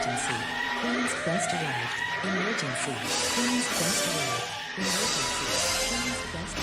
Emergency. Queen's Quest arrived. Emergency. Queen's Quest arrived. Emergency. Queen's Quest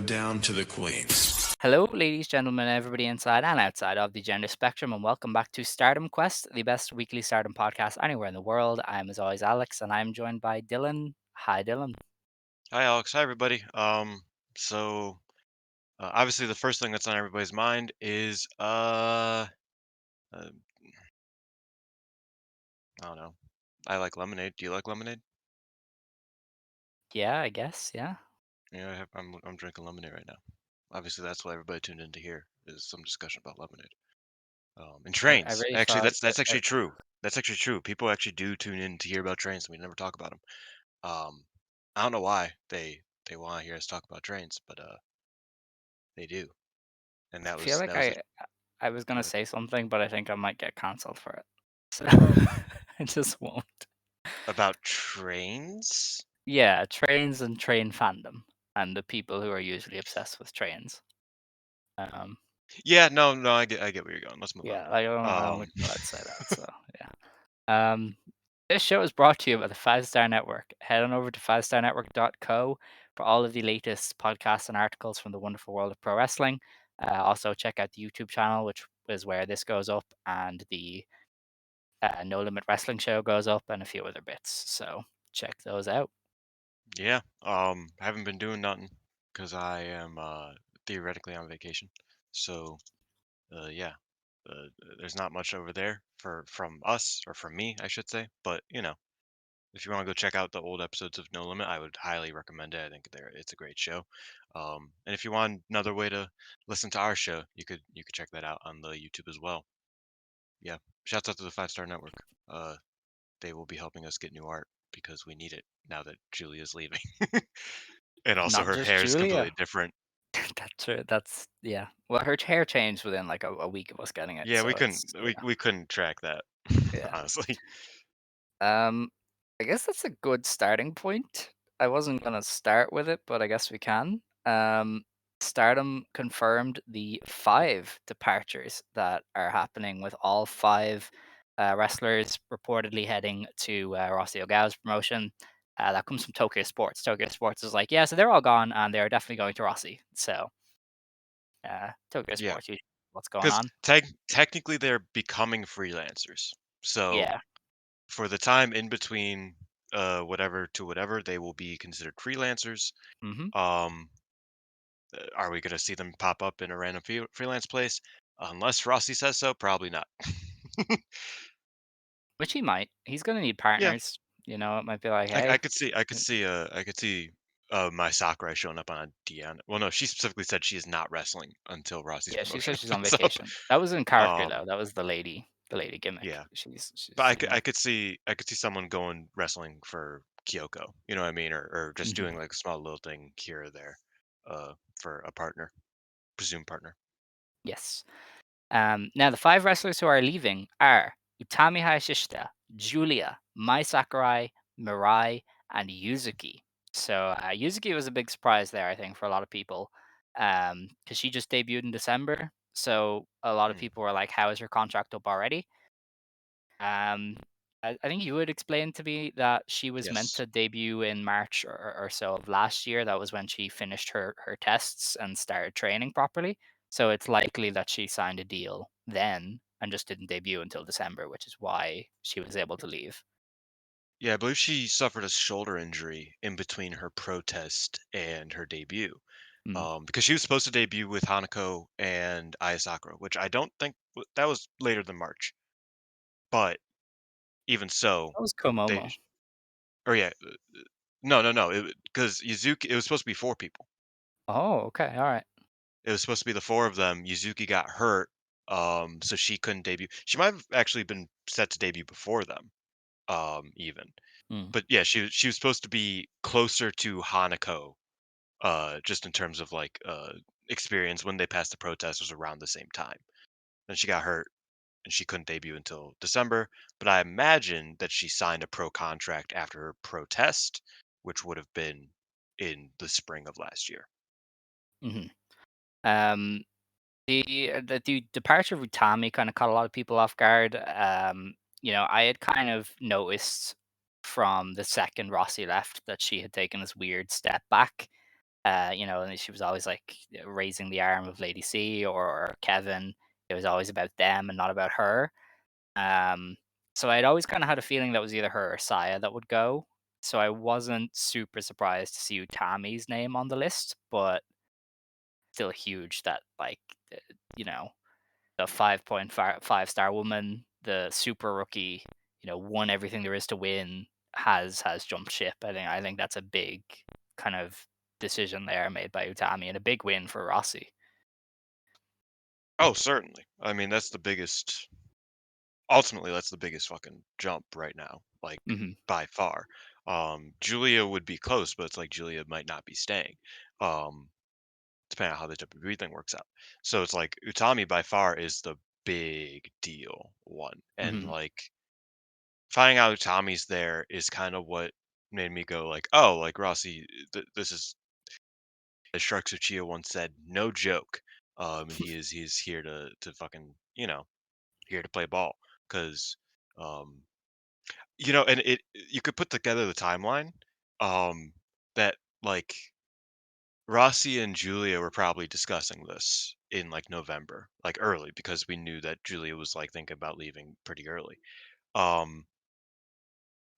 down to the queens. Hello, ladies, gentlemen, everybody inside and outside of the gender spectrum, and welcome back to Stardom Quest, the best weekly Stardom podcast anywhere in the world. I'm, as always, Alex, and I'm joined by Dylan. Hi, Dylan. Hi, Alex. Hi, everybody. Obviously the first thing that's on everybody's mind is I don't know. I like lemonade. Do you like lemonade? Yeah, I guess. Yeah. Yeah, I'm drinking lemonade right now. Obviously, that's what everybody tuned in to hear is some discussion about lemonade. And I trains. really Actually, thought that's actually true. That's actually true. People actually do tune in to hear about trains, and we never talk about them. I don't know why they want to hear us talk about trains, but they do. And I feel like that was I was gonna a, say something, but I think I might get cancelled for it, so I just won't. about trains. Yeah, trains and train fandom, and the people who are usually obsessed with trains. Um, Yeah, no, I get where you're going. Let's move yeah, on. I don't think I'd say that. So yeah. This show is brought to you by the 5 Star Network. Head on over to 5starnetwork.co for all of the latest podcasts and articles from the wonderful world of pro wrestling. Also, check out the YouTube channel, which is where this goes up, and the No Limit Wrestling show goes up, and a few other bits. So check those out. Yeah, haven't been doing nothing because I am theoretically on vacation. So, yeah, uh, there's not much over there from us or from me, I should say. But if you want to go check out the old episodes of No Limit, I would highly recommend it. I think it's a great show. And if you want another way to listen to our show, you could check that out on the YouTube as well. Yeah, shouts out to the 5 Star Network. They will be helping us get new art because we need it now that Julia's leaving. And also Not her just hair is completely Giulia. different. That's true. That's yeah. Well, her hair changed within like a week of us getting it, Yeah, so we couldn't it's we couldn't track that, yeah. honestly. Um, I guess that's a good starting point. I wasn't gonna start with it, but I guess we can. Stardom confirmed the 5 departures that are happening, with all 5 wrestlers reportedly heading to Rossy Ogawa's promotion. That comes from Tokyo Sports. Tokyo Sports is like, yeah, so they're all gone, and they're definitely going to Rossy. So Tokyo Yeah, Sports, what's going because on? technically they're becoming freelancers. So Yeah. for the time in between whatever to whatever, they will be considered freelancers. Mm-hmm. Um, are we gonna see them pop up in a random freelance place? Unless Rossi says so, probably not. Which he might. He's gonna need Yeah, partners. It might be like, I hey. could see Mai Sakurai showing up on a DN. Well, no, she specifically said she is not wrestling until Rossi's Yeah, she promotion says she's on opens up. vacation. That was in character Um, though. That was the lady gimmick. yeah, but She's I could see someone going wrestling for Kyoko. You know what I mean, or just mhm. doing like a small little thing here or there, for a partner, presumed partner. Yes. Now the 5 wrestlers who are leaving are Utami Hayashishita, Giulia, Mai Sakurai, Mirai, and Yuzuki. So Yuzuki was a big surprise there, I think, for a lot of people, because she just debuted in December. So a lot of Mm, people were like, "How is her contract up already?" Um, I think you would explain to me that she was meant yes. to debut in March or so of last year. That was when she finished her tests and started training properly. So it's likely that she signed a deal then and just didn't debut until December, which is why she was able to leave. Yeah, I believe she suffered a shoulder injury in between her protest and her debut. Mm. Because she was supposed to debut with Hanako and Aya Sakura, which I don't think that was later than March. But even so, That was they Komomo. or yeah, no, because Yuzuki, it was supposed to be 4 people. Oh, okay, all right. It was supposed to be the 4 of them. Yuzuki got hurt, so she couldn't debut. She might have actually been set to debut before them, even. Mm. But yeah, she was supposed to be closer to Hanako, just in terms of like experience when they passed the protest was around the same time. Then she got hurt and she couldn't debut until December. But I imagine that she signed a pro contract after her protest, which would have been in the spring of last year. Hmm. Um, the departure of Utami kind of caught a lot of people off guard. I had kind of noticed from the second Rossi left that she had taken this weird step back. And she was always like raising the arm of Lady C or Kevin. It was always about them and not about her. Um, so I'd always kind of had a feeling that was either her or Saya that would go. So I wasn't super surprised to see Utami's name on the list, but still huge that uh, you know the 5.5 star woman, the super rookie, won everything there is to win, has jumped ship. I think that's a big kind of decision there made by Utami and a big win for Rossi. Oh, certainly. I mean, that's the biggest. Ultimately, that's the biggest fucking jump right now, like Hmm. by far. Julia would be close, but it's like Julia might not be staying. Um, Depending on how the WWE thing works out. So it's like Utami by far is the big deal one, and Hmm. like finding out Utami's there is kind of what made me go like, oh, like Rossi, this is as Shark Tsuchiya once said, no joke. And he's here to fucking here to play ball because um and you could put together the timeline um that like Rossi and Julia were probably discussing this in like November, like early, because we knew that Julia was like thinking about leaving pretty early. Um,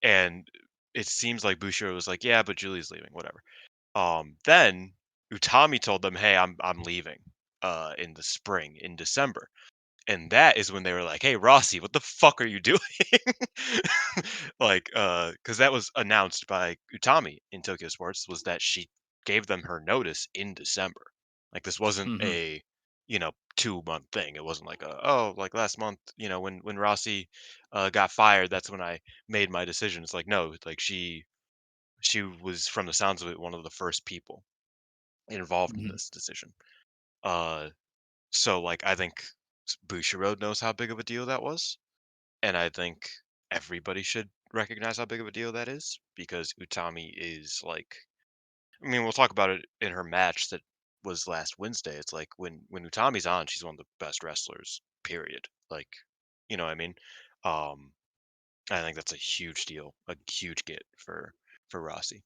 and it seems like Bushiro was like, "Yeah, but Julia's leaving, whatever." Then Utami told them, "Hey, I'm leaving in the spring, in December." And that is when they were like, "Hey, Rossi, what the fuck are you doing?" Like, because that was announced by Utami in Tokyo Sports, was that she gave them her notice in December. Like, this wasn't Hmm. a, 2-month thing. It wasn't like oh, like last month, when Rossi got fired, that's when I made my decision. It's like, no, like she was, from the sounds of it, one of the first people involved in Hmm. this decision. Uh, so like I think Bushiroad knows how big of a deal that was, and I think everybody should recognize how big of a deal that is because Utami is like, I mean, we'll talk about it in her match that was last Wednesday. It's like when Utami's on, she's one of the best wrestlers. Period. Like, you know what I mean? Um, I think that's a huge deal, a huge get for Rossi.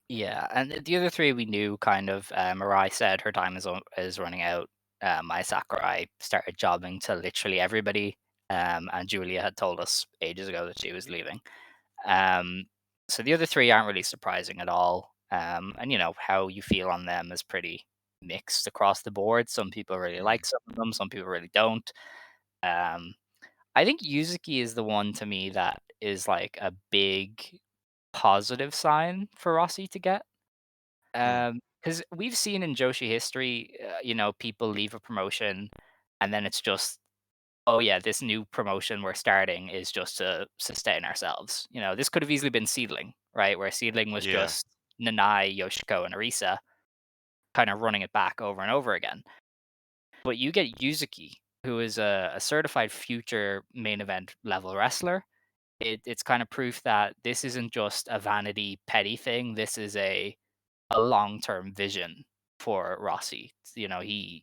Yeah, and the other three we knew kind of. Mirai said her time is running out. Mai Sakurai started jobbing to literally everybody. And Julia had told us ages ago that she was leaving. Um, so the other three aren't really surprising at all. And how you feel on them is pretty mixed across the board. Some people really Mhm. like some of them, some people really don't. Um, I think Yuzuki is the one to me that is like a big positive sign for Rossi to get. Mm. Because we've seen in Joshi history, people leave a promotion and then it's just, oh yeah, this new promotion we're starting is just to sustain ourselves. This could have easily been Seedling, right? Where Seedling was Yeah. just Nanai, Yoshiko, and Arisa kind of running it back over and over again. But you get Yuzuki, who is a certified future main event level wrestler. It's kind of proof that this isn't just a vanity petty thing. This is a long-term vision for Rossi. He's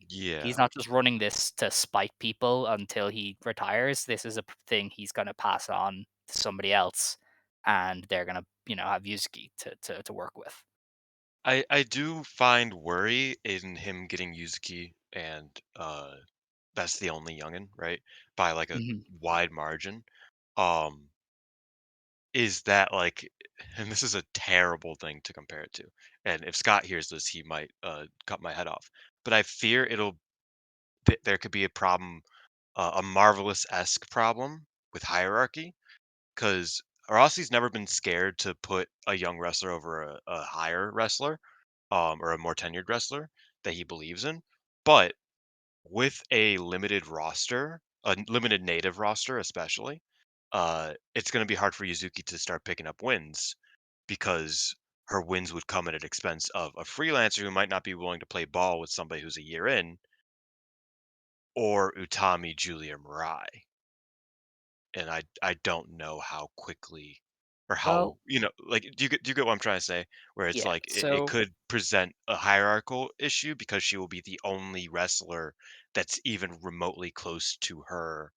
Yeah. not just running this to spite people until he retires. This is a thing he's going to pass on to somebody else, and they're going to have Yuzuki to work with. I do find worry in him getting Yuzuki, and that's the only youngin, right? By like a Hmm. wide margin. Um, is that like, and this is a terrible thing to compare it to. And if Scott hears this, he might cut my head off. But I fear there could be a problem, a marvelous esque problem with hierarchy, because Rossi's never been scared to put a young wrestler over a higher wrestler, or a more tenured wrestler that he believes in. But with a limited roster, a limited native roster especially, it's going to be hard for Yuzuki to start picking up wins because her wins would come at an expense of a freelancer who might not be willing to play ball with somebody who's a year in, or Utami, Giulia, Mirai. And I don't know how quickly or how, Well, like, do you get what I'm trying to say? Where it's yeah. like it So, could present a hierarchical issue because she will be the only wrestler that's even remotely close to her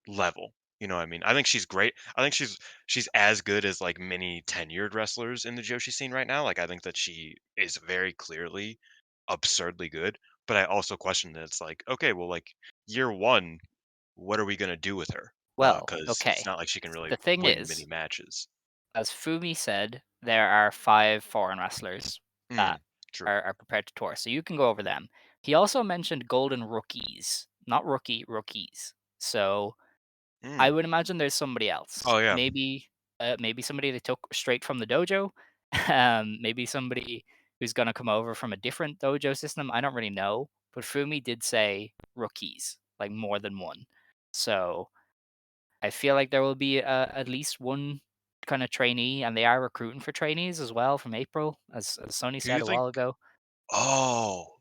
level. You know what I mean? I think she's great. I think she's as good as like many tenured wrestlers in the Joshi scene right now. Like I think that she is very clearly absurdly good. But I also question that it's like, okay, well, like year one, what are we gonna do with her? well, Because it's okay. not like she can really The thing win many is, matches. as Fumi said, there are 5 foreign wrestlers that Mm, true. are prepared to tour, so you can go over them. He also mentioned golden rookies, not rookies. So I Mm. would imagine there's somebody else. Oh yeah, Maybe somebody they took straight from the dojo. Maybe somebody who's gonna come over from a different dojo system. I don't really know, but Fumi did say rookies, like more than one. So I feel like there will be at least one kind of trainee, and they are recruiting for trainees as well from April, as Sony who you said a think? while ago. Oh,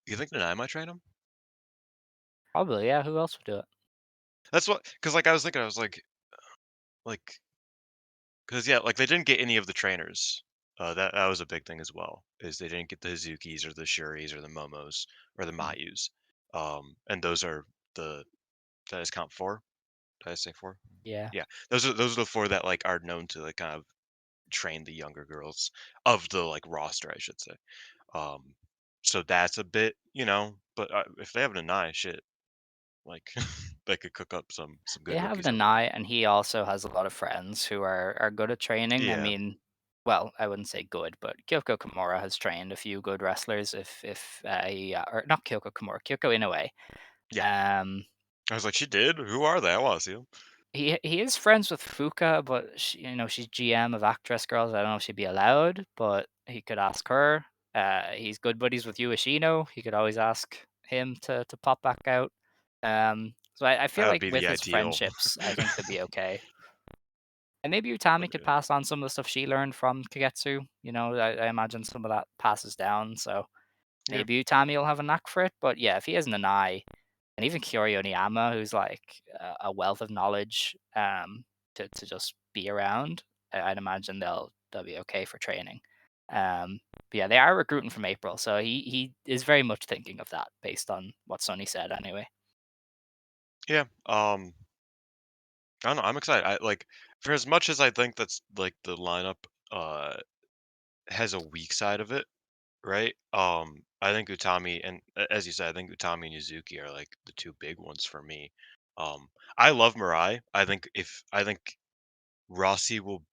you think that I might train him? Probably, yeah. Who else would do it? That's what, because like I was thinking, I was like, because yeah, like they didn't get any of the trainers. That was a big thing as well. Is they didn't get the Hazukis or the Shuris or the Momos or the Mm, Mayus. And those are the, did I just count four? Did I say four? yeah, Yeah, those are the four that like are known to like kind of train the younger girls of the like roster, I should say. Um, so that's a bit, but if they have an eye, shit, like they could cook up some they good have rookies over there. Nanai, and he also has a lot of friends who are good at training. I Yeah, mean, well, I wouldn't say good, but Kyoko Kimura has trained a few good wrestlers. If or not Kyoko Kimura, Kyoko Inoue. yeah. Um, I was like, she did. Who are they? I want to see them. he is friends with Fuka, but she's GM of Actress Girls. I don't know if she'd be allowed, but he could ask her. He's good buddies with Ueshino. He could always ask him to pop back out. So I feel That would like be with the his ideal. friendships, I think they'd be okay. And maybe Utami But could yeah, pass on some of the stuff she learned from Kagetsu. I imagine some of that passes down. So yeah, maybe Utami will have a knack for it. But yeah, if he has an eye, and even Kyoryo Niyama, who's like a wealth of knowledge, to just be around, I'd imagine they'll be okay for training. But yeah, they are recruiting from April, so he is very much thinking of that based on what Sonny said anyway. yeah. I don't know. I'm excited. I like, for as much as I think that's like the lineup has a weak side of it, right? I think Utami and as you said, I think Utami and Yuzuki are like the two big ones for me. Um, I love Mirai. I think Rossy will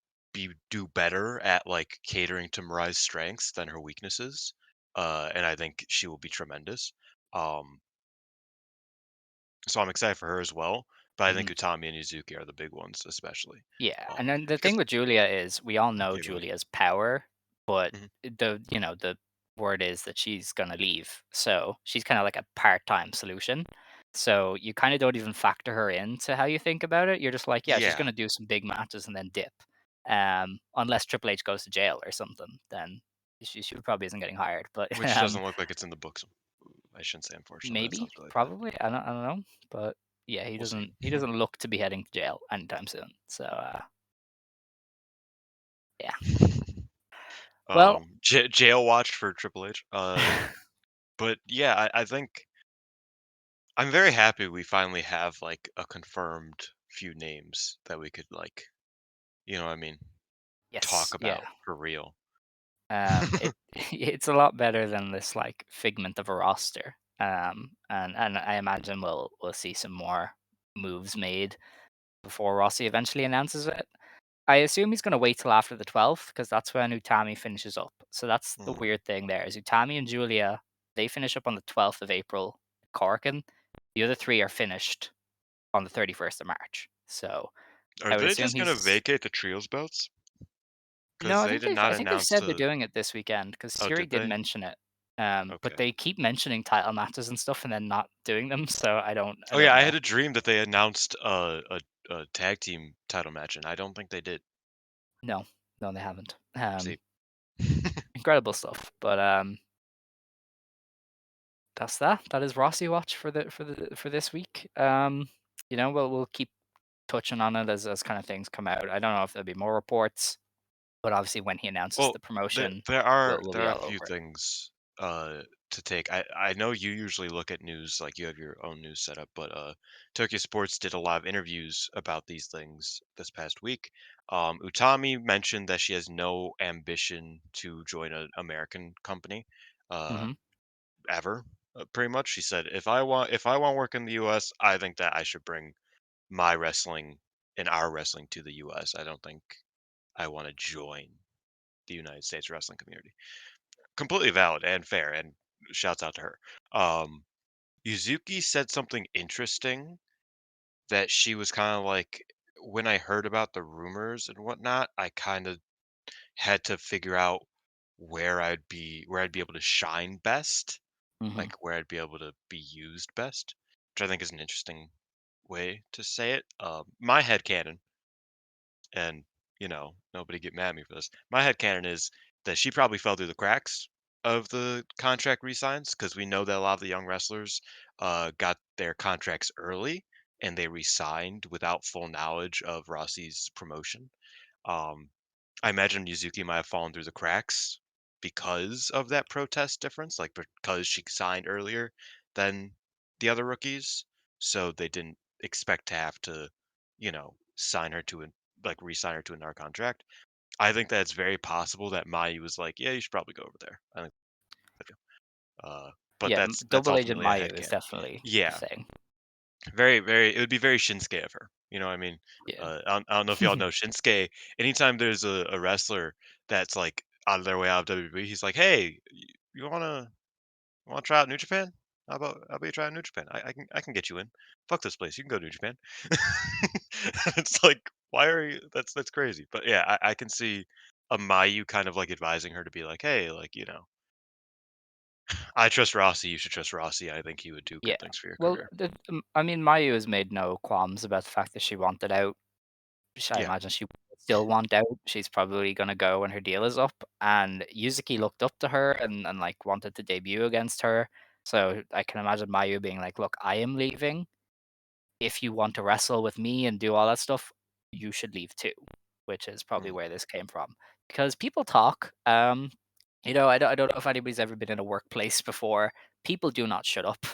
do better at like catering to Mirai's strengths than her weaknesses. And I think she will be tremendous. Um, so I'm excited for her as well. But I think Mhm. Utami and Yuzuki are the big ones, especially. Yeah, and then the thing Because with Julia is we all know yeah, go ahead. Julia's power, but Mhm. the word is that she's gonna leave. So she's kind of like a part-time solution. So you kind of don't even factor her into how you think about it. You're just like, yeah, she's Yeah, gonna do some big matches and then dip. Unless Triple H goes to jail or something, then she probably isn't getting hired. But which doesn't look like it's in the books. I shouldn't say unfortunately. That maybe, sounds really bad. probably, I don't know. But yeah, he We'll see. doesn't look to be heading to jail anytime soon. So yeah. Well, Jail watch for Triple H. But yeah, I think I'm very happy we finally have like a confirmed few names that we could like, what I mean, talk yes, yeah. about for real. It it's a lot better than this like figment of a roster. And I imagine we'll see some more moves made before Rossi eventually announces it. I assume he's going to wait till after the 12th because that's when Utami finishes up. So that's the Mm. weird thing there is Utami and Julia, they finish up on the 12th of April, Corkin. The other three are finished on the 31st of March. So Are I would they assume just gonna he's vacate the trios belts? no, Because they did I not think they've announce said they're the. doing it this weekend because Oh, Siri did did they? mention it. But Okay. they keep mentioning title matches and stuff and then not doing them. So I Oh yeah, don't I know. had a dream that they announced a tag team title match, and I don't think they did. No, No, they haven't. See, Incredible stuff. But that's that. That is Rossy Watch for this week. We'll keep touching on it as kind of things come out. I don't know if there'll be more reports, but obviously when he announces well, the promotion, there are we'll there be are a all few over it. things to take. I know you usually look at news like you have your own news setup, but Tokyo Sports did a lot of interviews about these things this past week. Utami mentioned that she has no ambition to join an American company. Uh, Hmm. Ever. Pretty much, she said, if I want work in the U.S., I think that I should bring my wrestling and our wrestling to the U.S. I don't think I want to join the United States wrestling community. Completely valid and fair, and shouts out to her. Um, Yuzuki said something interesting that she was kind of like, when I heard about the rumors and whatnot, I kind of had to figure out where I'd be able to shine best, Hmm. like where I'd be able to be used best, which I think is an interesting way to say it. My headcanon, and nobody get mad at me for this. My headcanon is that she probably fell through the cracks of the contract resigns because we know that a lot of the young wrestlers got their contracts early and they resigned without full knowledge of Rossi's promotion. Um, I imagine Yuzuki might have fallen through the cracks because of that protest difference, like because she signed earlier than the other rookies, so they didn't expect to have to, sign her to an like re-sign her to another contract. I think that's very possible that Mai was like, "Yeah, you should probably go over there." I think, but Yeah, that's Double Agent ultimately a Mayu is headcanon. definitely a Yeah, thing. very, very. It would be very Shinsuke of her. You know what I mean? Yeah. I don't know if y'all know Shinsuke. Anytime there's a wrestler that's like out of their way out of WWE, he's like, "Hey, you wanna try out New Japan? How about you try out New Japan? I can get you in. Fuck this place. You can go to New Japan." It's like, why are you? That's crazy. But yeah, I can see a Mayu kind of like advising her to be like, "Hey, like I trust Rossi. You should trust Rossi. I think he would do Yeah. good things for your Well, career." I mean, Mayu has made no qualms about the fact that she wanted out. I Yeah. imagine she would still want out. She's probably gonna go when her deal is up. And Yuzuki looked up to her and like wanted to debut against her. So I can imagine Mayu being like, "Look, I am leaving. If you want to wrestle with me and do all that stuff, you should leave too," which is probably Mm, where this came from. Because people talk. I don't know if anybody's ever been in a workplace before. People do not shut up.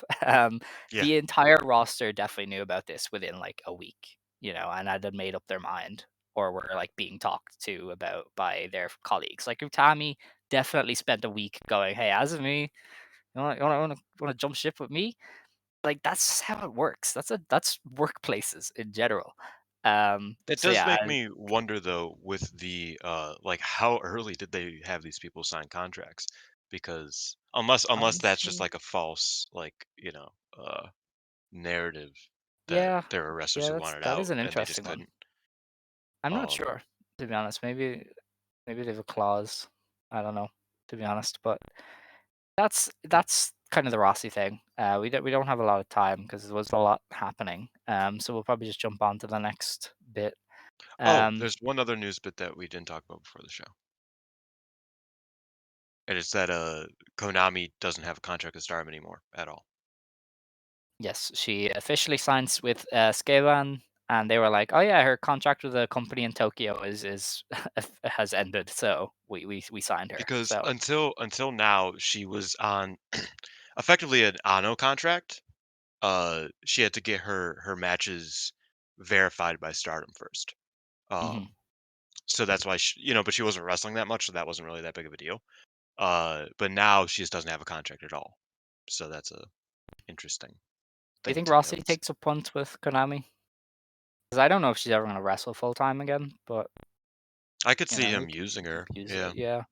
yeah. The entire roster definitely knew about this within like a week, and had made up their mind or were like being talked to about by their colleagues. Like Utami definitely spent a week going, "Hey, as of me, you want to jump ship with me?" Like, that's how it works. That's workplaces in general. It So does yeah, make me wonder though with the like how early did they have these people sign contracts? Because unless that's just honestly, like a false like, narrative that yeah, there were wrestlers yeah, who that's wanted that is out an and they just interesting one. couldn't. I'm not Um sure, to be honest. Maybe they have a clause. I don't know, to be honest. But that's kind of the Rossi thing. We don't have a lot of time because there was a lot happening. So we'll probably just jump on to the next bit. oh, Um, there's one other news bit that we didn't talk about before the show. And it's that Konami doesn't have a contract with Stardom anymore at all. Yes, she officially signs with Skeban, and they were like, "Oh yeah, her contract with the company in Tokyo is has ended, so we signed her." Because So, until now she was on effectively an Ano contract. She had to get her matches verified by Stardom first. mhm. So that's why but she wasn't wrestling that much, so that wasn't really that big of a deal. But now she just doesn't have a contract at all. So that's a interesting Do you thing think to Rossi note. takes a punt with Konami? Because I don't know if she's ever gonna wrestle full time again, but I could see he him could using her. use Yeah. it. Yeah,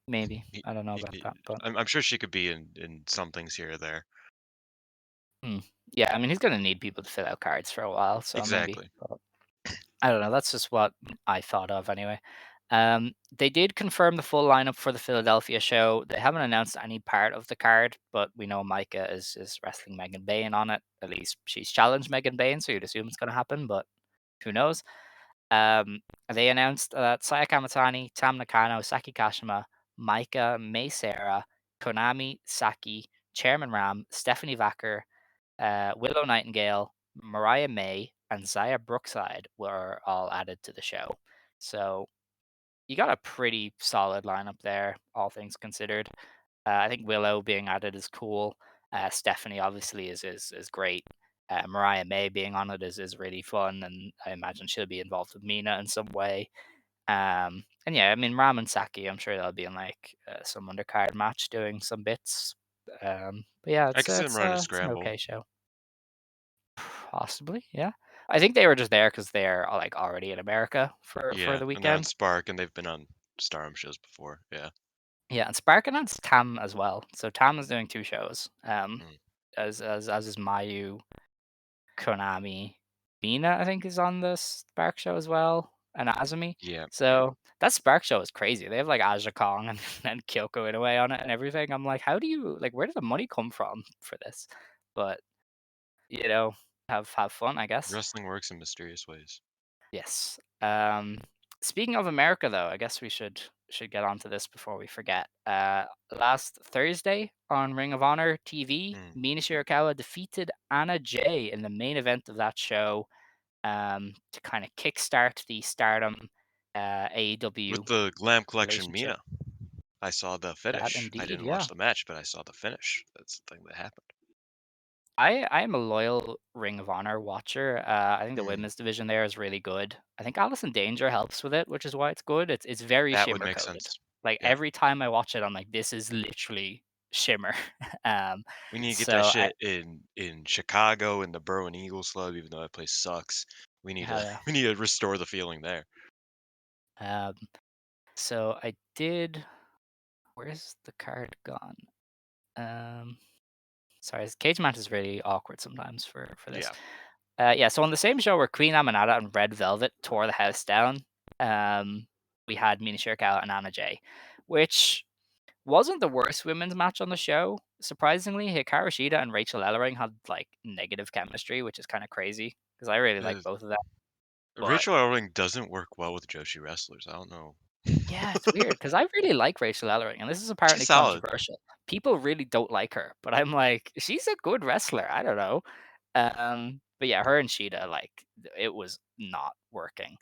maybe. He, I don't know about he, that, but I'm sure she could be in some things here or there. hmm. Yeah, I mean, he's gonna need people to fill out cards for a while, so maybe. Exactly. But I don't know. That's just what I thought of anyway. They did confirm the full lineup for the Philadelphia show. They haven't announced any part of the card, but we know Maika is wrestling Megan Bayne on it. At least she's challenged Megan Bayne, so you'd assume it's going to happen, but who knows? Um, They announced that Saya Kamatani, Tam Nakano, Saki Kashima, Maika, Mei Seira, Konami, Saki, Chairman Ram, Stephanie Vacker, Willow Nightingale, Mariah May, and Zaya Brookside were all added to the show. So you got a pretty solid lineup there, all things considered. I think Willow being added is cool. Stephanie obviously is great. Mariah May being on it is really fun, and I imagine she'll be involved with Mina in some way. And yeah, I mean Ram and Saki, I'm sure they'll be in like some undercard match doing some bits. But yeah, I can see them running a it's an scramble. okay show. Possibly, yeah. I think they were just there because they're like already in America for Yeah, the and they're on weekend. Spark, and they've been on Stardom shows before. Yeah. Yeah, and Spark announced Tam as well. So Tam is doing two shows. Mm. As is Mayu, Konami, Mina, I think is on the Spark show as well, and Azumi. Yeah. So that Spark show is crazy. They have like Aja Kong and, and Kyoko Inoue on it and everything. I'm like, how do you like? Where did the money come from for this? But you know, have fun, I guess. Wrestling works in mysterious ways. Yes. Speaking of America, though, I guess we should get onto this before we forget. Last Thursday on Ring of Honor TV, Mm. Mina Shirakawa defeated Anna Jay in the main event of that show to kind of kickstart the Stardom With AEW the Glam Collection relationship. Mina, I saw the That finish. I indeed, didn't watch yeah. the match, but I saw the finish. That's the thing that happened. I am a loyal Ring of Honor watcher. I think the Mm. women's division there is really good. I think Alice in Danger helps with it, which is why it's good. It's very That would shimmer make coded. sense. Like Yeah. every time I watch it, I'm like, this is literally shimmer. um, We need to get that so I shit in Chicago in the Berwyn Eagles Club, even though that place sucks. We need hell to yeah. we need to restore the feeling there. Um, so I did. Where's the card gone? Um, sorry, cage match is really awkward sometimes for this. Yeah. Yeah, so on the same show where Queen Aminata and Red Velvet tore the house down, we had Mina Shirakawa and Anna Jay, which wasn't the worst women's match on the show. Surprisingly, Hikaru Shida and Rachel Ellering had like negative chemistry, which is kind of crazy because I really like Uh, both of them. But Rachel Ellering doesn't work well with Joshi wrestlers. I don't know. yeah, it's weird because I really like Rachel Ellering, and this is She's apparently solid. controversial. People really don't like her, but I'm like, she's a good wrestler. I don't know. But yeah, her and Shida, like, it was not working.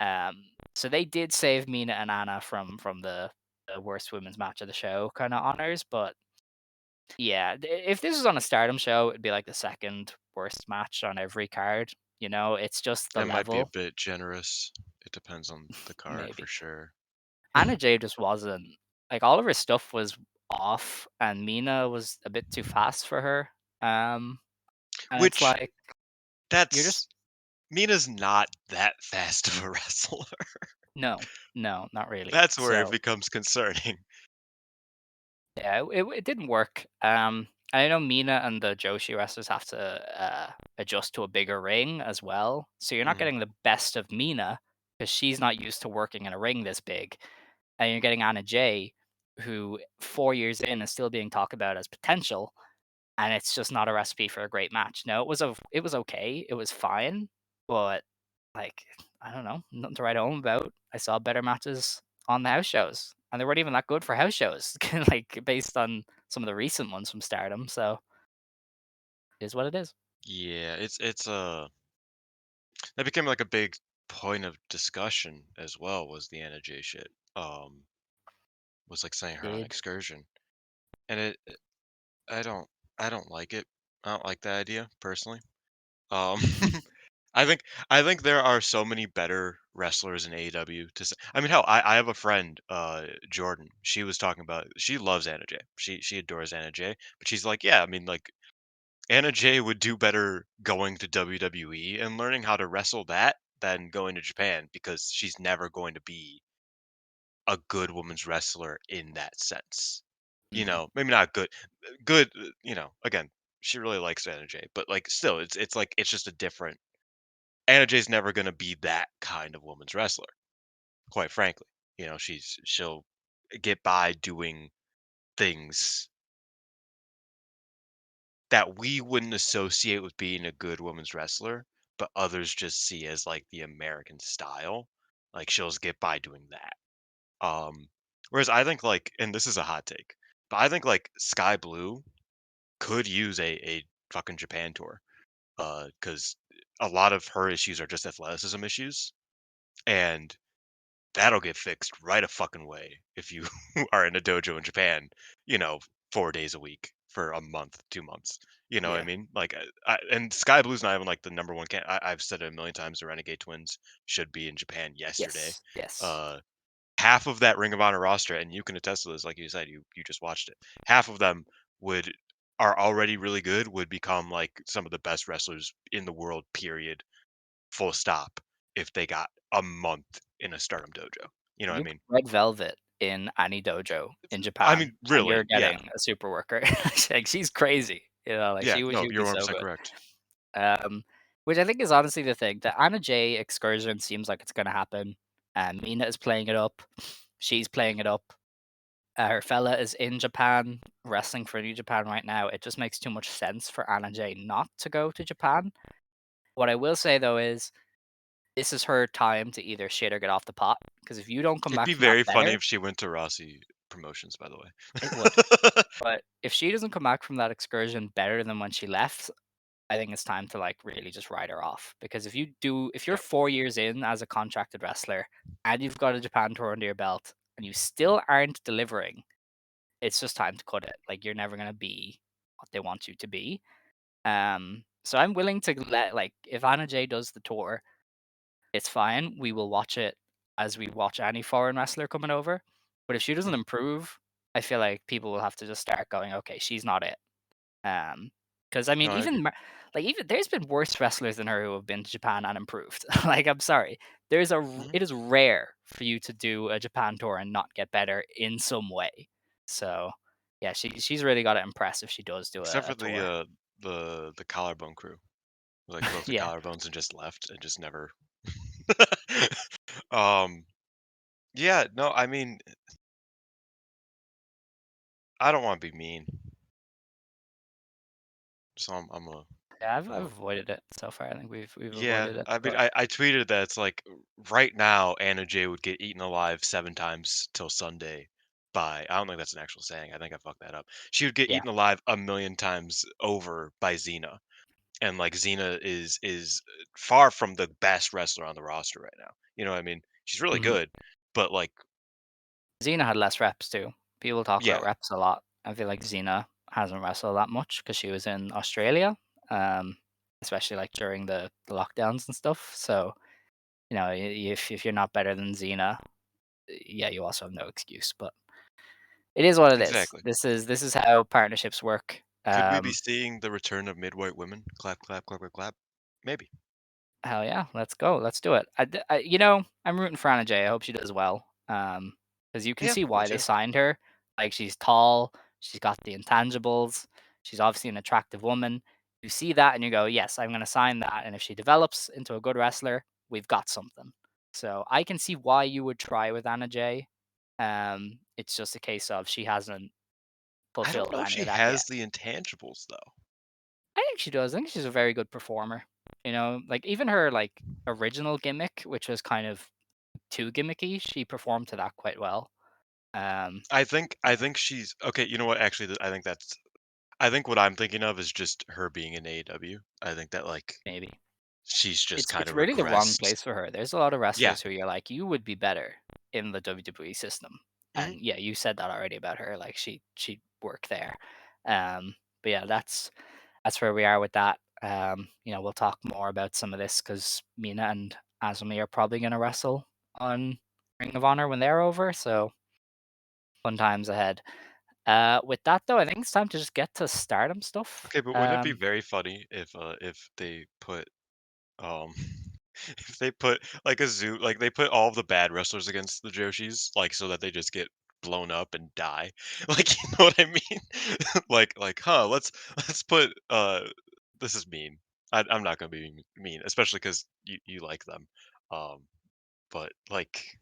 Um, so they did save Mina and Anna from the worst women's match of the show kind of honors, but yeah, if this was on a Stardom show, it'd be like the second worst match on every card. You know, it's just the That might be a level, bit generous. It depends on the card for maybe. sure. Anna Jay just wasn't like all of her stuff was off, and Mina was a bit too fast for her. Um, and it's Which like you're just that's Mina's not that fast of a wrestler. no, no, not really. That's where it So becomes concerning. yeah, it didn't work. I know Mina and the Joshi wrestlers have to adjust to a bigger ring as well, so you're not Mm. getting the best of Mina because she's not used to working in a ring this big, and you're getting Anna Jay, who 4 years in is still being talked about as potential, and it's just not a recipe for a great match. No, it was okay, it was fine, but like I don't know, nothing to write home about. I saw better matches on the house shows, and they weren't even that good for house shows, like based on some of the recent ones from Stardom. So it is what it is. Yeah, it's that became like a big point of discussion as well was the Anna J shit. Was like saying her on Did excursion. And I don't I don't like it. I don't like that idea personally. Um I think I think there are so many better wrestlers in AEW to say. I mean, hell, I have a friend, Jordan. She was talking about she loves Anna Jay. She adores Anna Jay, but she's like, yeah, I mean, like Anna Jay would do better going to WWE and learning how to wrestle that than going to Japan because she's never going to be a good woman's wrestler in that sense. You Mhm. know, maybe not good, you know, again, she really likes Anna Jay, but like still it's like it's just a different Anna Jay's never gonna be that kind of woman's wrestler, quite frankly. You know, she'll get by doing things that we wouldn't associate with being a good woman's wrestler, but others just see as like the American style. Like she'll just get by doing that. Whereas I think like, and this is a hot take, but I think like Sky Blue could use a fucking Japan tour. Because a lot of her issues are just athleticism issues, and that'll get fixed right a fucking way if you are in a dojo in Japan, you know, 4 days a week for a month, 2 months. You know what I Yeah. mean? Like, and Sky Blue's not even like the number one. I've said it a million times. The Renegade Twins should be in Japan yesterday. Yes. Yes. Uh, Half of that Ring of Honor roster, and you can attest to this, like you said, you just watched it. Half of them would are already really good, would become like some of the best wrestlers in the world. Period. Full stop. If they got a month in a Stardom dojo, you know what I You mean? put Red Velvet in any dojo in I Japan, mean, and you're really, yeah, getting a super worker. Like she's crazy, like yeah. she No, would you're be so 100% good. correct. Um, which I think is honestly the thing. The Anna J excursion seems like it's going to happen. Mina is playing it up. She's playing it up. Her fella is in Japan wrestling for New Japan right now. It just makes too much sense for Anna J not to go to Japan. What I will say though is this is her time to either shit or get off the pot. Because if you don't come It'd back be from that very funny better, if she went to Rossy Promotions, by the it would. way. But if she doesn't come back from that excursion better than when she left, I think it's time to like really just write her off. Because if you're Yep. 4 years in as a contracted wrestler and you've got a Japan tour under your belt and you still aren't delivering, it's just time to cut it. Like you're never gonna be what they want you to be. So I'm willing to let like if Anna J does the tour, it's fine. We will watch it as we watch any foreign wrestler coming over. But if she doesn't Mhm. improve, I feel like people will have to just start going, okay, she's not it. Because I mean, No, I agree. even there's been worse wrestlers than her who have been to Japan and improved. Like, I'm sorry, Mhm. it is rare for you to do a Japan tour and not get better in some way. So, yeah, she's really got to impress if she does do Except a for tour. the collarbone crew, who, like broke the Yeah, collarbones and just left and just never. um. Yeah. No. I mean, I don't want to be mean, so I'm a. yeah, I've Uh, avoided it so far. I think we've yeah. avoided it, I mean, but I tweeted that it's like right now Anna Jay would get eaten alive 7 times till Sunday. By I don't think that's an actual saying. I think I fucked that up. She would get yeah. eaten alive a million times over by Xena. And like Xena is far from the best wrestler on the roster right now. You know what I mean? She's really Mhm. good, but like, Xena had less reps too. People talk about yeah, reps a lot. I feel like Xena hasn't wrestled that much because she was in Australia, um, especially like during the lockdowns and stuff. So if you're not better than Xena, yeah, you also have no excuse. But it is what it is. exactly. This is how partnerships work. Could we be seeing the return of mid-white women? Clap, clap, clap, clap, clap. Maybe. Hell yeah, let's go. Let's do it. I'm rooting for Anna Jay. I hope she does well. Because you can Yeah, see me why they too. signed her. Like she's tall, she's got the intangibles, she's obviously an attractive woman. You see that and you go, yes, I'm going to sign that. And if she develops into a good wrestler, we've got something. So I can see why you would try with Anna Jay. It's just a case of she hasn't I don't fulfilled know if any she of that yet. has the intangibles though. I think she does. I think she's a very good performer. Like even her like original gimmick, which was kind of too gimmicky, she performed to that quite well. Um, I think she's okay. You know what? Actually, I think what I'm thinking of is just her being in AEW. I think that like maybe she's just kind it's of really the wrong regressed. place for her. There's a lot of Yeah. wrestlers who you're like, you would be better in the WWE system. Hmm. And yeah, you said that already about her. Like she worked there. But yeah, that's where we are with that. We'll talk more about some of this because Mina and Azumi are probably going to wrestle on Ring of Honor when they're over. So fun times ahead. With that though, I think it's time to just get to Stardom stuff. Okay, but wouldn't it be very funny if they put um if they put like a zoo like they put all of the bad wrestlers against the Joshis like so that they just get blown up and die. Like you know what I mean? Like let's put this is mean. I'm not gonna be mean, especially because you like them. Um, but like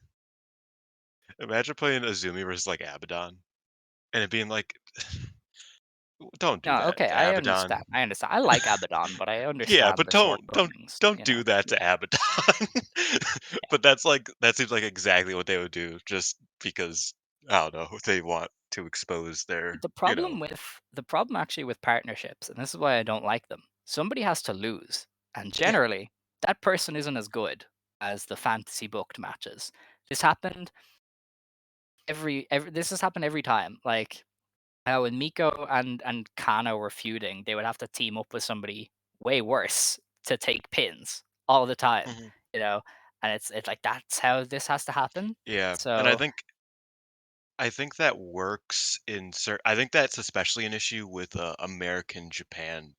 imagine playing Azumi versus like Abaddon and it being like Don't do No, that okay, to I Abaddon. understand. I understand. I like Abaddon, but I Yeah, understand but the don't shortcomings. don't do that to Yeah, Abaddon. yeah. But that seems like exactly what they would do, just because I don't know they want to expose their The problem actually with partnerships, and this is why I don't like them. Somebody has to lose, and yeah. generally, that person isn't as good as the fantasy booked matches. This happened every this has happened every time. Like when Miko and Kana were feuding, they would have to team up with somebody way worse to take pins all the time, Mhm. you know? And it's like that's how this has to happen. Yeah, and So I think that works in I think that's especially an issue with American Japan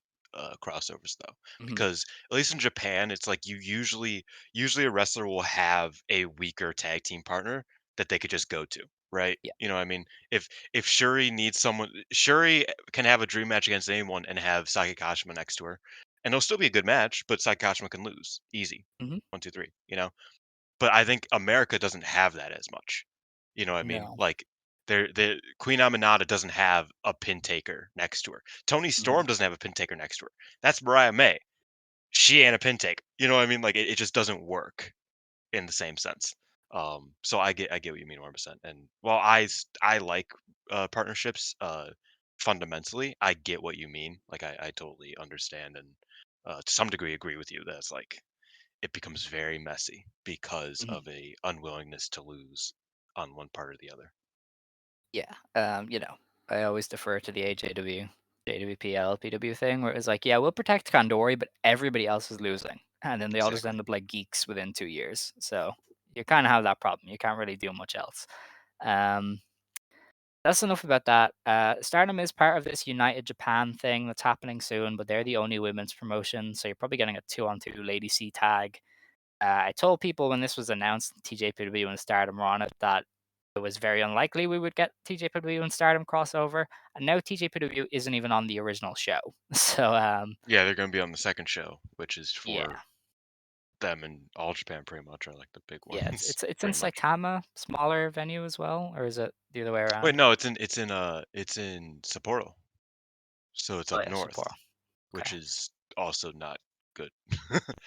crossovers though, mhm, because at least in Japan, it's like you usually a wrestler will have a weaker tag team partner that they could just go to, right? yeah, You know what I mean? If Shuri needs someone, Shuri can have a dream match against anyone and have Saki Kashima next to her, and it'll still be a good match, but Saki Kashima can lose easy, mhm, 1, 2, 3, you know. But I think America doesn't have that as much. You know what I mean? no, Like the Queen Aminata doesn't have a pin taker next to her. Tony mhm, Storm doesn't have a pin taker next to her. That's Mariah May. She ain't a pin taker. You know what I mean? Like it just doesn't work in the same sense. So I get what you mean 100%. And while I like partnerships fundamentally, I get what you mean. Like I totally understand and to some degree agree with you. That's like it becomes very messy because mhm. of a unwillingness to lose on one part or the other. Yeah. I always defer to the AJW, JWP, LPW thing where it's like, yeah, we'll protect Kandori, but everybody else is losing. And then they all just Exactly. end up like geeks within 2 years. So you kind of have that problem. You can't really do much else. Um, that's enough about that. Stardom is part of this United Japan thing that's happening soon, but they're the only women's promotion. So you're probably getting a 2-on-2 Lady C tag. I told people when this was announced, TJPW and Stardom were on it, that it was very unlikely we would get TJPW and Stardom crossover. And now TJPW isn't even on the original show. So, Yeah, they're going to be on the second show, which is yeah. for them and all Japan pretty much are like the big Yeah, it's ones, it's it's in pretty much. Saitama, smaller venue as well, or is it the other way Wait, around? no, it's in Sapporo. So it's Oh up yeah, north, Sapporo. Okay. which is also not good.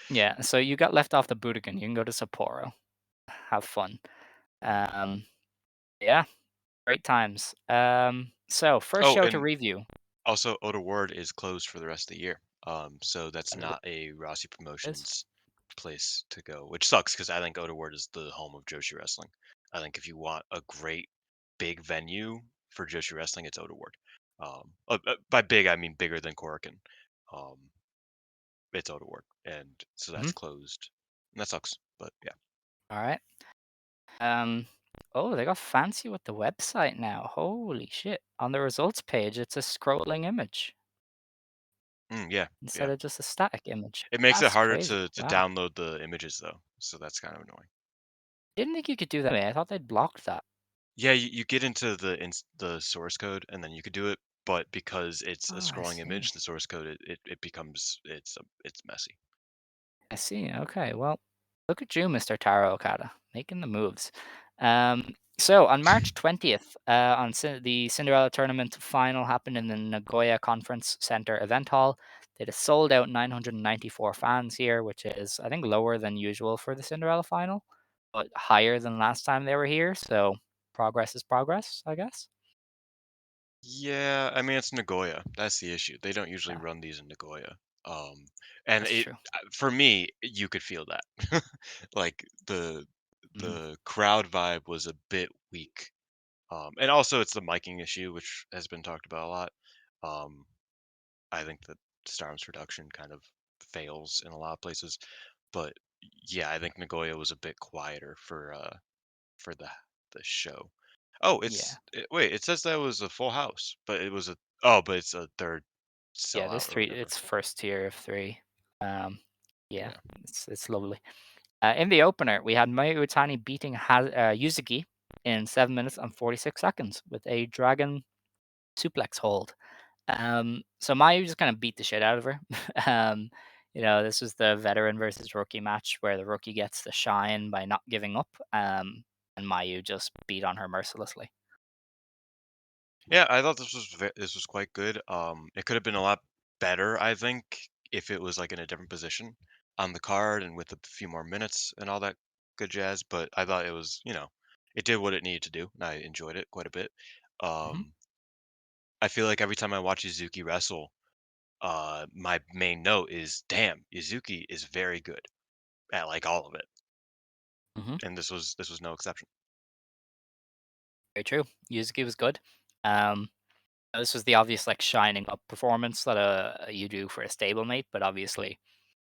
Yeah, so you got left off the Budokan. You can go to Sapporo. Have fun. Um, yeah, great times. So first Oh, show to and review. also Oda Ward is closed for the rest of the year. So that's That not a Rossi is. Promotions place to go, which sucks because I think Oda Ward is the home of Joshi Wrestling. I think if you want a great big venue for Joshi Wrestling, it's Oda Ward. By big, I mean bigger than Korakuen. Um, it's Oda Ward, and so Mhm. that's closed, and that sucks. But yeah, All right. Um, oh, they got fancy with the website now. Holy shit. On the results page, it's a scrolling image yeah, instead yeah. of just a static image. It makes it That's harder crazy. to Wow. download the images though, so that's kind of annoying. Didn't think you could do that. I thought they'd blocked that. Yeah, you get into the source code and then you could do it, but because it's a Oh, I scrolling see. image, the source code it becomes it's messy. I see. Okay. Well, look at you, Mr. Taro Okada, making the moves. So on March 20th, the Cinderella tournament final happened in the Nagoya Conference Center event hall. They had a sold out 994 fans here, which is, I think, lower than usual for the Cinderella final, but higher than last time they were here. So progress is progress, I guess. Yeah, I mean it's Nagoya. That's the issue. They don't usually Yeah, run these in Nagoya. Um, and that's it true. for me, you could feel that. Like Mhm. the crowd vibe was a bit weak. And also it's the miking issue, which has been talked about a lot. Um, I think that Starm's production kind of fails in a lot of places. But yeah, I think Nagoya was a bit quieter for the show. Oh, Yeah. wait, it says that was a full house, but it was a oh, but it's a third Yeah, sellout this or three, whatever. it's first tier of three. Um, yeah, Yeah. it's lovely. In the opener, we had Mai Utani beating Yuzuki in 7 minutes and 46 seconds with a dragon suplex hold. So Mayu just kind of beat the shit out of her. um, this was the veteran versus rookie match where the rookie gets the shine by not giving up, and Mayu just beat on her mercilessly. Yeah, I thought this was quite good. It could have been a lot better, I think, if it was like in a different position on the card and with a few more minutes and all that good jazz. But I thought it was, it did what it needed to do, and I enjoyed it quite a bit. Hmm. Um, I feel like every time I watch Yuzuki wrestle, my main note is, damn, Yuzuki is very good at like all of it, Hmm. and this was no exception. Very true. Yuzuki was good. Um, this was the obvious like shining up performance that you do for a stablemate, but obviously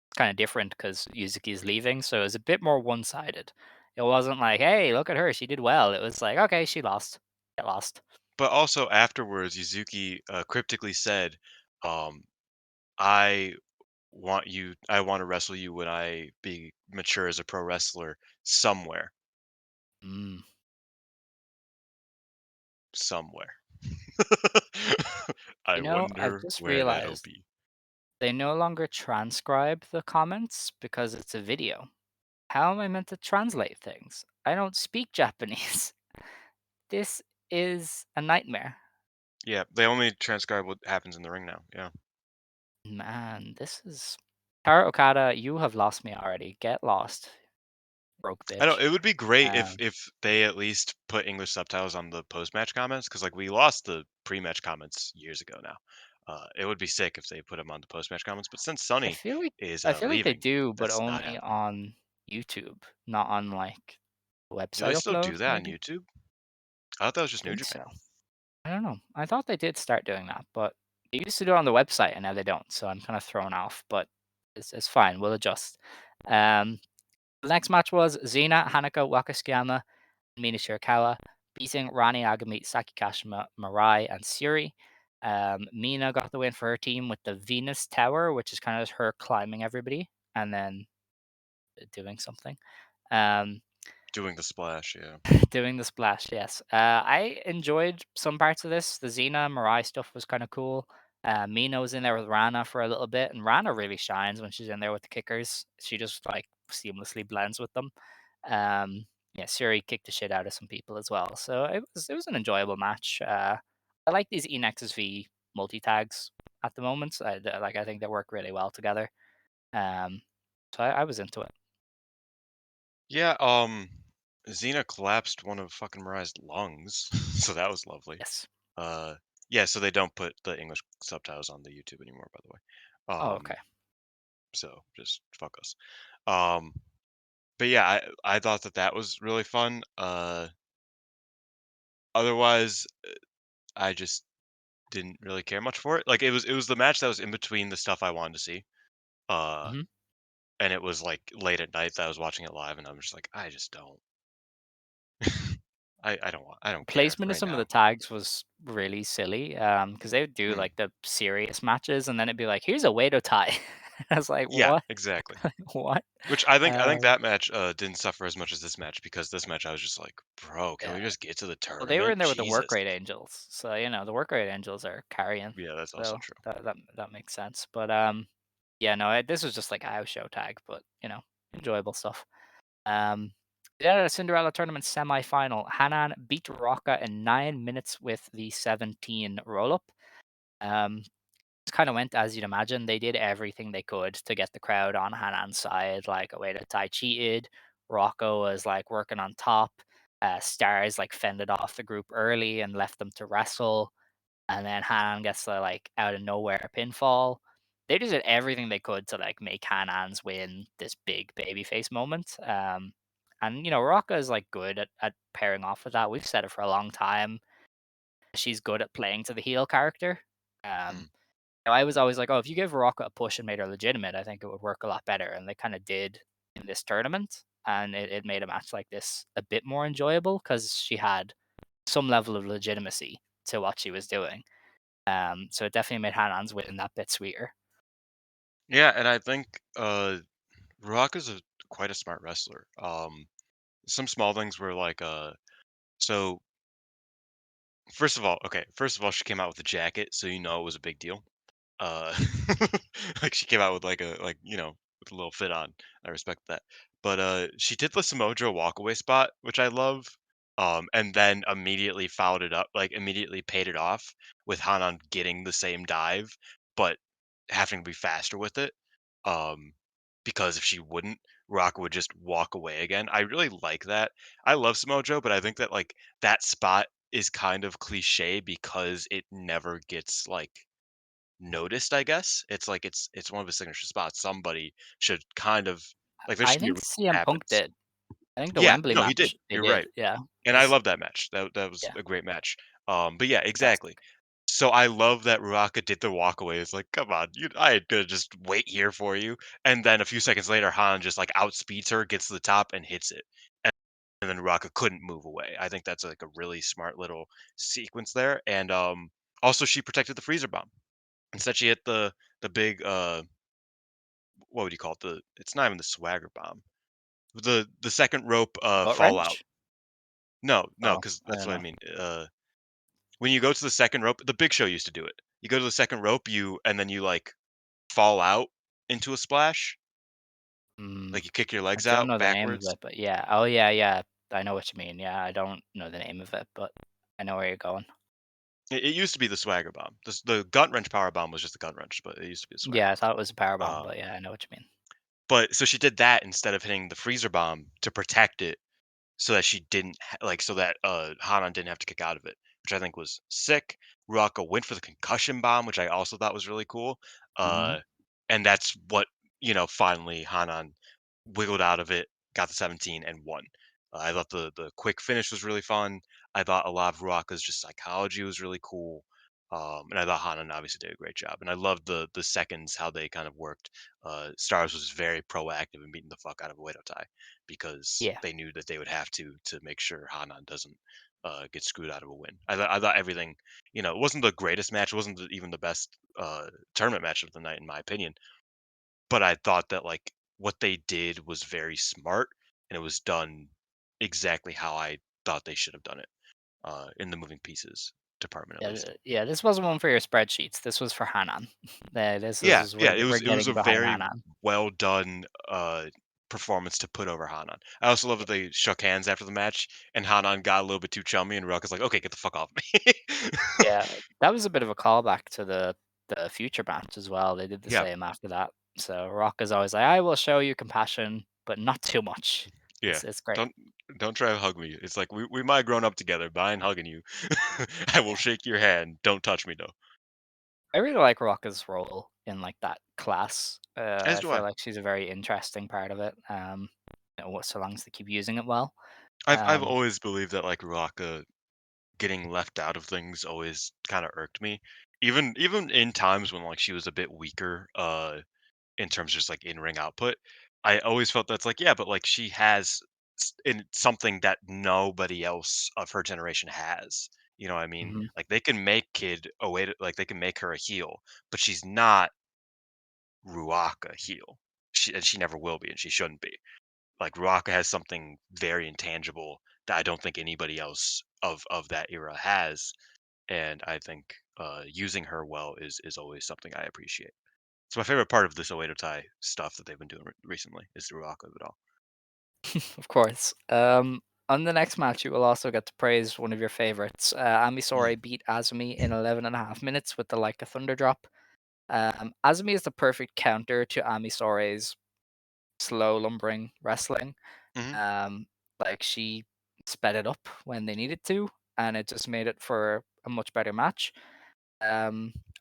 it's kind of different because Yuzuki is leaving, so it was a bit more one-sided. It wasn't like, hey, look at her, she did well. It was like, okay, she lost. Get lost. But also afterwards, Yuzuki cryptically said, um, "I I want to wrestle you when I be mature as a pro wrestler somewhere, Mm. somewhere." I You know, I've wonder just where that'll realized be. they no longer transcribe the comments because it's a video. How am I meant to translate things? I don't speak Japanese. This is a nightmare. Yeah, they only transcribe what happens in the ring now. Yeah. Man, this is Taro Okada, you have lost me already. Get lost, broke I know bitch. it would be great if Um, they at least put English subtitles on the post-match comments, because like we lost the pre-match comments years ago now. It would be sick if they put them on the post-match comments, but since I Sonny feel like is I feel like they leaving, do, but that's not only happening. on YouTube, not on like Do they website still upload, do that on maybe. YouTube? I thought that was I just New think Japan. so. I don't know. I thought they did start doing that, but they used to do it on the website and now they don't. So I'm kind of thrown off, but it's fine. We'll adjust. Um, the next match was Xena, Hanako, Wakasukiyama, and Mina Shirakawa beating Rani Agami, Saki Kashima, Mirai, and Suri. Mina got the win for her team with the Venus Tower, which is kind of her climbing everybody and then doing something. Um, Doing the splash, yeah. Doing the splash, yes. I enjoyed some parts of this. The Xena Mirai stuff was kind of cool. Mina was in there with Rana for a little bit, and Rana really shines when she's in there with the kickers. She just like seamlessly blends with them. Um, yeah, Suri kicked the shit out of some people as well, so it was an enjoyable match. I like these Enex's V multi tags at the moment. I think they work really well together. Um, so I was into it. Yeah, Xena collapsed one of fucking Mariah's lungs, so that was lovely. Yes. Uh, yeah, so they don't put the English subtitles on the YouTube anymore, by the way. Oh, okay. So just fuck us. Um, but yeah, I thought that that was really fun. Otherwise, I just didn't really care much for it. Like it was the match that was in between the stuff I wanted to see. Uh, Hmm. and it was like late at night that I was watching it live, and I'm just like, I just don't. I don't care Placement of right some of the now. tags was really silly, because they would do, Mm, like, the serious matches, and then it'd be like, "Here's a way to tie." I was like, yeah, "What? exactly. What?" Which I think Um, that match didn't suffer as much as this match, because this match I was just like, bro, can we yeah. just get to the Well, they were tournament? in there with the work Jesus. rate angels, so, the work rate angels are carrying, Yeah, that's also so true. that makes sense, but, yeah, no, this was just like a house show tag, but, enjoyable stuff. Um, yeah, the Cinderella tournament semi-final, Hanan beat Rocca in 9 minutes with the 17 roll-up. Um kind of went as you'd imagine. They did everything they could to get the crowd on Hanan's side. Like a way to Tai cheated. Rocco was like working on top. Stars like fended off the group early and left them to wrestle. And then Hanan gets the like out of nowhere pinfall. They just did everything they could to like make Hanan's win this big babyface moment. And Rocca is like good at pairing off with that. We've said it for a long time. She's good at playing to the heel character. Um, Mm. I was always like, "Oh, if you gave Rocca a push and made her legitimate, I think it would work a lot better." And they kind of did in this tournament, and it made a match like this a bit more enjoyable because she had some level of legitimacy to what she was doing. So it definitely made Hanan's win that bit sweeter. Yeah, and I think Rock is quite a smart wrestler. Some small things were like so first of all, she came out with a jacket, so you know it was a big deal. Uh, like she came out with like with a little fit on. I respect that. But she did the Samoa Joe walkaway spot, which I love. and then immediately fouled it up, like immediately paid it off with Hanan getting the same dive, but having to be faster with it. Um, because if she wouldn't, Rock would just walk away again. I really like that. I love Samoa Joe, but I think that like that spot is kind of cliche because it never gets like noticed, I guess. It's like it's one of his signature spots. Somebody should kind of like there I should be a think reason it CM Punk happens. did. I think the Yeah, Wembley no, he did. match they You're did. right. Yeah, And I 'cause love that match. That was yeah, a great match. But yeah, exactly. fantastic. So I love that Ruaka did the walk away. It's like, come on, I could just wait here for you. And then a few seconds later, Han just like outspeeds her, gets to the top, and hits it. And then Ruaka couldn't move away. I think that's like a really smart little sequence there. And also she protected the freezer bomb. Instead, she hit the big what would you call it? It's not even the swagger bomb. The second rope Butt fallout. wrench? No, no, Oh, because I that's don't what I know. mean. When you go to the second rope, the Big Show used to do it. You go to the second rope, and then you like fall out into a splash, Mm, like you kick your I legs don't out know the name of backwards. it, but yeah. Oh, yeah, yeah. I know what you mean. Yeah, I don't know the name of it, but I know where you're going. It used to be the Swagger Bomb. The gut wrench power bomb was just a gut wrench, but it used to be a Swagger Yeah, I Bomb. thought it was a power bomb, Um, but yeah, I know what you mean. but so she did that instead of hitting the freezer bomb to protect it, so that she didn't so that Hanan didn't have to kick out of it, which I think was sick. Ruaka went for the concussion bomb, which I also thought was really cool. Mhm. Uh, and that's what finally Hanan wiggled out of it, got the 17, and won. I thought the quick finish was really fun. I thought a lot of Ruaka's just psychology was really cool. And I thought Hanan obviously did a great job. And I loved the seconds, how they kind of worked. Stars was very proactive in beating the fuck out of Oedo Tai because Yeah. they knew that they would have to make sure Hanan doesn't get screwed out of a win. I thought everything, it wasn't the greatest match. It wasn't even the best tournament match of the night, in my opinion, but I thought that, like, what they did was very smart, and it was done exactly how I thought they should have done it, in the moving pieces department, at Yeah, least. yeah, this wasn't one for your spreadsheets. This was for Hanan. This Yeah, is yeah, we're it was a getting behind very Hanan. well done, performance to put over Hanan. I also love that they shook hands after the match, and Hanan got a little bit too chummy, and Ruck is like, "Okay, get the fuck off me." Yeah, that was a bit of a callback to the future match as well. They did the Yeah, same after that. So Rock is always like, "I will show you compassion, but not too much." yeah. It's great. Don't don't try to hug me. It's like, we might have grown up together, but I ain't hugging you. I will Yeah. shake your hand. Don't touch me, though. I really like Rocka's role in like that class. As I do feel I. like she's a very interesting part of it. So long as they keep using it well. I've Um, always believed that like Ruaka getting left out of things always kind of irked me. Even in times when like she was a bit weaker in terms of just like in-ring output, I always felt that's like, yeah, but like she has in something that nobody else of her generation has. You know what I mean? mhm. Like they can make Kid Oeda, like they can make her a heel, but she's not Ruaka heel. And she never will be, and she shouldn't be. Like Ruaka has something very intangible that I don't think anybody else of that era has, and I think using her well is always something I appreciate. It's my favorite part of this Oedo Tai stuff that they've been doing recently is the Ruaka of it all. Of course. On the next match, you will also get to praise one of your favorites. Ami Mm, Sourei beat Azumi in 11.5 minutes with the like a thunder drop. Azumi is the perfect counter to Ami Sourei's slow lumbering wrestling. hmm Um, like she sped it up when they needed to, and it just made it for a much better match.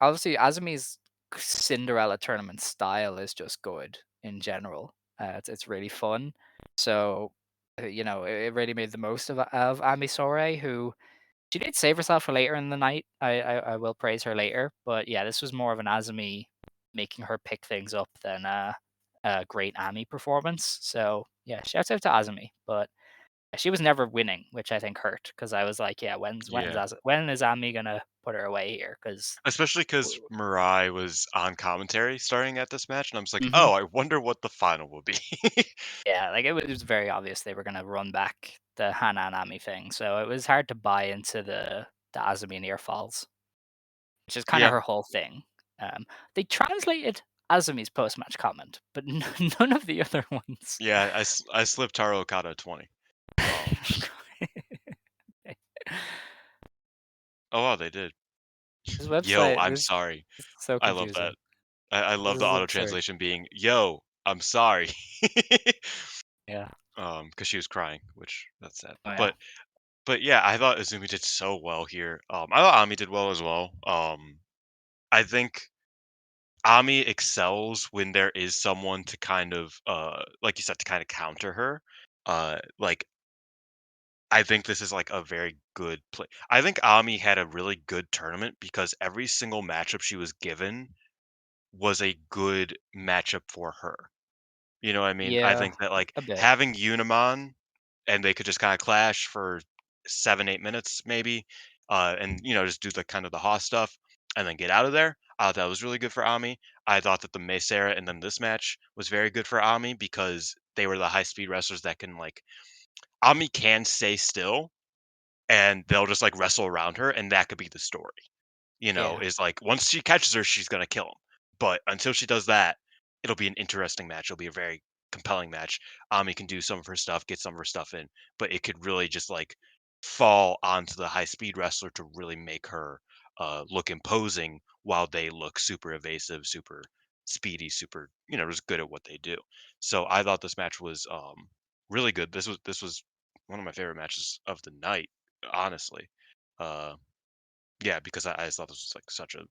Obviously, Azumi's Cinderella tournament style is just good in general. It's really fun. So, it really made the most of Ami Sourei, who she did save herself for later in the night. I will praise her later, but yeah, this was more of an Azumi making her pick things up than a great Ami performance. So yeah, shouts out to Azumi, but she was never winning, which I think hurt because I was like, yeah, Yeah, when is Ami gonna put her away here? Because especially because Mirai was on commentary starting at this match, and I'm just like, hmm oh, I wonder what the final will be. yeah, like it was very obvious they were gonna run back the Hanan Ami thing, so it was hard to buy into the Azumi near falls, which is kind of Yeah, her whole thing. They translated Azumi's post match comment, but none of the other ones. yeah, I slipped Taro Okada 20. Um, Oh wow, they did. This Yo, website I'm this sorry. is so I love that. confusing. I This love the is auto absurd. translation being "Yo, I'm sorry," Yeah. because she was crying, which that's sad. Oh yeah. But yeah, I thought Azumi did so well here. I thought Ami did well as well. I think Ami excels when there is someone to kind of like you said, to kind of counter her. Like I think this is like a very good play. I think Ami had a really good tournament because every single matchup she was given was a good matchup for her. You know what I mean? I Yeah, think that like a bit. having Unimon and they could just kind of clash for 7, 8 minutes maybe, and just do the kind of the Haas stuff and then get out of there. I thought that was really good for Ami. I thought that the Meisera and then this match was very good for Ami because they were the high speed wrestlers that can like Ami can stay still and they'll just like wrestle around her and that could be the story. Yeah. Is like once she catches her, she's gonna kill him. But until she does that, it'll be an interesting match. It'll be a very compelling match. Ami can do some of her stuff, get some of her stuff in, but it could really just like fall onto the high speed wrestler to really make her look imposing while they look super evasive, super speedy, super just good at what they do. So I thought this match was really good. This was one of my favorite matches of the night, honestly. Uh, yeah, because I just thought this was like such a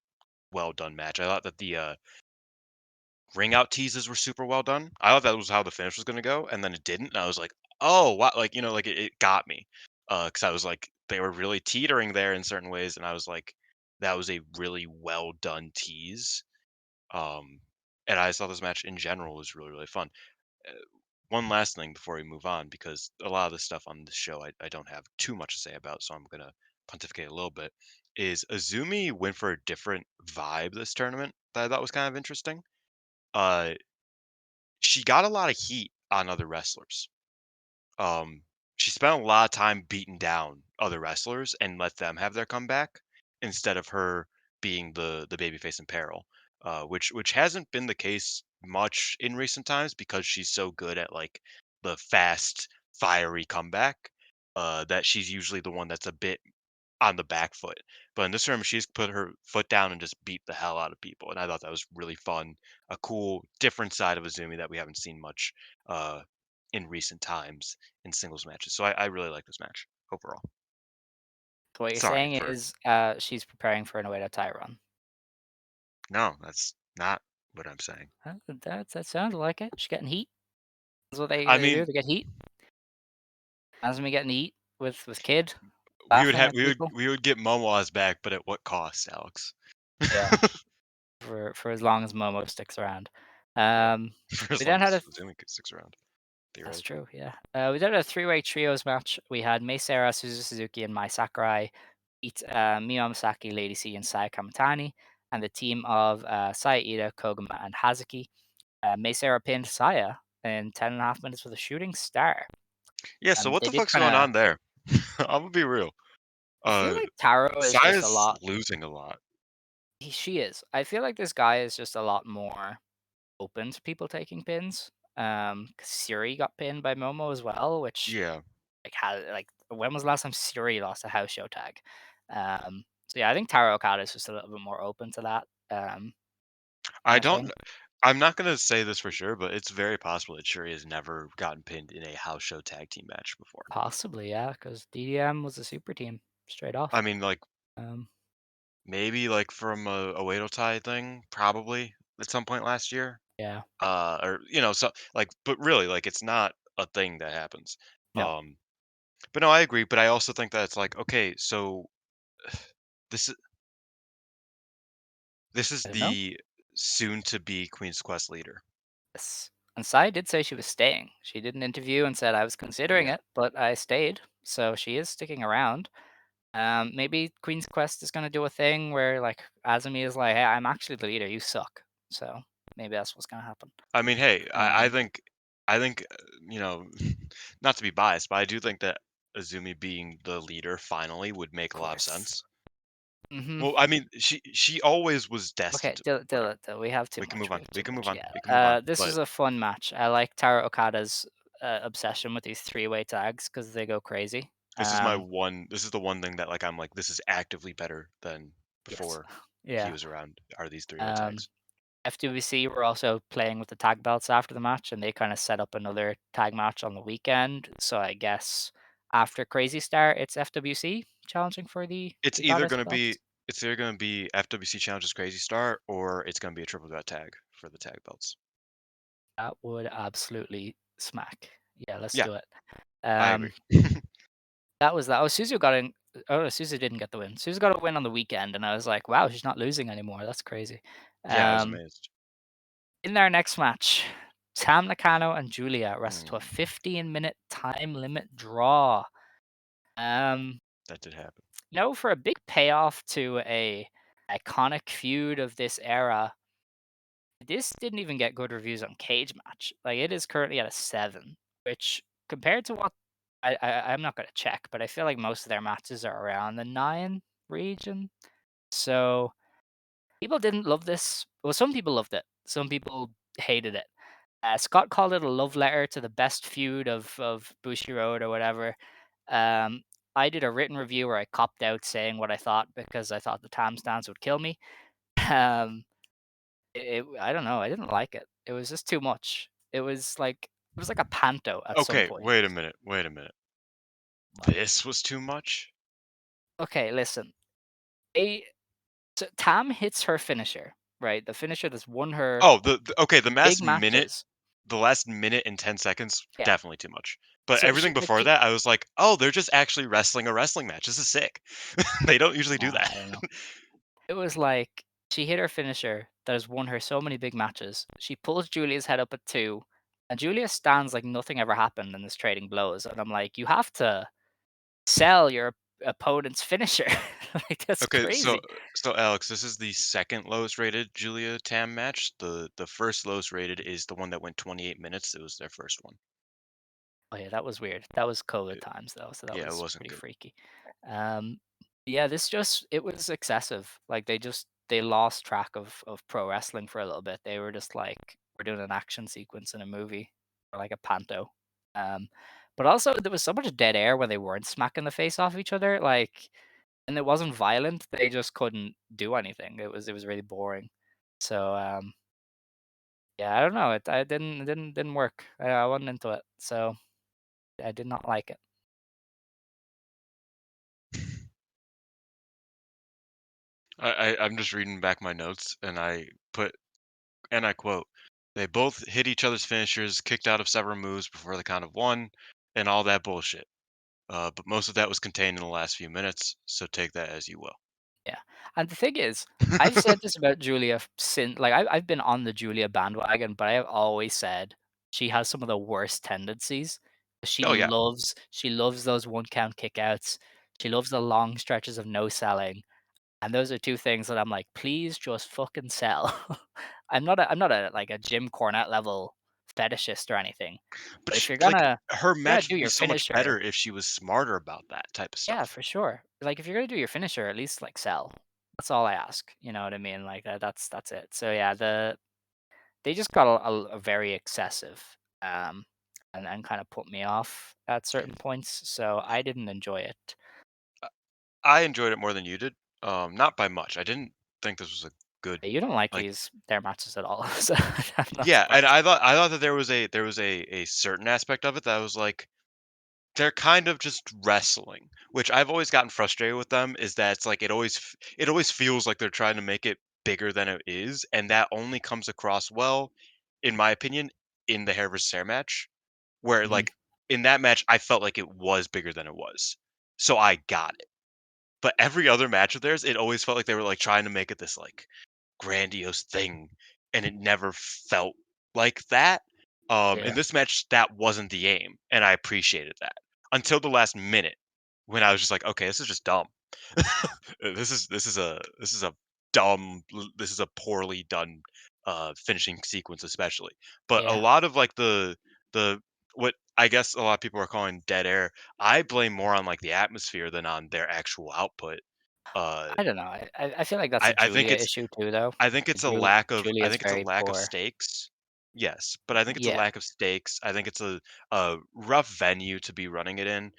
well done match. I thought that the ring out teases were super well done. I thought that was how the finish was going to go, and then it didn't. And I was like, oh, wow, like like it got me, because I was like, they were really teetering there in certain ways, and I was like, that was a really well done tease. Um, and I just thought this match in general was really really fun. Uh, One last thing before we move on, because a lot of this stuff on the show I don't have too much to say about, so I'm gonna pontificate a little bit. Is Azumi went for a different vibe this tournament that I thought was kind of interesting. Uh, she got a lot of heat on other wrestlers. Um, she spent a lot of time beating down other wrestlers and let them have their comeback instead of her being the babyface in peril, which hasn't been the case much in recent times because she's so good at like the fast, fiery comeback. That she's usually the one that's a bit on the back foot. But in this tournament, she's put her foot down and just beat the hell out of people, and I thought that was really fun, a cool, different side of Azumi that we haven't seen much uh, in recent times in singles matches. So I really like this match overall. So what you're Sorry saying for is, she's preparing for an Oedo Tai run. no, that's not what I'm saying. That sounds like it. She's getting heat. That's what I they do. mean, They get heat. As me getting heat with kid we would laughing have at people. we would get Momoa's back, but at what cost, Alex? Yeah, for as long as Momo sticks around. Yeah, Um, for as we long then had as a Azumi sticks around, That's theoretically. true, yeah. We did a three-way trios match. We had Meisera, Suzuki, and Mai Sakurai beat Miyo Masaki, Lady C, and Saya Kamatani, and the team of Saya Ida, Koguma, and Hazuki. Meisera pinned Saya in 10.5 minutes with a shooting star. Yeah, so what They the did fuck's kind going of. on there? I'm gonna be real. I feel Uh, like Taro is just a Saya's lot. losing a lot. She is. I feel like this guy is just a lot more open to people taking pins. 'Cause Siri got pinned by Momo as well, which Yeah, when was the last time Siri lost a house show tag? So yeah, I think Taro Okada is just a little bit more open to that I kind of don't. thing. I'm not gonna say this for sure, but it's very possible that Shuri has never gotten pinned in a house show tag team match before. Possibly, yeah, because DDM was a super team straight I off. mean, like Um, maybe like from a Wado tie thing, probably at some point last year. yeah, Or so like, but really, like, it's not a thing that happens. no, Um, but no, I agree. But I also think that it's like, okay, so this is this is I don't know. the soon to be Queen's Quest leader. Yes. And Sai did say she was staying. She did an interview and said I was considering Yeah. it, but I stayed. So she is sticking around. Maybe Queen's Quest is gonna do a thing where like Azumi is like, "Hey, I'm actually the leader. You suck." So maybe that's what's gonna happen. I mean, hey, I Um, think, I think, not to be biased, but I do think that Azumi being the leader finally would make a of lot of course. sense. Mhm. Well, I mean, she always was destined Okay, to. Dilla, Whatever. we have too We can much. move We on. have We too can move much. on. Yeah. We can move on. This But was a fun match. I like Taro Okada's obsession with these three-way tags because they go crazy. This is my Um, one. This is the one thing that like I'm like this is actively better than yes, before he yeah. was around. Are these 3-0 Um, tags? FWC were also playing with the tag belts after the match, and they kind of set up another tag match on the weekend. So I guess after Crazy Star, it's FWC challenging for It's the either goddess gonna belts. be it's either gonna be FWC Challenges Crazy Star or it's gonna be a triple threat tag for the tag belts. That would absolutely smack. Yeah, let's Yeah, do it. I agree. Um, that was that. Oh, Suzu got in. Oh, no, Suzu didn't get the win. Suzu got a win on the weekend, and I was like, wow, she's not losing anymore. That's crazy. Yeah, I was Um, amazed. in their next match, Tam Nakano and Giulia wrestled to a Mm, 15-minute time limit draw. Um, that did happen. for a big payoff to a iconic feud of this era, this didn't even get good reviews on Cage Match. Like it is currently at a 7, which compared to what I'm not gonna check, but I feel like most of their matches are around the 9 region. So people didn't love this. Well, some people loved it. Some people hated it. Scott called it a love letter to the best feud of Bushiroad or whatever. Um, I did a written review where I copped out saying what I thought because I thought the time stance would kill me. Um, I don't know. I didn't like it. It was just too much. It was like a panto at some Okay, point. wait a minute. Wait a minute. But This was too much. okay, listen. A so Tam hits her finisher, right? The finisher that's won her Oh, okay, big matches. the last minute and 10 seconds, Yeah. definitely too much. But So everything but before she that, I was like, "Oh, they're just actually wrestling a wrestling match. This is sick." They don't usually do nah, that. I don't know. It was like she hit her finisher that has won her so many big matches. She pulls Julia's head up at 2, and Julia stands like nothing ever happened in this trading blows. And I'm like, you have to sell your opponent's finisher. Like that's Okay, crazy. so Alex, this is the second lowest rated Giulia Tam match. The first lowest rated is the one that went 28 minutes. It was their first one. Oh yeah, that was weird. That was COVID It- times though, so that yeah, it was wasn't pretty good. freaky. Um, yeah, this just it was excessive. Like they lost track of pro wrestling for a little bit. They were just like we're doing an action sequence in a movie or like a panto. Um, but also there was so much dead air when they weren't smacking the face off each other. Like, and it wasn't violent. They just couldn't do anything. It was really boring. So yeah, I don't know. It didn't work. I wasn't into it. So I did not like it. I'm just reading back my notes and I put and I quote, "They both hit each other's finishers, kicked out of several moves before the count of one, and all that bullshit. But most of that was contained in the last few minutes, so take that as you will." Yeah, and the thing is, I've said this about Julia since like I've been on the Julia bandwagon, but I have always said she has some of the worst tendencies. Oh yeah. She loves those one count kickouts. She loves the long stretches of no selling, and those are 2 things that I'm like, please just fucking sell. I'm not a like a Jim Cornette level fetishist or anything, But but if you're like gonna her if you're gonna match do would be your so much better finisher, if she was smarter about that type of yeah, stuff. for sure. Like if you're gonna do your finisher, at least like sell. That's all I ask. You know what I mean? Like that's it. So yeah, they just got a very excessive, um, and kind of put me off at certain points. So I didn't enjoy it. I enjoyed it more than you did. Not by much. I didn't think this was a good You don't like like these their matches at all, so I'm not yeah, and surprised. I thought that there was a certain aspect of it that was like they're kind of just wrestling, which I've always gotten frustrated with them is that it's like it always feels like they're trying to make it bigger than it is, and that only comes across well, in my opinion, in the hair versus hair match, where Mhm. like in that match I felt like it was bigger than it was. So I got it. But every other match of theirs, it always felt like they were like trying to make it this like grandiose thing, and it never felt like that. In Yeah, this match, that wasn't the aim, and I appreciated that until the last minute when I was just like, okay, this is just dumb. This is a this is a poorly done finishing sequence, especially. But a yeah. lot of like the what I guess a lot of people are calling dead air, I blame more on like the atmosphere than on their actual output. Uh, I don't know. I feel like that's a I think Julia it's issue too, though. I think Like it's a lack of Julia is very poor. stakes. Yes, but I think it's a Yeah, lack of stakes. I think it's a rough venue to be running it in.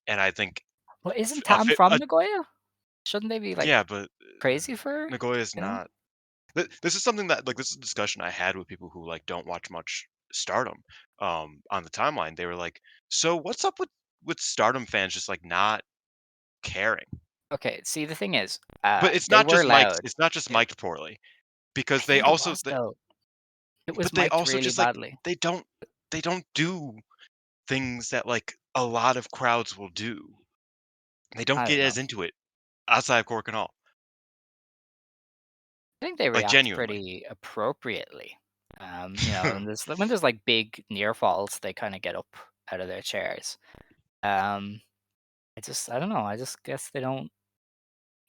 and I think Well, isn't a Tam fit from Nagoya? Shouldn't they be like yeah, but crazy for her? Nagoya's You know? not. This is something that like this is a discussion I had with people who like don't watch much Stardom on the timeline. They were like, "So what's up with Stardom fans just like not caring?" Okay. See, the thing is, But it's they not were just Mike's. loud. It's not just It, mic'd poorly I because think it was though. It was but they mic'd also really just like badly. they don't they don't do things that like a lot of crowds will do. They don't I get don't as know. into it outside of Cork and All. I think they Like react genuinely. pretty appropriately. And when there's like big near falls, they kind of get up out of their chairs. Um, I don't know. I just guess they don't.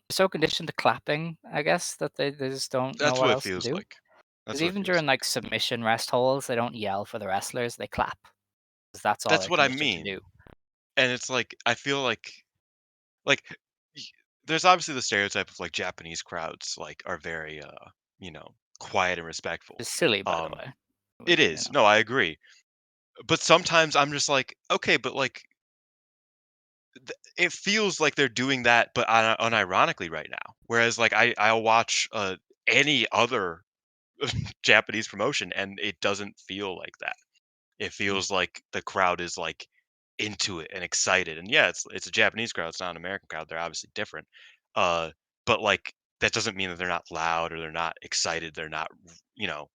They're so conditioned to clapping, I guess, that they just don't know That's what what it else to feels do. like. That's Because what it even feels during like. like submission rest holds, they don't yell for the wrestlers; they clap because that's all That's they're what I conditioned to mean. do. And it's like I feel like y- there's obviously the stereotype of like Japanese crowds like are very you know, quiet and respectful. It's silly, by the Um way. it is. No, I agree. But sometimes I'm just like, okay, but like it feels like they're doing that but unironically right now. Whereas like I'll watch any other Japanese promotion and it doesn't feel like that. It Mm. feels like the crowd is like into it and excited. And yeah, it's a Japanese crowd, it's not an American crowd. They're obviously different. Uh but like that doesn't mean that they're not loud or they're not excited, they're not, you know,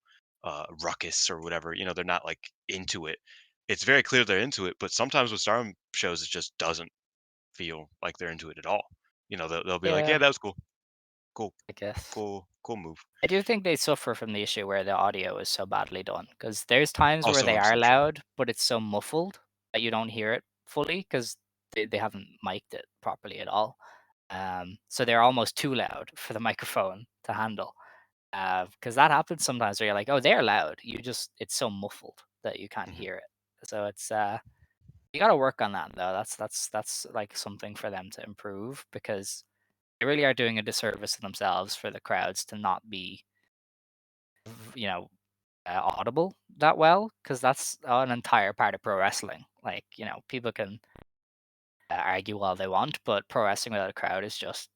ruckus or whatever. You know, they're not like into it. It's very clear they're into it, but sometimes with Stardom shows it just doesn't feel like they're into it at all. You know, they'll be like, "Yeah, Yeah, that was cool. Cool. I guess. Cool move." I do think they suffer from the issue where the audio is so badly done. Because there's times where Also they are 100% true. loud, but it's so muffled that you don't hear it fully because they haven't mic'd it properly at all. So they're almost too loud for the microphone to handle. Because that happens sometimes where you're like, "Oh, they're loud." It's so muffled that you can't Mhm. hear it. So you gotta work on that though. That's like something for them to improve because they really are doing a disservice to themselves for the crowds to not be, you know, audible that well because that's an entire part of pro wrestling. Like, people can argue all they want, but pro wrestling without a crowd is just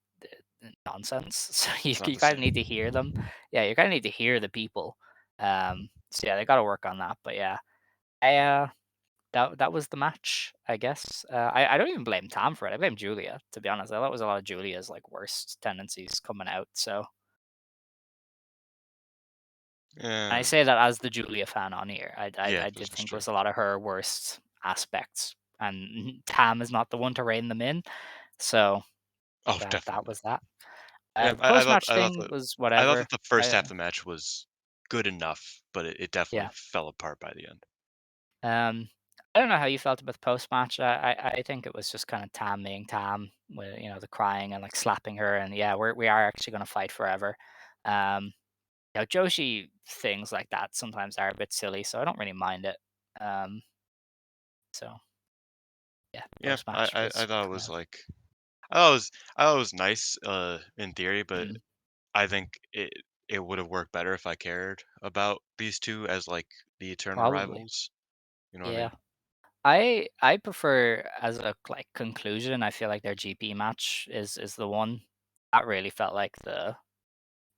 nonsense. So you, It's not you the kind of same. need to hear them. Yeah, you kind of need to hear the people. So yeah, they got to work on that. But yeah, I that was the match, I guess. I don't even blame Tam for it. I blame Giulia, to be honest. I thought it was a lot of Giulia's like worst tendencies coming out. So and I Yeah. say that as the Giulia fan on here. Yeah, I this did is think it true. was a lot of her worst aspects, and Tam is not the one to rein them in. So Oh, that definitely not. was that. Yeah, The post match thing the was I thought that whatever. the first I half of the match was good enough, but it definitely Yeah. fell apart by the end. Um, I don't know how you felt about the post match. I think it was just kind of Tam being Tam, with the crying and like slapping her, and yeah, we are actually going to fight forever. Um, Joshi things like that sometimes are a bit silly, so I don't really mind it. Um, so yeah, Yeah, post match I was thought it kind was of. like I thought it was nice in theory, but Mm, I think it would have worked better if I cared about these two as like the eternal probably. rivals. You know what I Yeah. mean? I prefer as a like conclusion, I feel like their GP match is the one. That really felt like the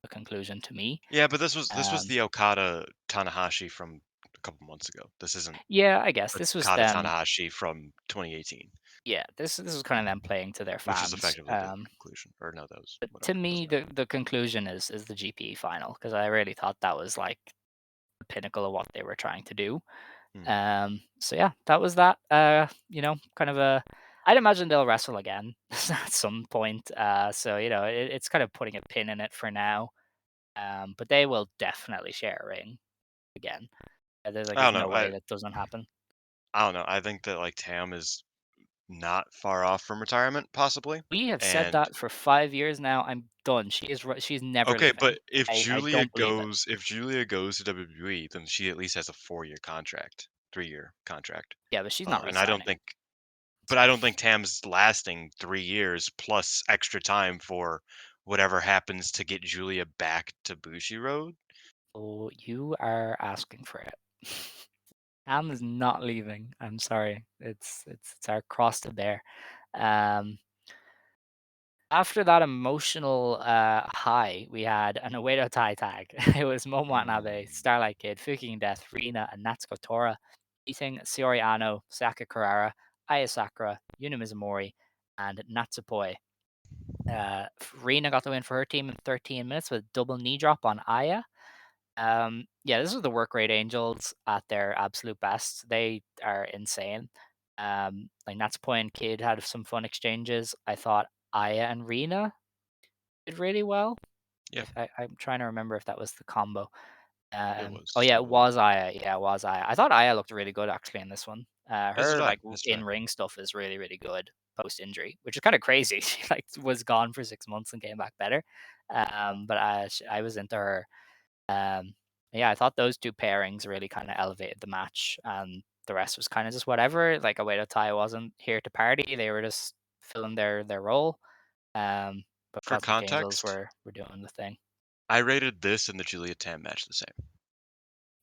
conclusion to me. Yeah, but this was Um, the Okada Tanahashi from a couple months ago. This isn't yeah, I guess the this was Okada them. Tanahashi from 2018, Yeah, this was kind of them playing to their which was fans. effectively the conclusion. Or no, that was But to whatever. me, Doesn't matter. the conclusion is the GP final because I really thought that was like the pinnacle of what they were trying to do. Hmm. So yeah, that was that. Kind of a. I'd imagine they'll wrestle again at some point. So it's kind of putting a pin in it for now. But they will definitely share a ring again. There's like I there's don't no know. way that doesn't happen. I don't know. I think that like Tam is not far off from retirement, possibly. We have said And that for 5 years now. I'm done. She's never okay, leaving. but if I Julia don't believe it. goes, if Julia goes to WWE, then she at least has a 4-year contract, 3-year contract. Yeah, but she's not And I don't resigning. think, but So I don't think Tam's lasting 3 years plus extra time for whatever happens to get Julia back to Bushi Road. oh, you are asking for it. Tam is not leaving. I'm sorry. It's our cross to bear. Um, After that emotional high, we had an Oedo Tai tag. It was Momo Watanabe, Starlight Kid, Fuking Death, Rina, and Natsuko Tora beating Saori Ano, Saka Karara, Aya Sakura, Yuna Mizumori, and Natsupoi. Rina got the win for her team in 13 minutes with a double knee drop on Aya. Yeah, this was the work rate Angels at their absolute best. They are insane. Like Natsupoi and Kid had some fun exchanges. I thought Aya and Rina did really well. Yeah, I'm trying to remember if that was the combo. it Oh was. yeah, I it believe. was Aya. Yeah, it was Aya. I thought Aya looked really good actually in this one. As did Her I. like As did I. in ring stuff is really really good post injury, which is kind of crazy. She like was gone for 6 months and came back better. But I was into her. Um, yeah, I thought those two pairings really kind of elevated the match, and the rest was kind of just whatever. Like Oedo Tai wasn't here to party; they were just filling their role. But For Cosmic Angels context, were doing the thing. I rated this and the Giulia Tam match the same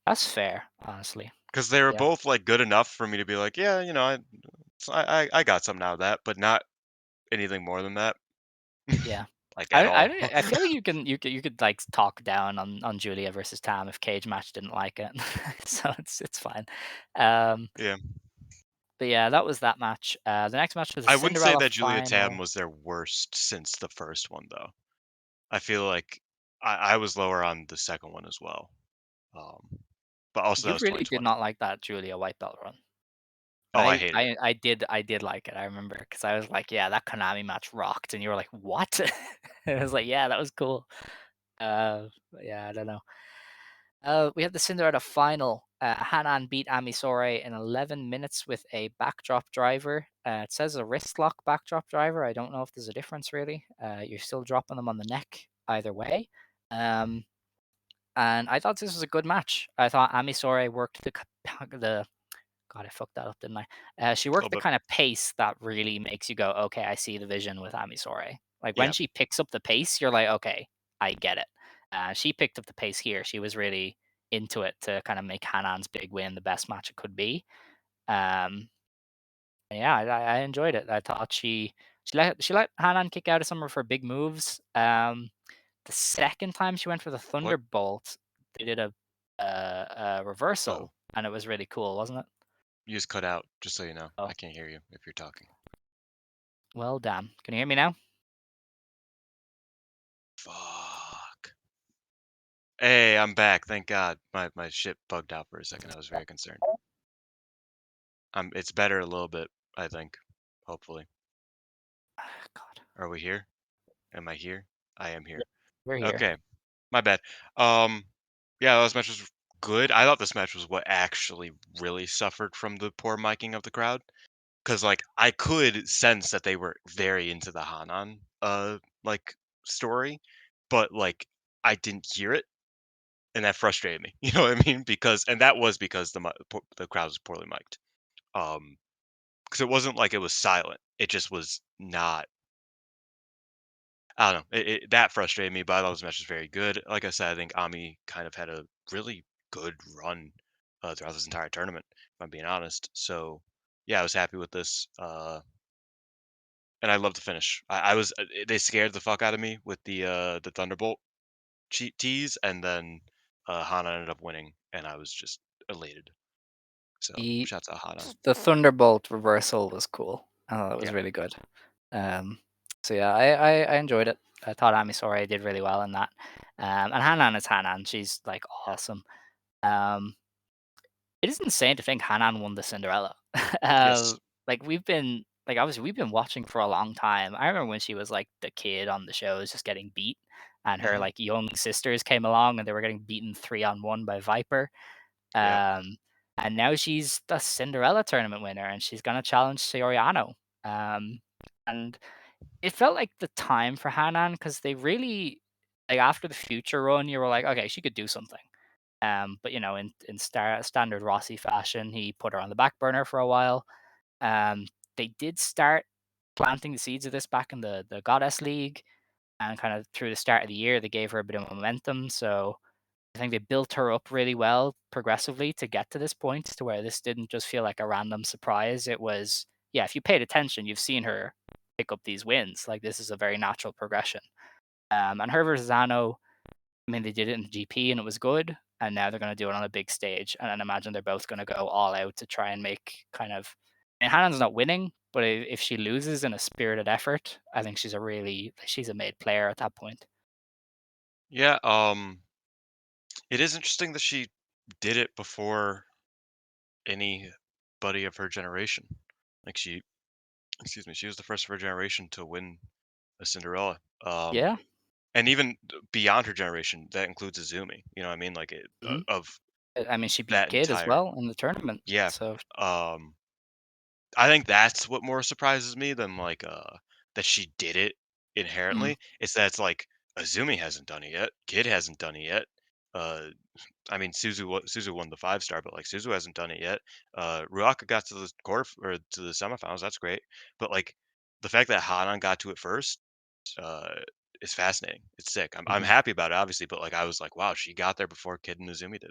That's fair, honestly. because they were Yeah, both like good enough for me to be like, yeah, I got something out of that, but not anything more than that, yeah. like at all. I feel like you could like talk down on Julia versus Tam if Cage Match didn't like it, so it's fine. Um, Yeah, but yeah, that was that match. The next match was the I wouldn't say Cinderella that Giulia Tam Final. was their worst since the first one though. I feel like I was lower on the second one as well. Um, but also that You was really did 2020. not like that Julia white belt run. And Oh, I hated it. I did like it. I remember because I was like, yeah, that Konami match rocked, and you were like, what? And I was like, yeah, that was cool. But yeah, I don't know. We had the Cinderella final. Hanan beat Amisore in 11 minutes with a backdrop driver. It says a wrist lock backdrop driver. I don't know if there's a difference really. You're still dropping them on the neck either way. Um, and I thought this was a good match. I thought Amisore worked the God, I fucked that up, didn't I? She A worked little the bit. kind of pace that really makes you go, okay, I see the vision with Amisore. Like when Yeah, she picks up the pace, you're like, okay, I get it. She picked up the pace here. She was really into it to kind of make Hanan's big win the best match it could be. Um, yeah, I enjoyed it. I thought she let Hanan kick out of some of her big moves. The second time she went for the what? Thunderbolt, they did a Oh, reversal, and it was really cool, wasn't it? you just cut out. Just so you know, Oh, I can't hear you if you're talking. well, damn. Can you hear me now? Fuck. Hey, I'm back. Thank God. My shit bugged out for a second. I was very concerned. It's better a little bit, I think. Hopefully. God, Are we here? Am I here? I am here. we're here. Okay. My bad. Um, yeah, this match was good. I thought this match was what actually really suffered from the poor miking of the crowd. Because like I could sense that they were very into the Hanan like story, but like I didn't hear it, and that frustrated me. You know what I mean? That was because the crowd was poorly mic'd. Because it wasn't like it was silent. It just was not. I don't know. That frustrated me, but I thought this match was very good. Like I said, I think Ami kind of had a really good run throughout this entire tournament. If I'm being honest, so yeah, I was happy with this. And I love the finish. I was they scared the fuck out of me with the Thunderbolt cheat tease, and then Hana ended up winning, and I was just elated. So The shouts out Hana. the Thunderbolt reversal was cool. I thought it was Yeah, really good. Um, so yeah, I enjoyed it. I thought Amisore did really well in that. And Hanan is Hanan. She's like awesome. Um, it is insane to think Hanan won the Cinderella. yes, Like obviously we've been watching for a long time. I remember when she was like the kid on the shows just getting beat, and her hmm like young sisters came along and they were getting beaten 3-on-1 by Viper. yep, Um, and now she's the Cinderella tournament winner, and she's gonna challenge Soriano. And it felt like the time for Hanan because they really like after the future run, you were like, okay, she could do something. But in standard Rossy fashion, he put her on the back burner for a while. Um, they did start planting the seeds of this back in the Goddess League, and kind of through the start of the year, they gave her a bit of momentum. So I think they built her up really well progressively to get to this point, to where this didn't just feel like a random surprise. It was, yeah, if you paid attention, you've seen her pick up these wins. Like, this is a very natural progression. And her versus Ano, I mean, they did it in the GP and it was good, and now they're going to do it on a big stage. And I imagine they're both going to go all out to try and make kind of. And Hanan's not winning, but if she loses in a spirited effort, I think she's a made player at that point. Yeah, it is interesting that she did it before anybody of her generation. Like excuse me, she was the first of her generation to win a Cinderella. Yeah. And even beyond her generation, that includes Izumi. You know what I mean? Like hmm of I mean, she beat that Kid as entire well in the tournament. yeah. So Um, I think that's what more surprises me than like that she did it mm, inherently. It's that it's like Azumi hasn't done it yet, Kid hasn't done it yet. Uh, I mean, Suzu won the 5-star, but like Suzu hasn't done it yet. Ruaka got to the or to the semifinals. That's great, but like the fact that Hanan got to it first uh, is fascinating. It's sick. I'm mhm. happy about it, obviously, but like I was like, wow, she got there before Kid and Azumi did.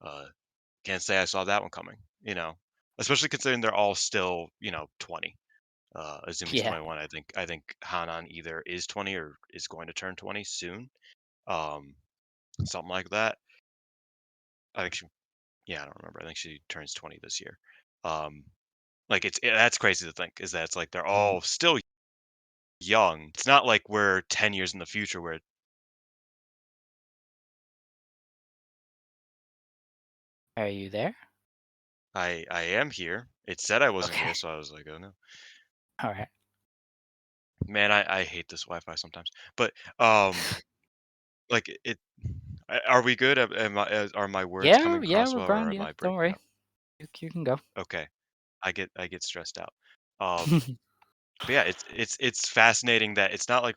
Uh, can't say I saw that one coming. You know, especially considering they're all still 20. Azumi's Yeah. 21. I think Hanan either is 20 or is going to turn 20 soon. Um, something like that. I think she. Yeah, I don't remember. I think she turns 20 this year. Um, like that's crazy to think is that it's like they're Mhm. all still young. It's not like we're 10 years in the future where Are you there? I am here. It said I wasn't Okay. here, so I was like, oh no, All right. man, I hate this Wi-Fi sometimes. But like are we good? Are my words Yeah, coming yeah, across we're well, or grand. am Yeah, I don't breaking worry. up? You can go. Okay, I get stressed out. Um, But yeah, it's fascinating that it's not like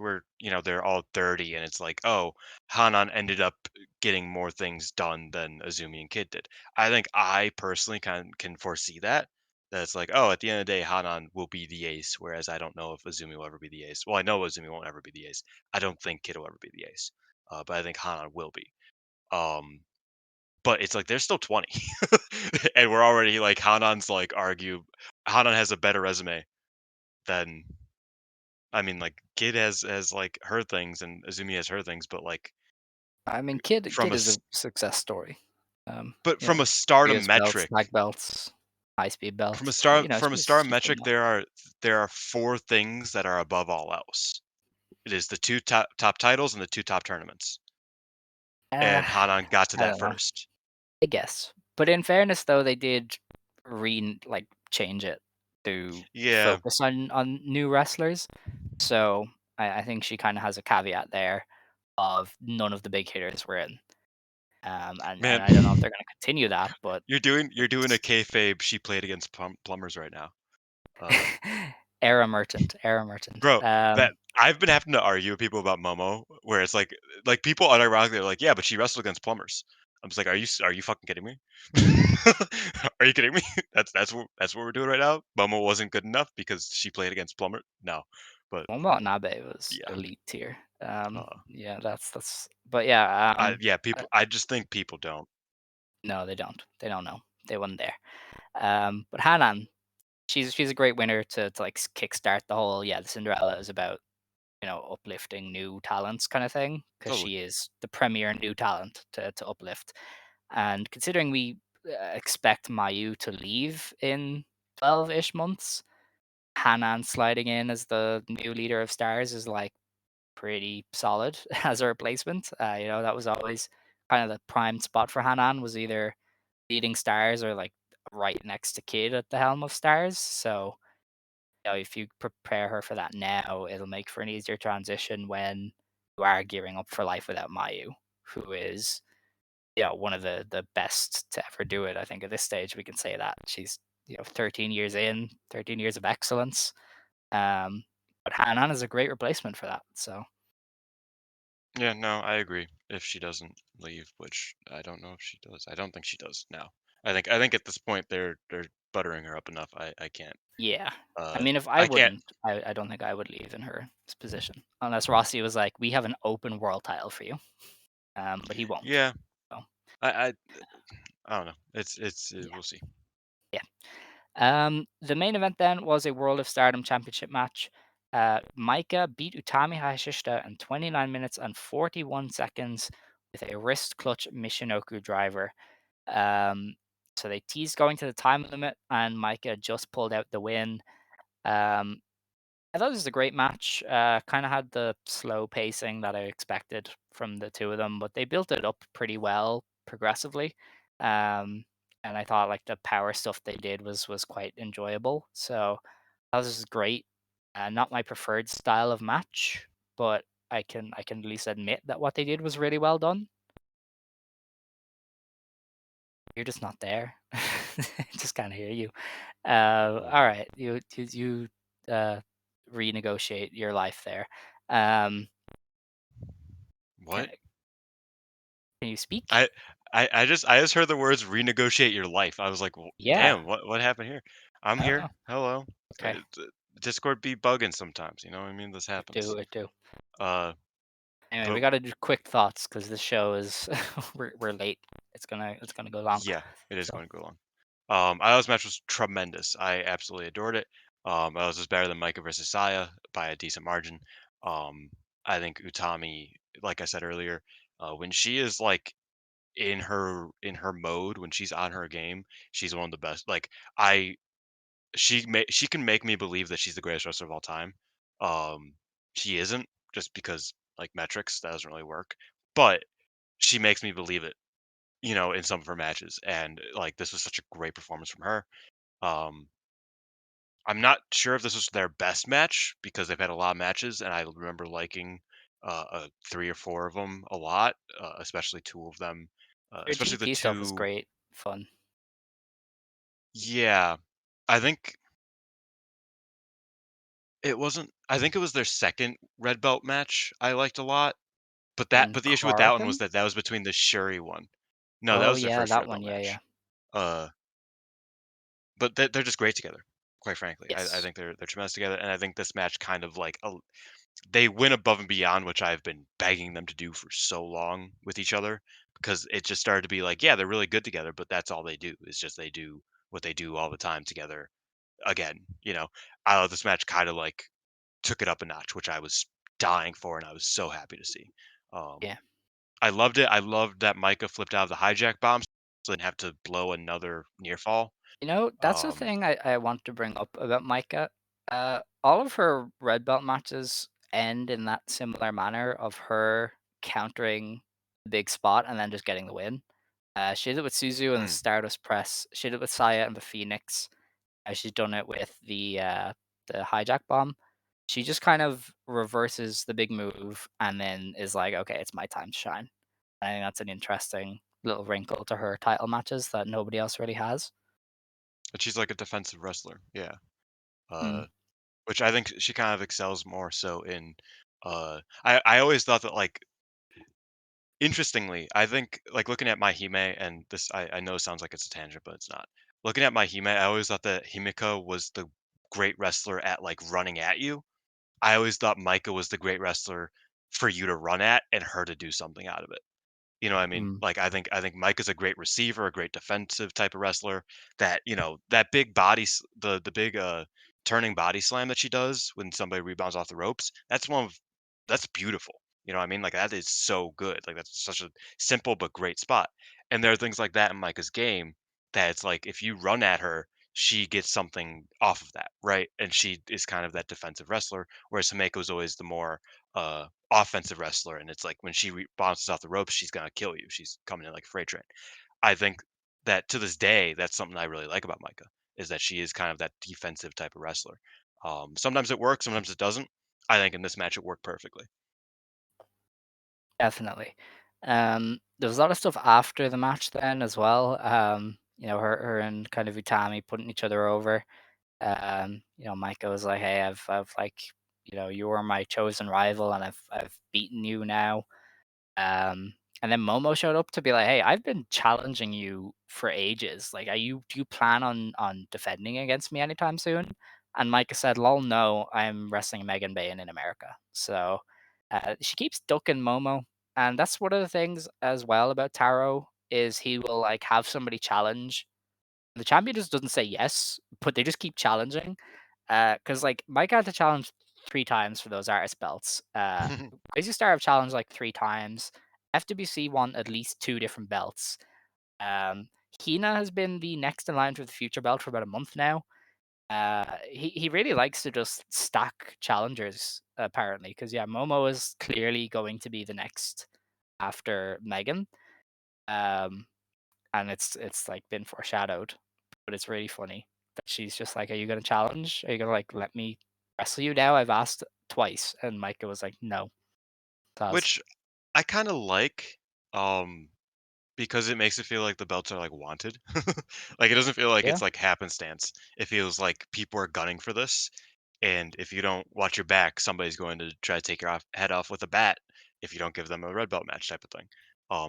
they're all 30 and it's like, oh, Hanan ended up getting more things done than Azumi and Kid did. I think I personally can foresee that. That it's like, oh, at the end of the day, Hanan will be the ace, whereas I don't know if Azumi will ever be the ace. Well, I know Azumi won't ever be the ace. I don't think Kid will ever be the ace. But I think Hanan will be. Um, but it's like they're still 20. And we're already like Hanan's like Hanan has a better resume than I mean, like, Kid has, like, her things and Azumi has her things, but, like, I mean, Kid from a is a s success story. but You know, from a stardom previous belts, metric tag belts, high speed from a belt. star You know, from a she's stardom she's good metric, enough. there are 4 things that are above all else. It is the 2 top titles and the 2 top tournaments, Uh, and Hanan got to I that don't know. first. I guess, but in fairness, though, they did change it to Yeah, focus on new wrestlers. So I think she kind of has a caveat there of none of the big hitters were in. And man, I don't know if they're going to continue that, but you're doing a it's kayfabe she played against plumbers right now. Uh era merchant. Bro, that I've been having to argue with people about Momo, where it's like people unironically are like, "Yeah, but she wrestled against plumbers." I'm just like, are you fucking kidding me? Are you kidding me? That's what we're doing right now. Momo wasn't good enough because she played against plumber. No, but Watanabe was yeah, elite tier. uh, Yeah, that's. But yeah, people. I just think people don't. no, they don't. They don't know. They weren't there. But Hanan, she's a great winner to like kickstart the whole. Yeah, the Cinderella is about uplifting new talents kind of thing, because Totally. she is the premier new talent to uplift. And considering we expect Mayu to leave in 12-ish months, Hanan sliding in as the new leader of Stars is like pretty solid as a replacement. That was always kind of the prime spot for Hanan, was either leading Stars or like right next to Kid at the helm of Stars. So if you prepare her for that now, it'll make for an easier transition when you are gearing up for life without Mayu, who is one of the best to ever do it. I think at this stage we can say that she's 13 years in, 13 years of excellence. But Hanan is a great replacement for that. So Yeah, no, I agree. If she doesn't leave, which I don't know if she does. I don't think she does now. I think at this point they're buttering her up enough. I can't. yeah, I Uh, mean, if I I can't. wouldn't, I don't think I would leave in her position unless Rossy was like, "We have an open world title for you," but he won't. Yeah. So I I don't know. Yeah. We'll see. Yeah. The main event then was a World of Stardom Championship match. Maika beat Utami Hayashishita in 29 minutes and 41 seconds with a wrist clutch Michinoku driver. Um, so they teased going to the time limit, and Maika just pulled out the win. Um, I thought this was a great match. Kind of had the slow pacing that I expected from the two of them, but they built it up pretty well progressively. Um, and I thought like the power stuff they did was quite enjoyable. So that was great. Not my preferred style of match, but I can at least admit that what they did was really well done. You're just not there. Just can't hear you. All right, you uh, renegotiate your life there. Um, can What? can you speak? I I just heard the words renegotiate your life. I was like, Yeah. damn, what happened here? I'm Oh, here. Hello. okay. Discord be bugging sometimes. You know what I mean? This I do. happens. I do. Uh, Anyway, we but gotta do quick thoughts because this show is we're late. It's gonna go long. yeah, it is So going to go long. I thought this match was tremendous. I absolutely adored it. I thought this was better than Micah versus Saya by a decent margin. Um, I think Utami, like I said earlier, when she is like in her mode, when she's on her game, she's one of the best. Like I she can make me believe that she's the greatest wrestler of all time. Um, she isn't, just because like metrics that doesn't really work, but she makes me believe it, in some of her matches, and like this was such a great performance from her. Um, I'm not sure if this was their best match because they've had a lot of matches, and I remember liking three or four of them a lot, especially two of them, their especially the GP stuff was two. great, fun. Yeah, I think it wasn't. I think it was their second red belt match I liked a lot, but And the issue with that one was Korakuen? that was between the Shuri one. No, that Oh was their yeah, first that red one. belt Yeah, yeah. match. Uh, but they're just great together. Quite frankly, I Yes. think they're tremendous together, and I think this match kind of like they went above and beyond, which I've been begging them to do for so long with each other, because it just started to be like, yeah, they're really good together, but that's all they do. Is just they do what they do all the time together. Again, I thought this match kind of like took it up a notch, which I was dying for, and I was so happy to see. Um, Yeah. I loved it. I loved that Micah flipped out of the hijack bomb, so didn't have to blow another near fall. That's the Um, thing I want to bring up about Maika. All of her red belt matches end in that similar manner of her countering the big spot and then just getting the win. She did it with Suzu and the mm, Stardust Press. She did it with Saya and the Phoenix. She's done it with the hijack bomb. She just kind of reverses the big move and then is like, okay, it's my time to shine. I think that's an interesting little wrinkle to her title matches that nobody else really has. and she's like a defensive wrestler, yeah. Mm. Uh, which I think she kind of excels more so in. I always thought that like interestingly, I think like looking at My Hime, and this I know sounds like it's a tangent, but it's not. Looking at My Hime, I always thought that Himika was the great wrestler at like running at you. I always thought Micah was the great wrestler for you to run at and her to do something out of it. You know what I mean? Mm. Like I think Mike is a great receiver, a great defensive type of wrestler. That that big body, the big turning body slam that she does when somebody rebounds off the ropes. That's beautiful. You know what I mean? Like that is so good. Like that's such a simple but great spot. And there are things like that in Micah's game that it's like if you run at her, she gets something off of that, right? And she is kind of that defensive wrestler, whereas Hameko is always the more offensive wrestler, and it's like when she bounces off the ropes, she's gonna kill you. She's coming in like a freight train. I think that to this day, that's something I really like about Micah is that she is kind of that defensive type of wrestler. Sometimes it works, sometimes it doesn't. I think in this match it worked perfectly. Definitely. There was a lot of stuff after the match then as well. Her and kind of Utami putting each other over. Maika was like, "Hey, I've like, you were my chosen rival, and I've beaten you now." And then Momo showed up to be like, "Hey, I've been challenging you for ages. Like, do you plan on defending against me anytime soon?" And Micah said, "Lol, no, I'm wrestling Megan Bayne in America." So she keeps ducking Momo, and that's one of the things as well about Taro. is he will like have somebody challenge. The champion just doesn't say yes, but they just keep challenging. Because like Maika had to challenge 3 times for those artist belts. Crazy Star have challenged like 3 times. FWC won at least 2 different belts. Hina has been the next in line for the future belt for about a month now. He really likes to just stack challengers apparently, because yeah, Momo is clearly going to be the next after Megan. And it's like been foreshadowed, but it's really funny that she's just like, "Are you gonna challenge? Are you gonna like let me wrestle you now? I've asked twice," and Micah was like, "No." Cause Which I kind of like, um, because it makes it feel like the belts are like wanted. Like it doesn't feel like yeah, it's like happenstance. It feels like people are gunning for this, and if you don't watch your back, somebody's going to try to take your head off with a bat if you don't give them a red belt match type of thing.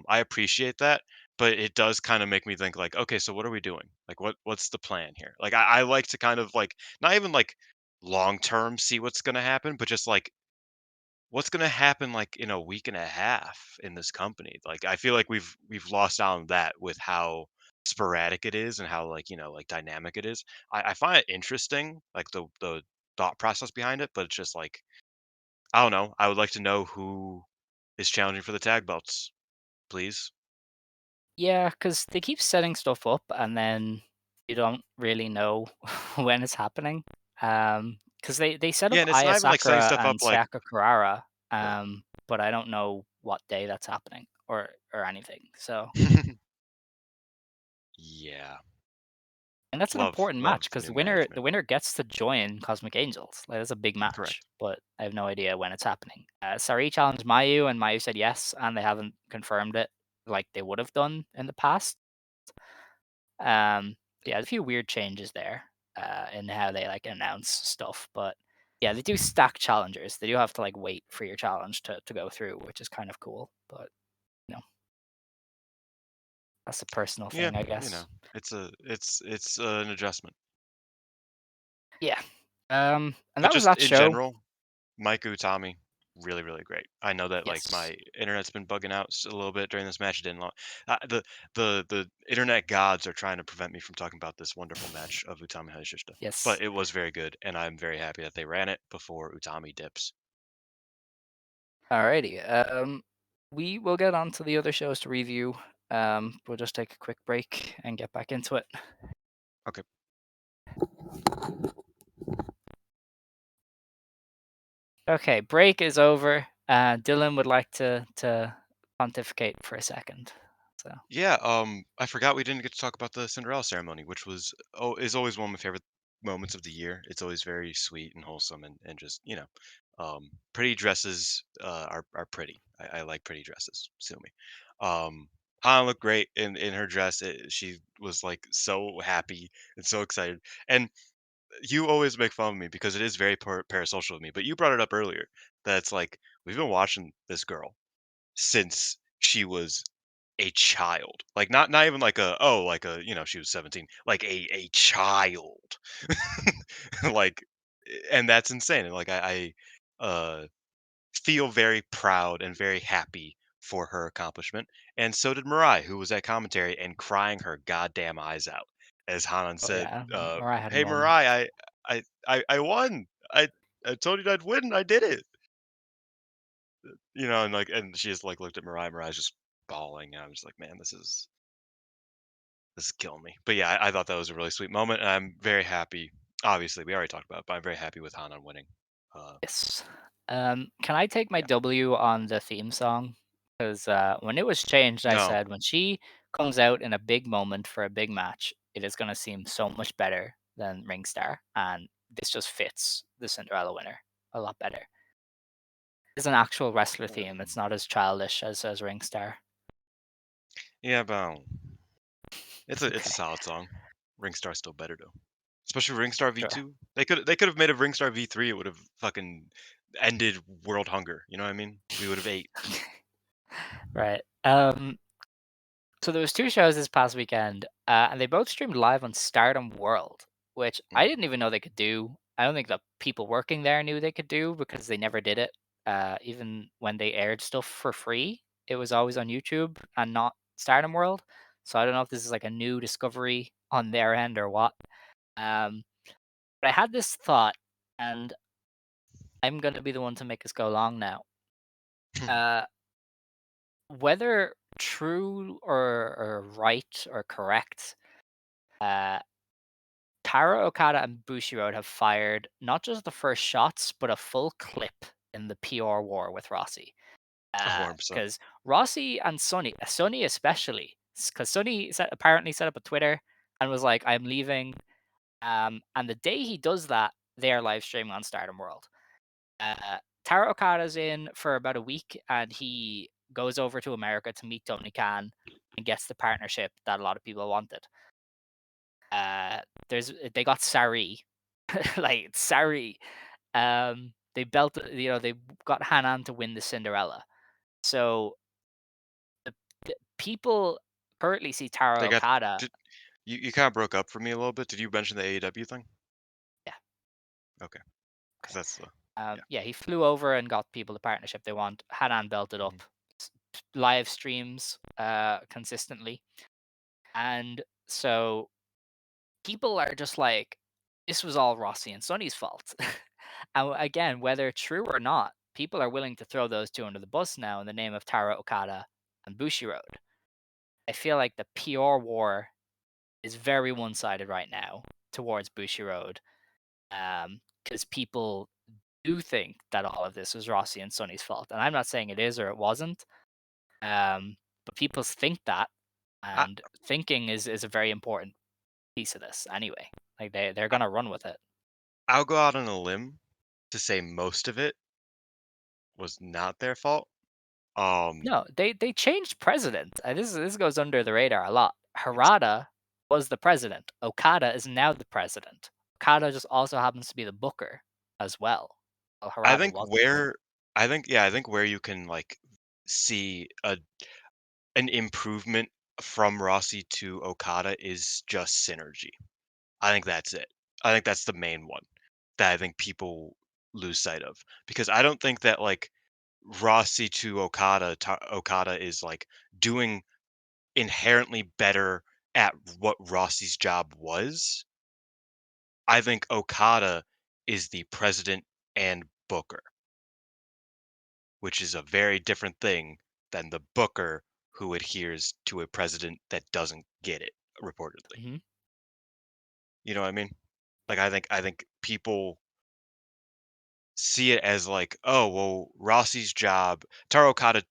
I appreciate that, but it does kind of make me think like, okay, so what are we doing? Like, what's the plan here? Like, I like to kind of like not even like long term see what's gonna happen, but just like what's gonna happen like in a week and a half in this company? Like I feel like we've lost out on that with how sporadic it is and how like, like dynamic it is. I find it interesting, like the thought process behind it, but it's just like I don't know. I would like to know who is challenging for the tag belts, please. yeah, because they keep setting stuff up, and then you don't really know when it's happening. Because they set up Yeah, and it's Aya not even like setting Sakura stuff up and like Sayaka Kurara, right. but I don't know what day that's happening or anything. So, Yeah. and that's an important match Love because new the management. winner gets to join Cosmic Angels. Like that's a big match, Correct. but I have no idea when it's happening. Sari challenged Mayu, and Mayu said yes, and they haven't confirmed it like they would have done in the past. Um, yeah, a few weird changes there in how they like announce stuff, but yeah, they do stack challengers. They do have to like wait for your challenge to go through, which is kind of cool. But you know, that's a personal Yeah, thing, I guess. it's an adjustment. Yeah. And But that was just that in show. general, Maika Utami, really, really great. I know that like Yes. my internet's been bugging out a little bit during this match. It didn't the internet gods are trying to prevent me from talking about this wonderful match of Utami Hayashishita. Yes. But it was very good, and I'm very happy that they ran it before Utami dips. Alrighty. We will get on to the other shows to review. We'll just take a quick break and get back into it. Okay. Okay, break is over. Dylan would like to pontificate for a second. So Yeah, I forgot we didn't get to talk about the Cinderella ceremony, which was is always one of my favorite moments of the year. It's always very sweet and wholesome and just, pretty dresses are pretty. I like pretty dresses, sue me. Hanan looked great in her dress. She was like so happy and so excited. And you always make fun of me because it is very parasocial with me, but you brought it up earlier that it's like we've been watching this girl since she was a child. Like not even like like she was 17, like a child. Like and that's insane. And like I feel very proud and very happy for her accomplishment. And so did Mirai, who was at commentary and crying her goddamn eyes out. As Hanan oh said, yeah, Mariah had a "Hey moment. Mirai, I won. I told you I'd win. I did it." And like and she just like looked at Mirai. Mirai's just bawling, and I'm just like, man, this is killing me. But yeah, I thought that was a really sweet moment, and I'm very happy. Obviously, we already talked about it, but I'm very happy with Hanan winning. Yes. Can I take my Yeah. W on the theme song? Because when it was changed, I No. said when she comes out in a big moment for a big match, it is going to seem so much better than Ringstar, and this just fits the Cinderella winner a lot better. It's an actual wrestler theme. It's not as childish as Ringstar. Yeah, but it's a Okay, solid song. Ringstar's still better though, especially Ringstar sure. V2. They could have made a Ringstar V3. It would have fucking ended world hunger. You know what I mean? We would have ate. Right. So there was 2 shows this past weekend, and they both streamed live on Stardom World, which I Mm. didn't even know they could do. I don't think the people working there knew they could do because they never did it. Even when they aired stuff for free, it was always on YouTube and not Stardom World. So I don't know if this is like a new discovery on their end or what. Um, but I had this thought, and I'm going to be the one to make us go long now. Uh, whether true or right or correct, uh, Taro Okada and Bushiroad have fired not just the first shots, but a full clip in the PR war with Rossy. Oh, 100%. Because Rossy and Sonny especially, because Sonny apparently set up a Twitter and was like, "I'm leaving." And the day he does that, they are live streaming on Stardom World. Taro Okada's in for about a week, and he goes over to America to meet Tony Khan and gets the partnership that a lot of people wanted. They got Sari, like Sari. They they got Hanan to win the Cinderella. So the people currently see They Taro got Okada. did you kinda broke up for me a little bit. Did you mention the AEW thing? Yeah, Okay, because okay. that's the yeah. Yeah, he flew over and got people the partnership they want. Hanan belted Mhm. up, live streams consistently, and so people are just like, this was all Rossy and Sonny's fault. And again, whether true or not, people are willing to throw those two under the bus now in the name of Taro Okada and Bushiroad. I feel like the PR war is very one-sided right now towards Bushiroad, because people do think that all of this was Rossy and Sonny's fault, and I'm not saying it is or it wasn't, but people think that, I and thinking is a very important piece of this anyway. Like they're gonna run with it. I'll go out on a limb to say most of it was not their fault. Um, No, they changed president. This goes under the radar a lot. it's Harada was the president. Okada is now the president. Okada just also happens to be the booker as well. Well, I Harada think wasn't. where I think where you can, like, see an improvement from Rossi to Okada is just synergy. I think that's it. I think that's the main one that I think people lose sight of, because I don't think that, like, Rossi to Okada is, like, doing inherently better at what Rossi's job was. I think Okada is the president and booker, which is a very different thing than the booker who adheres to a president that doesn't get it, reportedly. Hmm. You know what I mean? Like, I think people see it as like, oh well, Rossi's job. Taro Okada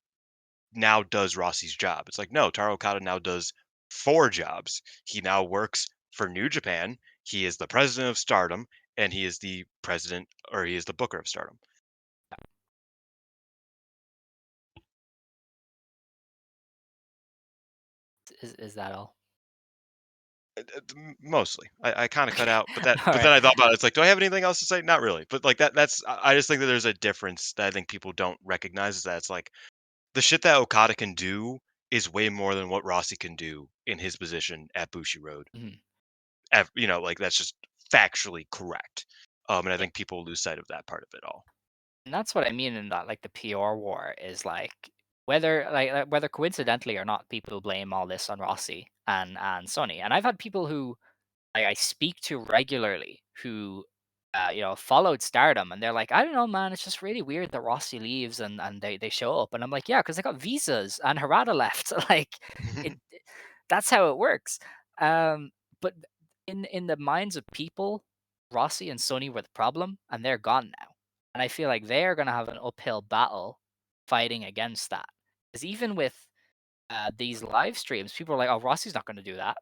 now does Rossi's job. It's like, no, Taro Okada now does 4 jobs. He now works for New Japan. He is the president of Stardom, and he is the president, or he is the booker of Stardom. Is that all? Mostly. I kinda cut out, All but then right. I thought about it, it's like, do I have anything else to say? Not really. But, like, that's I just think that there's a difference that I think people don't recognize, is that it's like, the shit that Okada can do is way more than what Rossi can do in his position at Bushiroad. Mhm. You know, like, that's just factually correct. And I Yeah. think people lose sight of that part of it all. And that's what I mean in that, like, the PR war is like whether coincidentally or not, people blame all this on Rossi and Sonny. And I've had people who I speak to regularly who followed Stardom, and they're like, I don't know, man, it's just really weird that Rossi leaves and they show up, and I'm like, yeah, because they got visas and Harada left. Like it, that's how it works. But in the minds of people, Rossi and Sonny were the problem, and they're gone now. And I feel like they are going to have an uphill battle fighting against that. Because even with these live streams, people are like, "Oh, Rossi's not going to do that."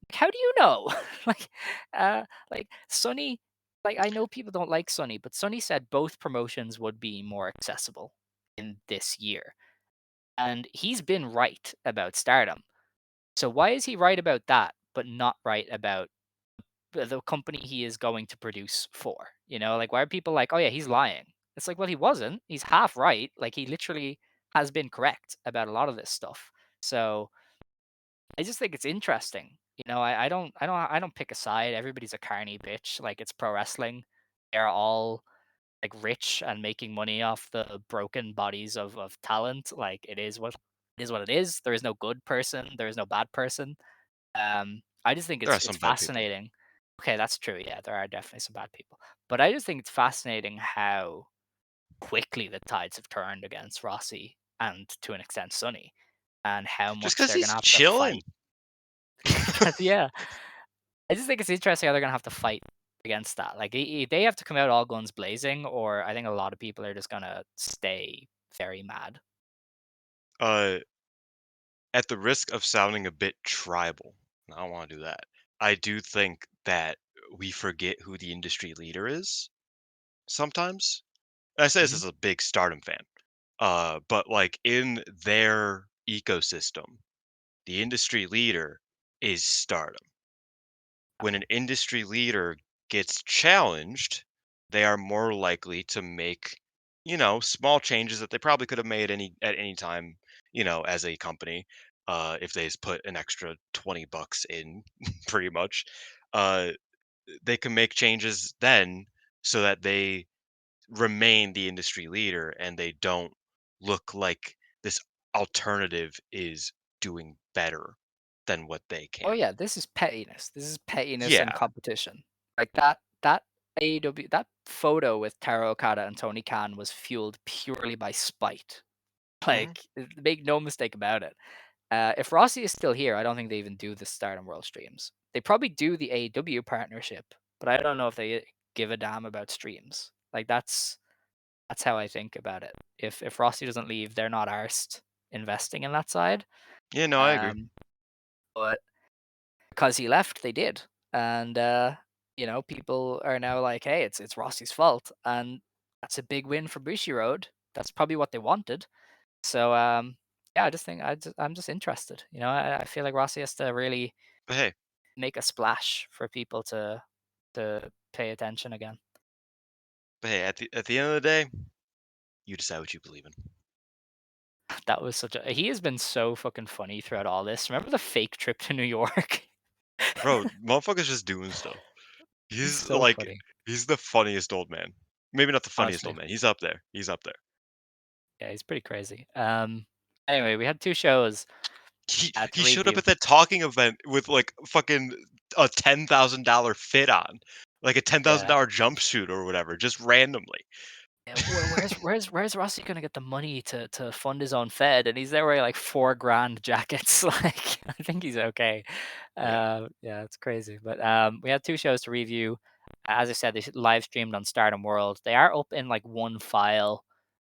Like, how do you know? like, uh, like Sonny, like I know people don't like Sonny, but Sonny said both promotions would be more accessible in this year, and he's been right about Stardom. So why is he right about that, but not right about the company he is going to produce for? You know, like why are people like, "Oh yeah, he's lying"? It's like, well, he wasn't. He's half right. Like he literally has been correct about a lot of this stuff. So I just think it's interesting. I don't pick a side. Everybody's a carny bitch. Like it's pro wrestling. They're all like rich and making money off the broken bodies of talent. Like it is what it is what it is. There is no good person. There is no bad person. I just think There are it's some bad people. fascinating. Okay, that's true. Yeah, there are definitely some bad people, but I just think it's fascinating how quickly the tides have turned against Rossi and to an extent Sonny, and how Just much because they're gonna he's have to chilling. fight. Yeah, I just think it's interesting how they're gonna have to fight against that. Like they have to come out all guns blazing, or I think a lot of people are just gonna stay very mad. uh, at the risk of sounding a bit tribal, and I don't want to do that. I do think that we forget who the industry leader is sometimes. And I say this Mhm. as a big Stardom fan. But like in their ecosystem, the industry leader is Stardom. When an industry leader gets challenged, they are more likely to make, small changes that they probably could have made at any time, as a company, if they just put an extra $20 in, pretty much. Uh, they can make changes then so that they remain the industry leader and they don't look like this alternative is doing better than what they Oh can. yeah, this is pettiness. This is pettiness and Yeah. competition. Like that AEW that photo with Taro Okada and Tony Khan was fueled purely by spite. Hmm. Like make no mistake about it. If Rossi is still here, I don't think they even do the Stardom World streams. They probably do the AEW partnership, but I don't know if they give a damn about streams. Like that's how I think about it. If Rossi doesn't leave, they're not arsed investing in that side. Yeah, no, I agree. Um, but because he left, they did, and people are now like, hey, it's Rossi's fault, and that's a big win for Bushi Road. That's probably what they wanted. So yeah, I just think I'm just interested. I feel like Rossi has to really But hey, make a splash for people to pay attention again. at the end of the day, you decide what you believe in. That was such a he has been so fucking funny throughout all this. Remember the fake trip to New York? Bro, motherfucker's just doing stuff. He's He's so like funny. he's the funniest old man. Maybe not the funniest Honestly. old man. He's up there. He's up there. Yeah, he's pretty crazy. Anyway, we had two shows He to showed up review. at that talking event with like fucking a $10,000 fit on, like a Yeah. $10,000 jumpsuit or whatever, just randomly. Yeah, where's Rossi gonna get the money to fund his own Fed? And he's there wearing like 4 grand jackets. Like I think he's okay. Yeah, Yeah, it's crazy. But we had two shows to review. As I said, they live streamed on Stardom World. They are up in like one file.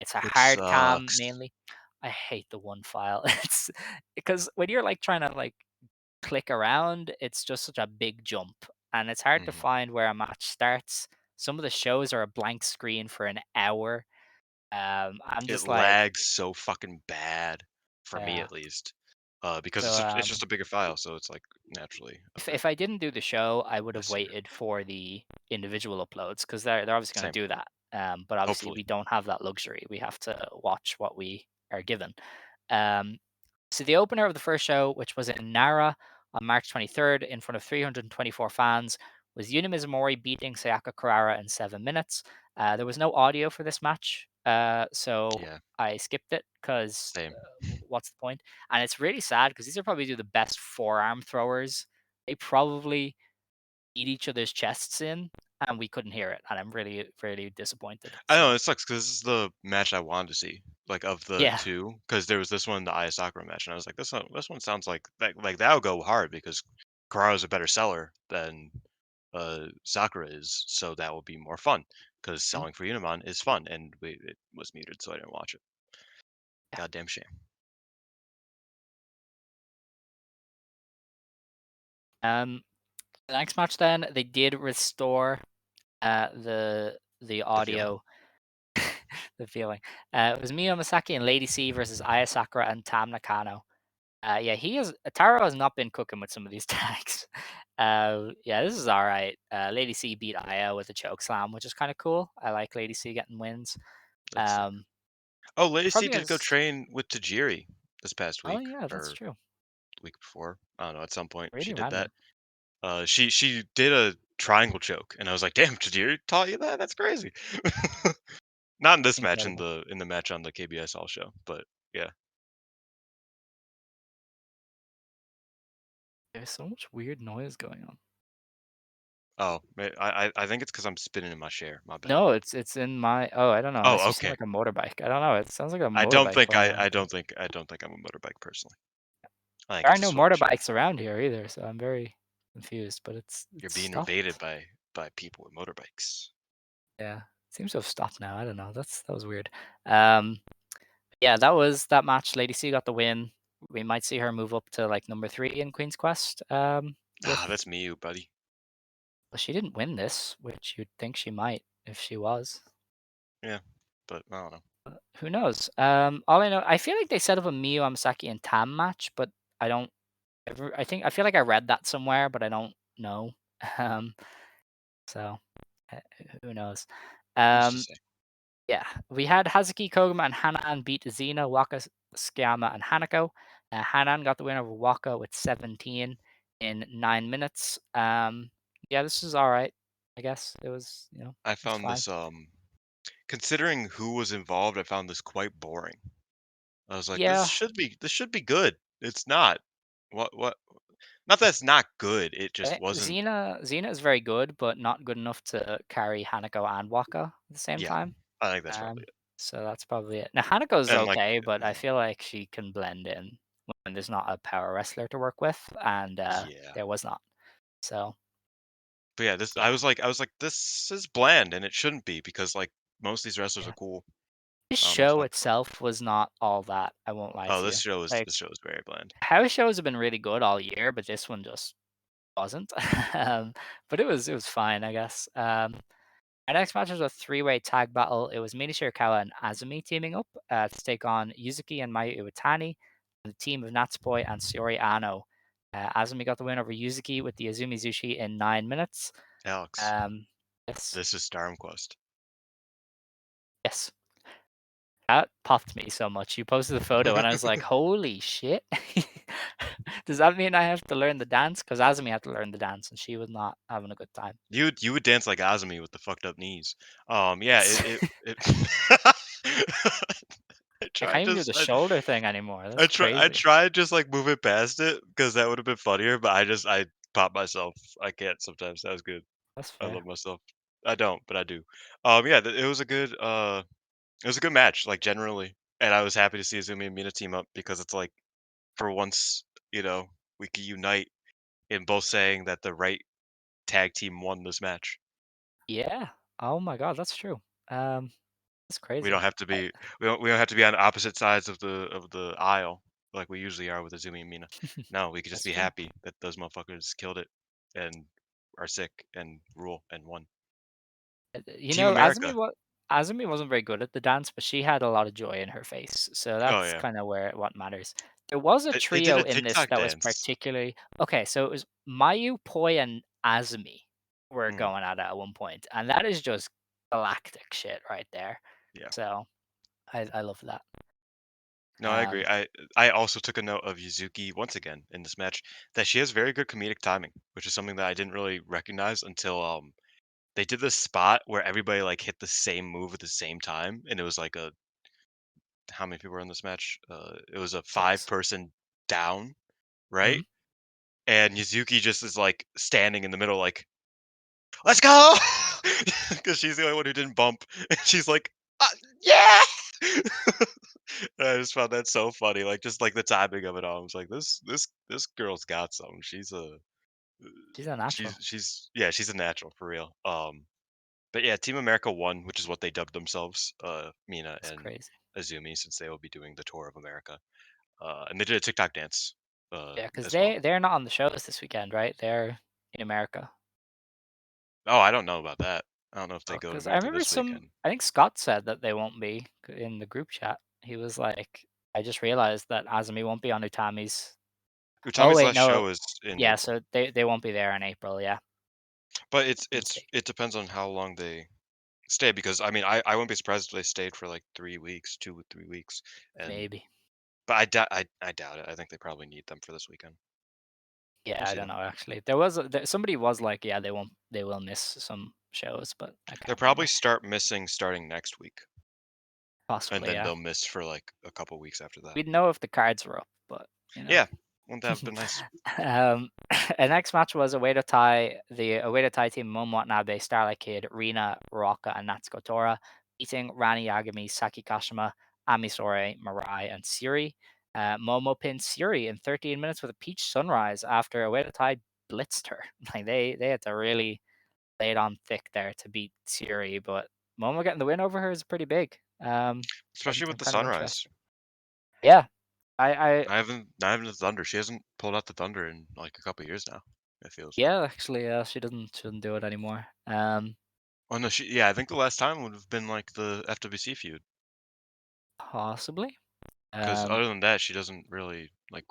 It's a which hard cam sucks. mainly. I hate the one file. It's because when you're like trying to like click around, it's just such a big jump, and it's hard to Mhm. find where a match starts. Some of the shows are a blank screen for an hour. I'm It just like, lags so fucking bad, for me yeah. at least, because So it's just a bigger file, so it's like naturally a bit if I didn't do the show, I would have messier. waited for the individual uploads because they're obviously going Same, to do that. But obviously hopefully. we don't have that luxury. We have to watch what we are given. Um, So the opener of the first show, which was in Nara on March 23rd in front of 324 fans, was Yuna Mizumori beating Sayaka Kurara in 7 minutes. There was no audio for this match, so Yeah, I skipped it because same. what's the point? And it's really sad because these are probably the best forearm throwers. They probably beat each other's chests in, and we couldn't hear it. And I'm really, really disappointed. I know So it sucks because this is the match I wanted to see, like of the yeah, two. Because there was this one, the Aya Sakura match, and I was like, this one sounds like that'll go hard because Kara's a better seller than Sakura is, so that will be more fun. Because mm, selling for Unimon is fun, and it was muted, so I didn't watch it. yeah. Goddamn shame. Um, the next match, then they did restore the The feeling. audio, the feeling. It was Miyo Masaki and Lady C versus Aya Sakura and Tam Nakano. Yeah, Taro has not been cooking with some of these tags. Yeah, this is all right. Lady C beat Aya with a choke slam, which is kind of cool. I like Lady C getting wins. That's sick. Um, Oh, they're Lacey probably did go gonna. train with Tajiri this past Oh week yeah, that's or true. the week before. I don't know. At some point, she Really did that. random. She did a triangle choke, and I was like, "Damn, Tajiri taught you that? That's crazy." Not in this match, in Incredible. the match on the KBS All show, but yeah. There's so much weird noise going on. Oh, I think it's because I'm spinning in my chair. My bad. No, it's in my. Oh, I don't know. Unless Oh, you sound okay. like a motorbike. I don't know. It sounds like a I don't motorbike think going I around. I don't think I don't think I'm a motorbike personally. I think There are it's a no swivel chair. motorbikes around here either, so I'm very confused. But it's You're being invaded stopped. by people with motorbikes. Yeah, it seems to have stopped now. I don't know. That was weird. Yeah, that was that match. Lady C got the win. We might see her move up to like number 3 in Queen's Quest. Ah, With that's me, you buddy. well, she didn't win this, which you'd think she might if she was. Yeah, but I don't know. Who knows? All I know, I feel like they set up a Miyu Amasaki and Tam match, but I don't ever. I feel like I read that somewhere, but I don't know. Um, so uh, who knows? Who's to Um, say? yeah, we had Hazuki Koguma and Hanan beat Zena, Waka, Skiyama, and Hanako. Hanan got the win over Waka with 17 in 9 minutes. Yeah, this is all right. I guess it was, I it's found fine. this considering who was involved, I found this quite boring. I was like, Yeah, this should be good. It's not. What? Not that it's not good. It just wasn't. Xena is very good, but not good enough to carry Hanako and Waka at the same Yeah, time. I think that's probably Um, it. so that's probably it. Now Hanako's And like, okay, but I feel like she can blend in when there's not a power wrestler to work with, and yeah. there was not. So But yeah, this yeah, I was like, this is bland, and it shouldn't be because like most of these wrestlers are yeah. cool. This I don't know. It's show fun. itself was not all that. I won't lie Oh, to you. Like this show is very bland. house shows have been really good all year, but this one just wasn't. But it was fine, I guess. Our next match was a three-way tag battle. It was Mina Shirakawa and Azumi teaming up to take on Yuzuki and Mayu Iwatani, and the team of Natsupoi and Shiori Ano. Azumi got the win over Yuzuki with the Azumi Zushi in 9 minutes. Alex, Um, yes, this is Stardom Quest. yes, that popped me so much. You posted the photo, and I was like, "Holy shit!" Does that mean I have to learn the dance? Because Azumi had to learn the dance, and she was not having a good time. You would dance like Azumi with the fucked up knees. Yeah, it I I can't tried even do just the shoulder thing anymore. That's I crazy. tried just like moving past it because that would have been funnier, but I popped myself. I can't sometimes. That was good. That's I fair. love myself. I don't, but I do. Yeah, it was a good match, like generally, and I was happy to see Azumi and Mina team up because it's like for once, you know, we could unite in both saying that the right tag team won this match. Yeah. Oh my god, that's true. Um, that's We crazy. don't have to be we don't have to be on opposite sides of the aisle like we usually are with Azumi and Mina. No, we could just That's be true. happy that those motherfuckers killed it and are sick and rule and won. You Team know, America. Azumi wasn't very good at the dance, but she had a lot of joy in her face, so Oh that's yeah. kind of where what matters. There was a They did trio a in this TikTok that was dance. particularly okay. So it was Mayu, Poi, and Azumi were Mhm. going at it at one point, and that is just galactic shit right there. Yeah. So I love that. No, I agree. Um, I also took a note of Yuzuki once again in this match that she has very good comedic timing, which is something that I didn't really recognize until they did this spot where everybody like hit the same move at the same time, and it was like a how many people were in this match? It was a 6. person down, Mhm. right? And Yuzuki just is like standing in the middle, like let's go, because she's the only one who didn't bump, and she's like, yeah. And I just found that so funny, like just like the timing of it all. I was like, this girl's got something. She's a natural. She's a natural for real. But yeah, Team America won, which is what they dubbed themselves, Mina That's and crazy. Azumi, since they will be doing the tour of America. And they did a TikTok dance, Yeah, because as well. they're not on the shows this weekend, right? They're in America. Oh, I don't know about that. I don't know if they go to Because I America remember this weekend. I think Scott said that they won't be in the group chat. He was like, I just realized that Azumi won't be on Utami's. Oh Utami's wait, last no. show is in Yeah, April, so they won't be there in April. Yeah, but mistake. it depends on how long they stay. Because I mean, I wouldn't be surprised if they stayed for like 3 weeks, 2 or 3 weeks, and Maybe. but I doubt it. I think they probably need them for this weekend. Yeah, We'll I see don't though. know actually. Somebody was like, yeah, they will miss some shows, but I They'll can't probably remember. start missing starting next week, and Possibly, then yeah. they'll miss for like a couple weeks after that. We'd know if the cards were up, but Yeah, Wouldn't that have been nice? Um, the next match was Oedo Tai, the Oedo Tai team, Momo Watanabe, Starlight Kid, Rina, Ruaka, and Natsuko Tora, beating Rani Yagami, Saki Kashima, Ami Sourei, Mirai, and Siri. Momo pinned Siri in 13 minutes with a peach sunrise after Oedo Tai blitzed her. Like they had to really lay it on thick there to beat Siri, but Momo getting the win over her is pretty big. Especially with I'm the kind of sunrise. interested. Yeah, I Not even the thunder. She hasn't pulled out the thunder in like a couple years now. It feels. yeah, actually, she doesn't do it anymore. Oh no, yeah, I think the last time would have been like the FWC feud. Possibly. Because Um, other than that, she doesn't really like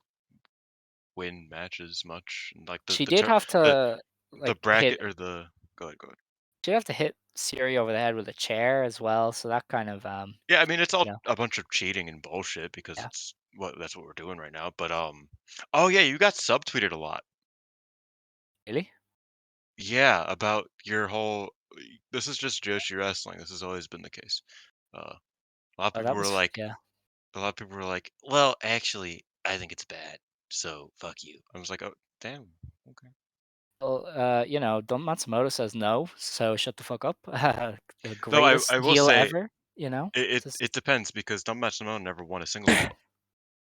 win matches much. And, like she did have the to the like hit. bracket or the go ahead, go ahead. She'd have to hit Siri over the head with a chair as well. So that kind of Yeah, I mean it's all you know, a bunch of cheating and bullshit because yeah. it's that's what we're doing right now. But oh yeah, you got subtweeted a lot. Really? Yeah, about your whole. This is just Joshi wrestling. This has always been the case. A lot of Oh, people that were was like, yeah. well, actually, I think it's bad. So fuck you. I was like, oh damn. Okay. Well, Don Matsumoto says no, so shut the fuck up. The Though greatest I will heel say ever. You know, it just depends because Dumb Simone never won a singles belt.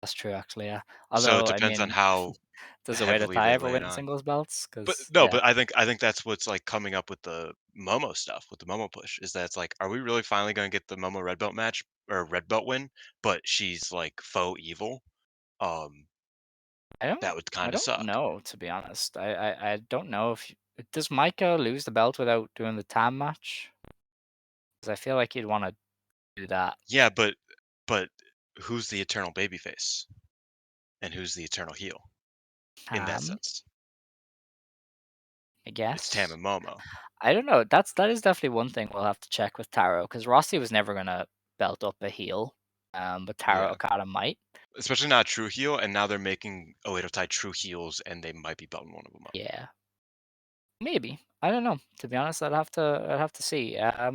that's true actually. Yeah. So it Although I depends on mean, how does the way to heavily tie they ever lay it win on. singles belts? But Because no, yeah, but I think that's what's like coming up with the Momo stuff, with the Momo push, is that it's like, are we really finally gonna get the Momo red belt match or red belt win? But she's like faux evil. Um, I don't that would I kind of don't suck. know, to be honest. I don't know if does Maika lose the belt without doing the Tam match? Because I feel like you'd want to do that. Yeah, but who's the eternal babyface and who's the eternal heel in that Tam, sense? I It's Tam guess. and Momo. I don't know. That is definitely one thing we'll have to check with Taro because Rossy was never gonna belt up a heel, but Taro Yeah. Okada might. Especially not a true heel, and now they're making Oedo Tai true heels, and they might be belting one of them up. Yeah, maybe. I don't know. To be honest, I'd have to see. I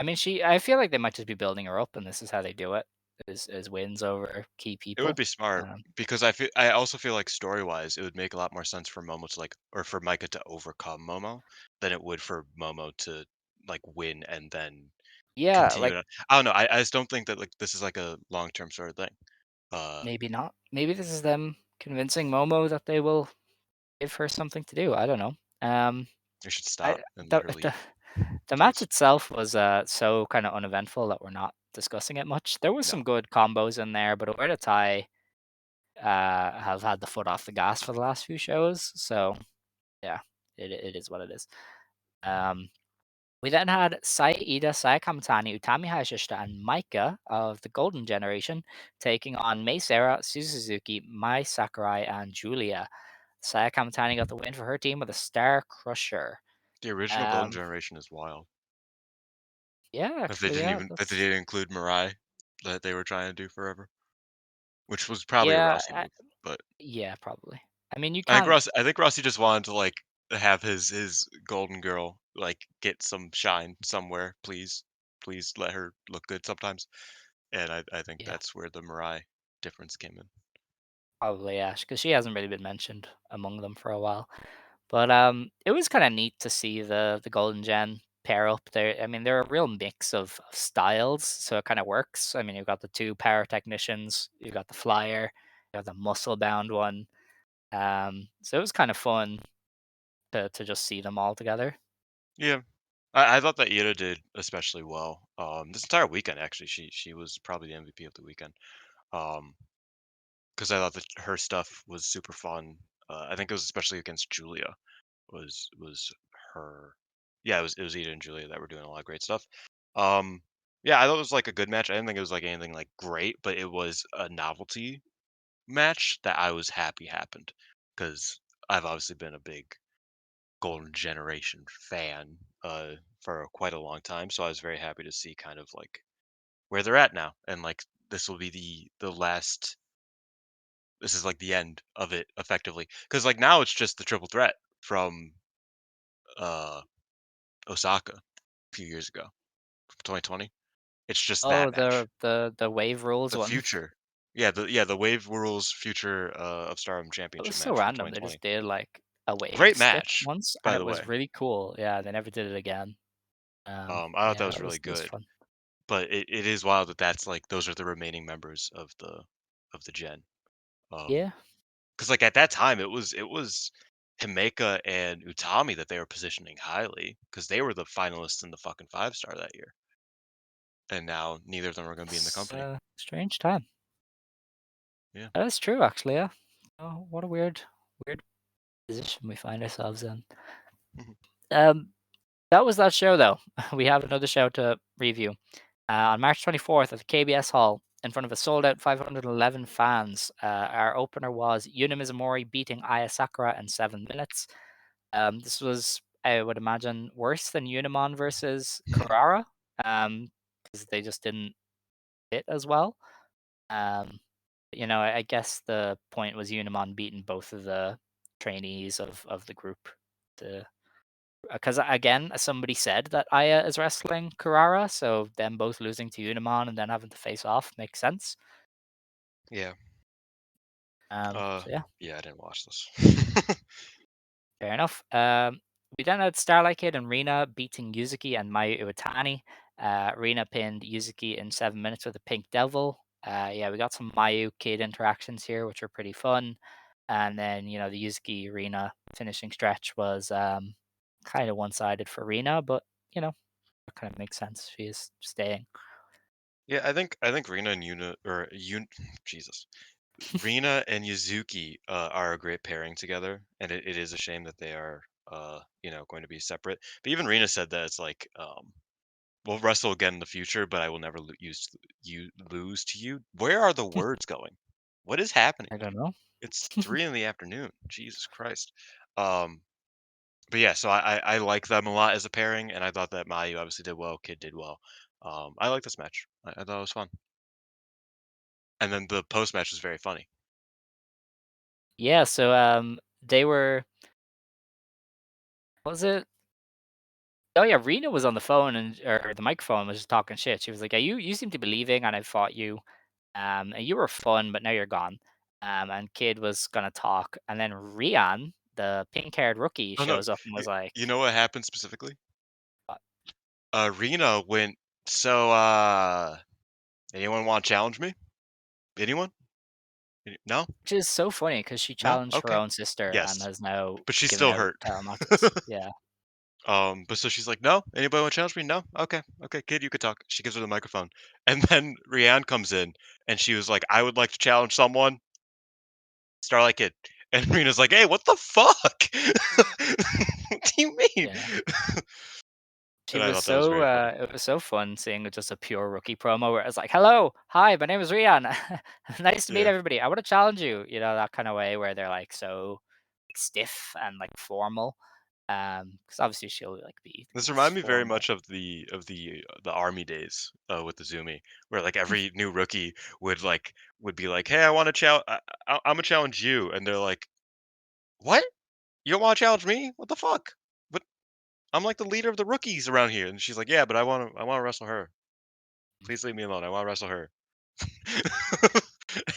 mean, I feel like they might just be building her up, and this is how they do it: is wins over key It would people. be smart Um, because I also feel like story-wise, it would make a lot more sense for Momo to like or for Micah to overcome Momo than it would for Momo to like win and then yeah, continue like it. I don't know. I just don't think that like this is like a long-term sort of thing. maybe not. Maybe this is them convincing Momo that they will give her something to do. I don't know. They should I stop and let the her the lead, the match please. itself was so kind of uneventful that we're not discussing it much. There was No. some good combos in there, but Oedo Tai have had the foot off the gas for the last few shows. So yeah, it is what it is. Um, we then had Saya Ida, Saya Kamatani, Utami Hayashishita, and Maika of the Golden Generation taking on Mei Sarah, Suzu Suzuki, Mai Sakurai, and Giulia. Saya Kamatani got the win for her team with a Star Crusher. The original Golden Um, Generation is wild. yeah, actually, yeah, That they that's didn't include Mirai that they were trying to do forever, which was probably a yeah, Rousey move. But yeah, probably. I mean, you I think can't. Rossi just wanted to like have his golden girl like get some shine somewhere. Please let her look good sometimes. And I think Yeah, that's where the Mirai difference came in. probably yeah, because she hasn't really been mentioned among them for a while. But it was kind of neat to see the Golden Gen pair up there. I mean, they're a real mix of styles, so it kind of works. I mean, you've got the two power technicians, you've got the flyer, you got the muscle bound one. So it was kind of fun to just see them all together. Yeah, I thought that Ida did especially well. This entire weekend actually, she was probably the MVP of the weekend. Um, because I thought that her stuff was super fun. I think it was especially against Julia. Was her yeah, it was Ida and Julia that were doing a lot of great stuff. Um, yeah, I thought it was like a good match. I didn't think it was like anything like great, but it was a novelty match that I was happy happened because I've obviously been a big Golden Generation fan for quite a long time, so I was very happy to see kind of like where they're at now, and like this will be the last. This is like the end of it effectively because like now it's just the triple threat from uh Osaka a few years ago, 2020. It's just Oh, that match. the Wave Rules The one. future. the Wave Rules Future of Stardom It was Championship so match from random. They 2020. just did like a wave Great skip match, once, and by it the was way. really cool. Yeah, they never did it again. I thought that Yeah, was really it was good, fun. but it is wild that that's like those are the remaining members of the gen. Yeah. Because like at that time it was Himeka and Utami that they were positioning highly because they were the finalists in the fucking 5-star that year, and now neither of them are going to be in the It's company. a strange time. Yeah. That is true, actually. Yeah. Oh, what a weird position we find ourselves in. Mhm. Um, that was that show, though. We have another show to review. On March 24th at the KBS Hall, in front of a sold-out 511 fans, our opener was Yuna Mizumori beating Aya Sakura in 7 minutes. This was, I would imagine, worse than Unimon versus Carrara, because they just didn't fit as well. Um, I guess the point was Unimon beating both of the trainees of the group. Because again, somebody said that Aya is wrestling Carrara, so them both losing to Unimon and then having to face off makes sense. Yeah. So yeah, Yeah, I didn't watch this. fair enough. We then had Starlight Kid and Rina beating Yuzuki and Mayu Iwatani. Rina pinned Yuzuki in 7 minutes with a pink devil. Yeah, we got some Mayu Kid interactions here, which were pretty fun. And then, the Yuzuki Rina finishing stretch was kind of one-sided for Rina, but, it kind of makes sense. She is staying. Yeah, I think Rina and Jesus. Rina and Yuzuki are a great pairing together, and it is a shame that they are going to be separate. But even Rina said that it's like we'll wrestle again in the future, but I will never lose to you. Where are the words going? What is happening? I don't know. It's 3 in the afternoon. Jesus Christ. Um, but yeah, so I like them a lot as a pairing, and I thought that Mayu obviously did well, Kid did well. I like this match. I thought it was fun. And then the post match was very funny. Yeah, so they were, what was it? Oh yeah, Rena was on the phone and or the microphone was just talking shit. She was like, you seem to be leaving and I fought you. And you were fun, but now you're gone." And Kid was gonna talk, and then Rian, the pink-haired rookie, Oh, no. shows up and You was like, you know what happened specifically? "Uh," Rena went, "So, anyone wanna challenge me? Anyone? No? which is so funny because she No? challenged her Okay. own sister and Yes. has now But she's given still out hurt." title matches. Yeah. But so she's like, "No? Anybody wanna challenge me? No? Okay. Okay, kid, you could talk." She gives her the microphone. And then Rianne comes in, and she was like, "I would like to challenge someone, Starlight Kid." And Rena's like, "Hey, what the fuck? What do you mean?" Yeah. She And I was thought that was so very funny. it was so fun seeing just a pure rookie promo where it's like, "Hello, hi, my name is Rian. Nice to meet Yeah. everybody. I want to challenge you." That kind of way where they're like so like, stiff and like formal. Because obviously she'll like be This less reminded me very formal. much of the army days with the Zumi, where like every new rookie would be like, "Hey, I want to challenge. I'm gonna challenge you," and they're like, "What? You don't want to challenge me? What the fuck? But I'm like the leader of the rookies around here." And she's like, "Yeah, but I want to wrestle her. Please leave me alone. I want to wrestle her."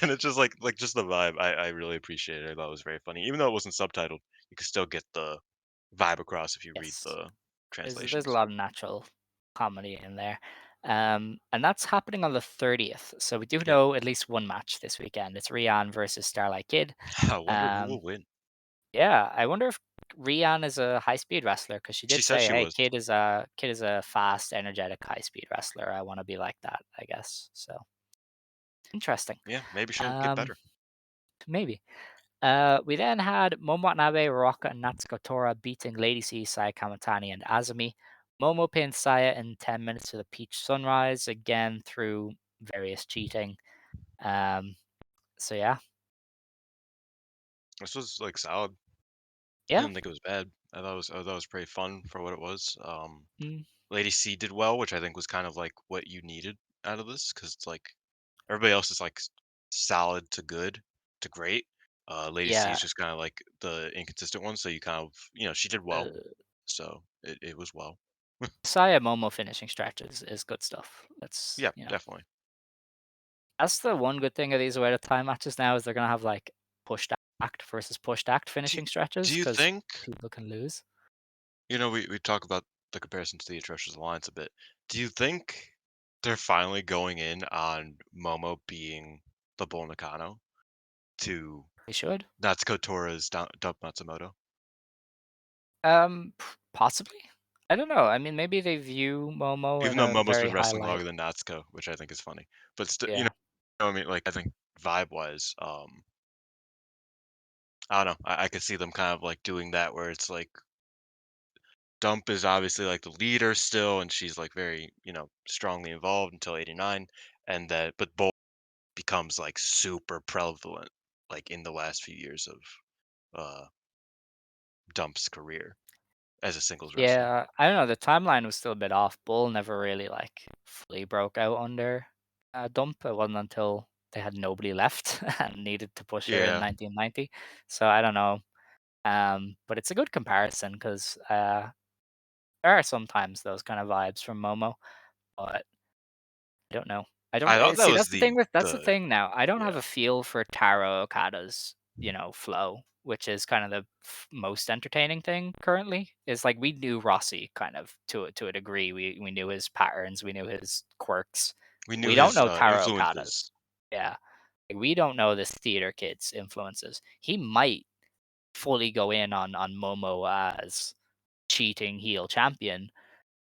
And it's just like just the vibe. I really appreciate it. I thought it was very funny, even though it wasn't subtitled. You could still get the vibe across if you read Yes, the there's a translations. lot of natural comedy in there. And that's happening on the 30th. So we do Yep. know at least one match this weekend. It's Rian versus Starlight Kid. I wonder who Um, will win. Yeah, I wonder if Rian is a high speed wrestler because she She did said say, she "Hey, was. kid is a fast, energetic, high speed wrestler. I want to be like that." I guess so. Interesting. Yeah, maybe she'll get Um, better. maybe. We then had Momo Watanabe, Rocca, and Natsuko Tora beating Lady C, Saya Kamatani, and Azumi. Momo pinned Saya in 10 minutes with a peach sunrise again through various cheating. Um, so yeah, This was like solid. I yeah, didn't think it was bad. I thought it was pretty fun for what it was. mm, Lady C did well, which I think was kind of like what you needed out of this, because it's like everybody else is like solid to good to great. Lady C is yeah. just kind of like the inconsistent one, so you kind of she did well, Uh, so it was well. Saya Momo finishing stretch is good stuff. That's Yeah, definitely. That's the one good thing of these away to time matches now is they're gonna have like pushed act versus pushed act Do, finishing do stretches you because think, people can lose. we talk about the comparison to the Atrocious Alliance a bit. Do you think they're finally going in on Momo being the Bull Nakano to They should. Natsuko Tora's Dump Matsumoto? Possibly. I don't know. I mean, maybe they view Momo Even in though a Momo's very been high wrestling light. longer than Natsuko, which I think is funny. But still, Yeah. I mean, like I think vibe-wise, I don't know. I could see them kind of like doing that where it's like Dump is obviously like the leader still, and she's like very, strongly involved until '89, and that but Bull becomes like super prevalent like in the last few years of uh Dump's career as a singles wrestler. Yeah, I don't know. The timeline was still a bit off. Bull never really like fully broke out under Dump. It wasn't until they had nobody left and needed to push her in Yeah, 1990. So I don't know. But it's a good comparison because there are sometimes those kind of vibes from Momo, but I don't know. I don't I thought that see. was That's the thing with that's the the thing now. I don't have yeah. a feel for Taro Okada's flow, which is kind of the most entertaining thing currently. Is like we knew Rossy kind of to a degree. We knew his patterns. We knew his quirks. We knew We don't his know Taro Okada's. influences. Yeah, like, we don't know this theater kid's influences. He might fully go in on Momo as cheating heel champion,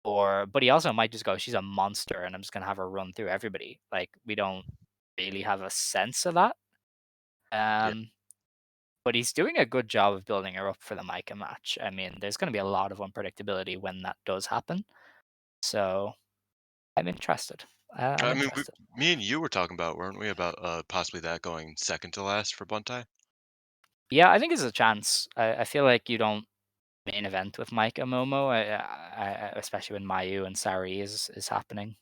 but he also might just go, "She's a monster, and I'm just gonna have her run through everybody." Like, we don't really have a sense of that. Yeah, Um, but he's doing a good job of building her up for the Maika match. I mean, there's gonna be a lot of unpredictability when that does happen. So I'm interested. I'm I mean, interested. me and you were talking about, weren't we, about possibly that going second to last for Buntai? Yeah, I think it's a chance. I feel like you don't main event with Maika Momo, especially when Mayu and Sari is happening.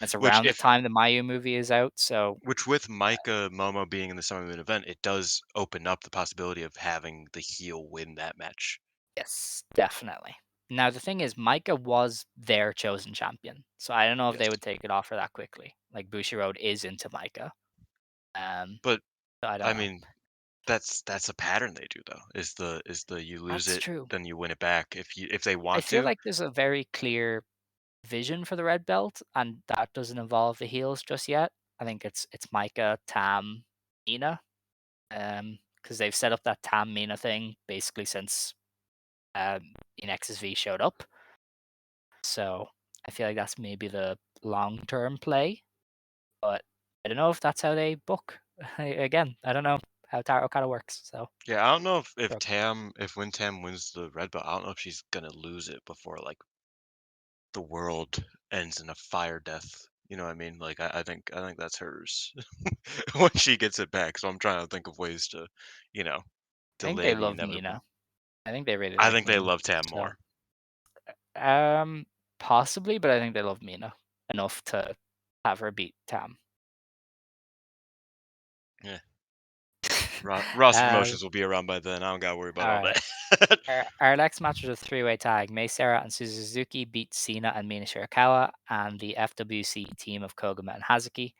It's Which around the if time the Mayu movie is out, so which with Micah Momo being in the Summer Moon event, it does open up the possibility of having the heel win that match. yes, definitely. Now the thing is, Maika was their chosen champion, so I don't know if Yes. they would take it off her that quickly. Like Bushiroad is into Maika, um, But so I don't I know. mean, that's a pattern they do though. Is the you lose That's it, true. then you win it back if they I want feel to. like there's a very clear vision for the red belt, and that doesn't involve the heels just yet. I think it's Maika, Tam, Mina, because they've set up that Tam Mina thing basically since in XSV showed up. So I feel like that's maybe the long term play, but I don't know if that's how they book. Again, I don't know how Taro Okada works. So Yeah, I don't know if sure. Tam if when Tam wins the red belt, I don't know if she's gonna lose it before like the world ends in a fire death. You know what I mean? Like I think that's hers when she gets it back. So I'm trying to think of ways to, you know, I think delay they the love inevitable. Mina. I think they really I like think they Mina. love Tam So more. possibly, but I think they love Mina enough to have her beat Tam. Yeah. Ross uh, Promotions will be around by then. I don't gotta worry about all all right. that. Our next match was a three-way tag. Mai Sarah and Suzuki beat Cena and Mina Shirakawa and the FWC team of Koguma and Hazuki.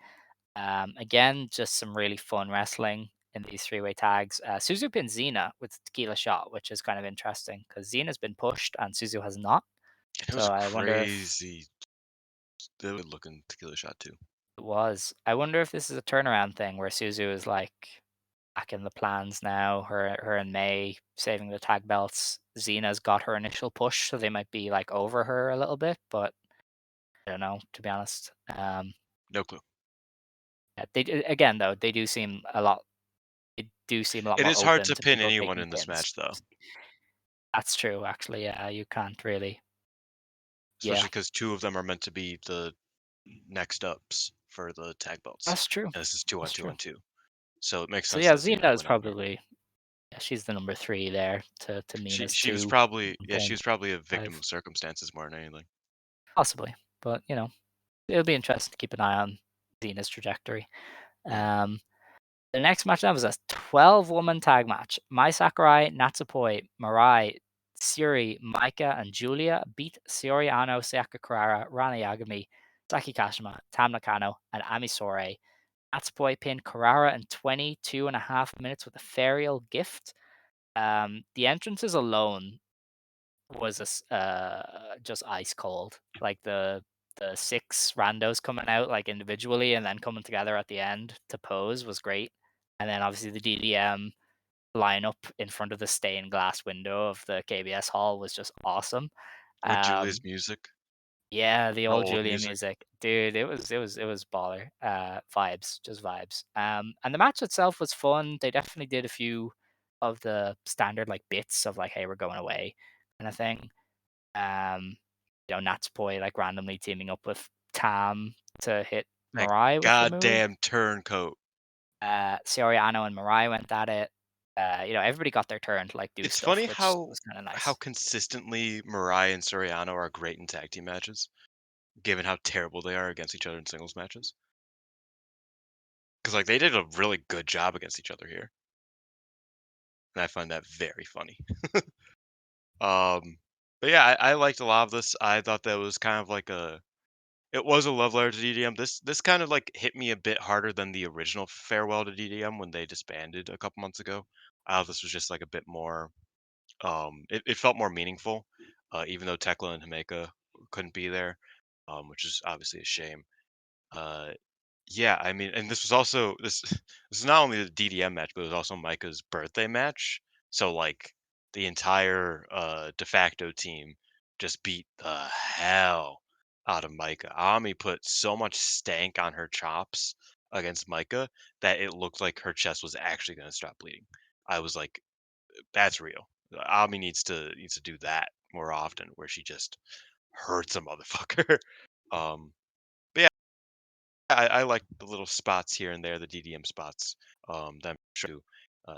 Again, just some really fun wrestling in these three-way tags. Suzuki and Xena with the tequila shot, which is kind of interesting because Xena's been pushed and Suzu has not. It was So a I wonder if crazy good looking tequila shot too. it was. I wonder if this is a turnaround thing where Suzu is like back in the plans now. Her and May saving the tag belts. Xena's got her initial push, so they might be like over her a little bit, but I don't know, to be honest. No clue. Yeah, again though, they do seem a lot. They do seem a lot It more is hard open to to pin people anyone taking in this pins. match though, That's true, actually. Yeah, you can't really. especially Yeah, because two of them are meant to be the next ups for the tag belts, that's true. and this is two on That's two true. on two. So it makes So sense yeah, that Xena would Xena is win out here. probably yeah, she's the number three there to She Mina's she was two, probably yeah she 1.5, was probably a victim of circumstances more than anything. possibly. But it'll be interesting to keep an eye on Xena's trajectory. Mhm. Um, the next match then was a 12-woman tag match. Mai Sakurai, Natsupoi, Mirai, Syuri, Maika, and Giulia beat Shiori Ano, Sayaka Kurara, Rana Yagami, Saki Kashima, Tam Nakano, and Ami Sourei Natsupoi pinned Carrara in 22.5 minutes with a Ferial gift. The entrances alone was just ice cold. Like the 6 randos coming out like individually and then coming together at the end to pose was great. And then obviously the DDM lineup in front of the stained glass window of the KBS hall was just awesome. With Julia's music, Yeah, the her old old Giulia music. music, dude. It was baller. Vibes, just vibes. And the match itself was fun. They definitely did a few of the standard like bits of like, hey, we're going away, kind of thing. Natsupoi like randomly teaming up with Tam to hit That Mirai with the move. goddamn turncoat. Soriano and Mirai went at it. Everybody got their turn to like do It's stuff, funny which how was kind of how nice. consistently Mirai and Soriano are great in tag team matches, given how terrible they are against each other in singles matches. Because like they did a really good job against each other here, and I find that very funny. But yeah, I liked a lot of this. I thought that was kind of like it was a love letter to DDM. This kind of like hit me a bit harder than the original farewell to DDM when they disbanded a couple months ago. I thought this was just like a bit more. It felt more meaningful, even though Tekla and Himeka couldn't be there, which is obviously a shame. Uh, yeah, I mean, and this was also this is not only the DDM match, but it was also Maika's birthday match. So like the entire de facto team just beat the hell out of Maika. Ami put so much stank on her chops against Maika that it looked like her chest was actually going to stop bleeding. I was like, that's real. Ami needs to do that more often, where she just hurts a motherfucker. um, but yeah, I like the little spots here and there, the DDM spots. That I'm sure you,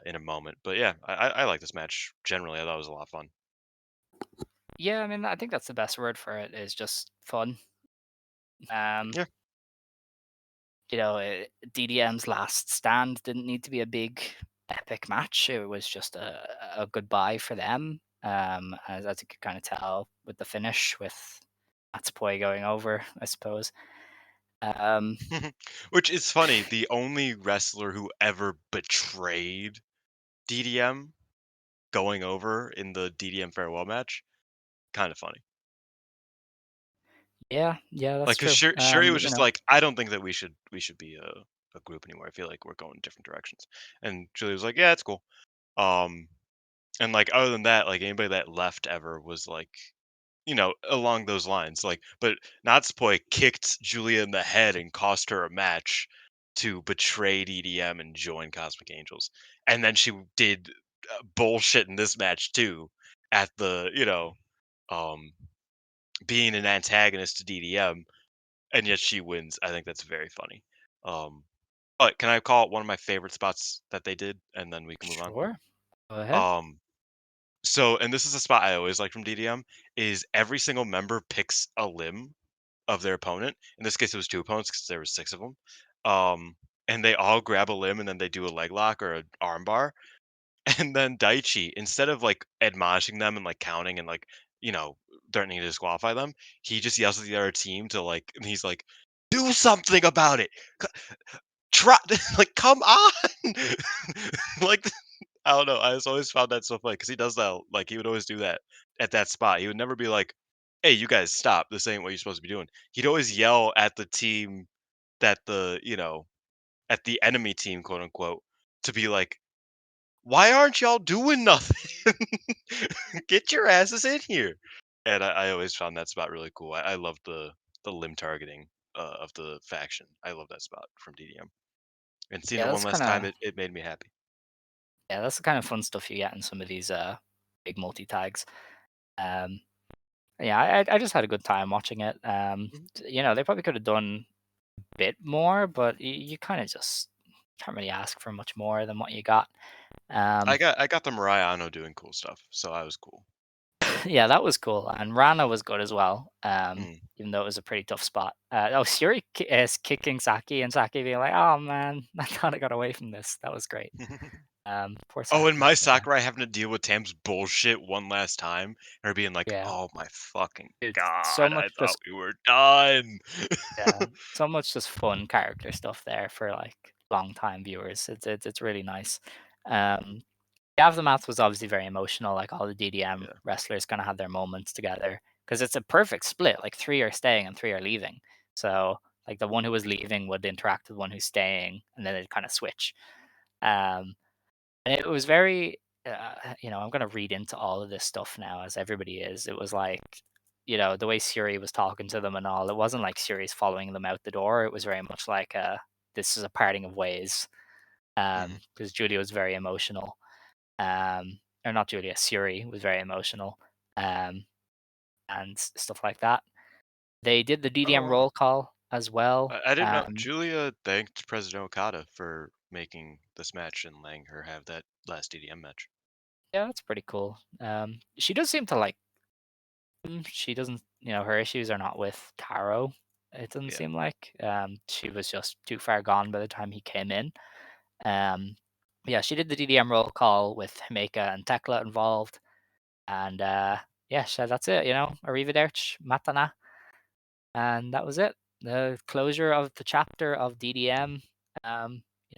in a moment. But yeah, I like this match generally. I thought it was a lot of fun. Yeah, I mean, I think that's the best word for it is just fun. Um, Yeah. DDM's last stand didn't need to be a big epic match. It was just a goodbye for them. As you could kind of tell with the finish with Natsupoi going over, I suppose. Um, Which is funny. The only wrestler who ever betrayed DDM going over in the DDM farewell match, kind of funny. yeah, that's Like, cause true. Shuri was just like, I don't think that we should be a group anymore. I feel like we're going in different directions. And Julie was like, yeah, it's cool. Um, and like other than that, like anybody that left ever was like, along those lines. Like, but Natsupoi kicked Julia in the head and cost her a match to betray DDM and join Cosmic Angels. And then she did bullshit in this match too, at the um, being an antagonist to DDM, and yet she wins. I think that's very funny. Um, but can I call it one of my favorite spots that they did, and then we can move on? Sure. Go ahead. Um, So, and this is a spot I always like from DDM, is every single member picks a limb of their opponent. In this case, it was 2 opponents because there was 6 of them. And they all grab a limb and then they do a leg lock or an arm bar. And then Daichi, instead of like admonishing them and like counting and like, you know, threatening to disqualify them, he just yells at the other team to like, and he's like, do something about it. Try, like, come on. Like, I don't know. I just always found that so funny because he does that. Like he would always do that at that spot. He would never be like, "Hey, you guys, stop! This ain't what you're supposed to be doing." He'd always yell at the team that at the enemy team, quote unquote, to be like, "Why aren't y'all doing nothing? Get your asses in here!" And I always found that spot really cool. I love the limb targeting of the faction. I love that spot from DDM. And seeing Yeah, it one that's last kind time, of it made me happy. yeah, that's the kind of fun stuff you get in some of these big multi tags. Um, yeah, I just had a good time watching it. Mhm. They probably could have done a bit more, but you kind of just can't really ask for much more than what you got. Um, I got the Mariah Ano doing cool stuff, so I was cool. Yeah, that was cool, and Rana was good as well. Mm. Even though it was a pretty tough spot. Oh, Shuri is kicking Saki, and Saki being like, "Oh man, I thought I got away from this." That was great. Poor Oh, and Saki. Mai Yeah, Sakurai having to deal with Tam's bullshit one last time, and her being like, yeah. "Oh my fucking Dude, so god, much I thought just we were done." yeah, so much just fun character stuff there for like long time viewers. It's really nice. Um, the aftermath was obviously very emotional. Like all the DDM Yeah. wrestlers kind of had their moments together because it's a perfect split. Like three are staying and three are leaving. So like the one who was leaving would interact with one who's staying, and then they'd kind of switch. Um, and it was very, I'm gonna read into all of this stuff now, as everybody is. It was like, the way Siri was talking to them and all. It wasn't like Siri's following them out the door. It was very much like, this is a parting of ways. Mhm. Because Julia was very emotional. Or not Julia, Siri was very emotional. Um, and stuff like that. They did the Oh, DDM wow. roll call as well. I didn't know Giulia thanked President Okada for making this match and letting her have that last DDM match. Yeah, that's pretty cool. She does seem to like she doesn't, her issues are not with Taro. It doesn't Yeah. seem like. She was just too far gone by the time he came in. Um, yeah, she did the DDM roll call with Maika and Tekla involved, and yeah, so that's it. Arrivederci, Matana, and that was it. The closure of the chapter of DDM.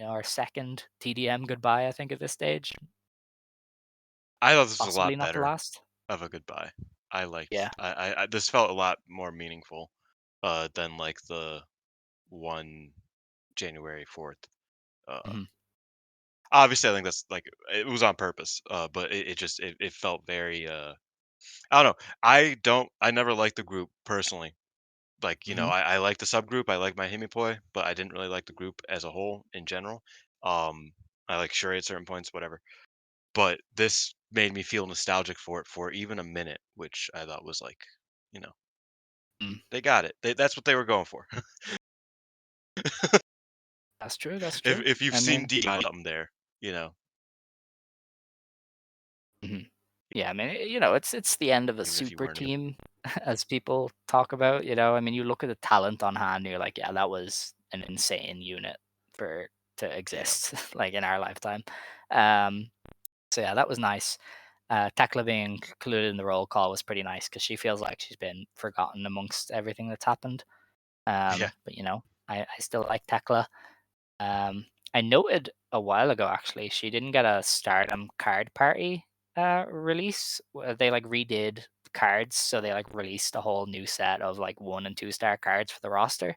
Our second DDM goodbye, I think, at this stage, I thought this was a possibly lot not the better last. of a goodbye. I liked Yeah. I this felt a lot more meaningful, than, like, the one January 4th. Uh, Mhm. Obviously, I think that's, like, it was on purpose, but it just it felt very, I don't know. I never liked the group personally. Like, Mhm. I like the subgroup, I like my Himipoi, but I didn't really like the group as a whole in general. I like Shuri at certain points, whatever. But this made me feel nostalgic for it for even a minute, which I thought was like, you know, Mm. they got it. That's what they were going for. That's true. That's if true. if you've I seen mean, something there, you know, mhm. Yeah, I mean, it's the end of a even if you super weren't. team, as people talk about. I mean, you look at the talent on hand, you're like, yeah, that was an insane unit for to Yeah. exist, like in our lifetime. Um, so yeah, that was nice. Tekla being included in the roll call was pretty nice because she feels like she's been forgotten amongst everything that's happened. Yeah. But I still like Tekla. I noted a while ago actually she didn't get a Stardom card party release. They like redid cards, so they like released a whole new set of like 1 and 2 star cards for the roster,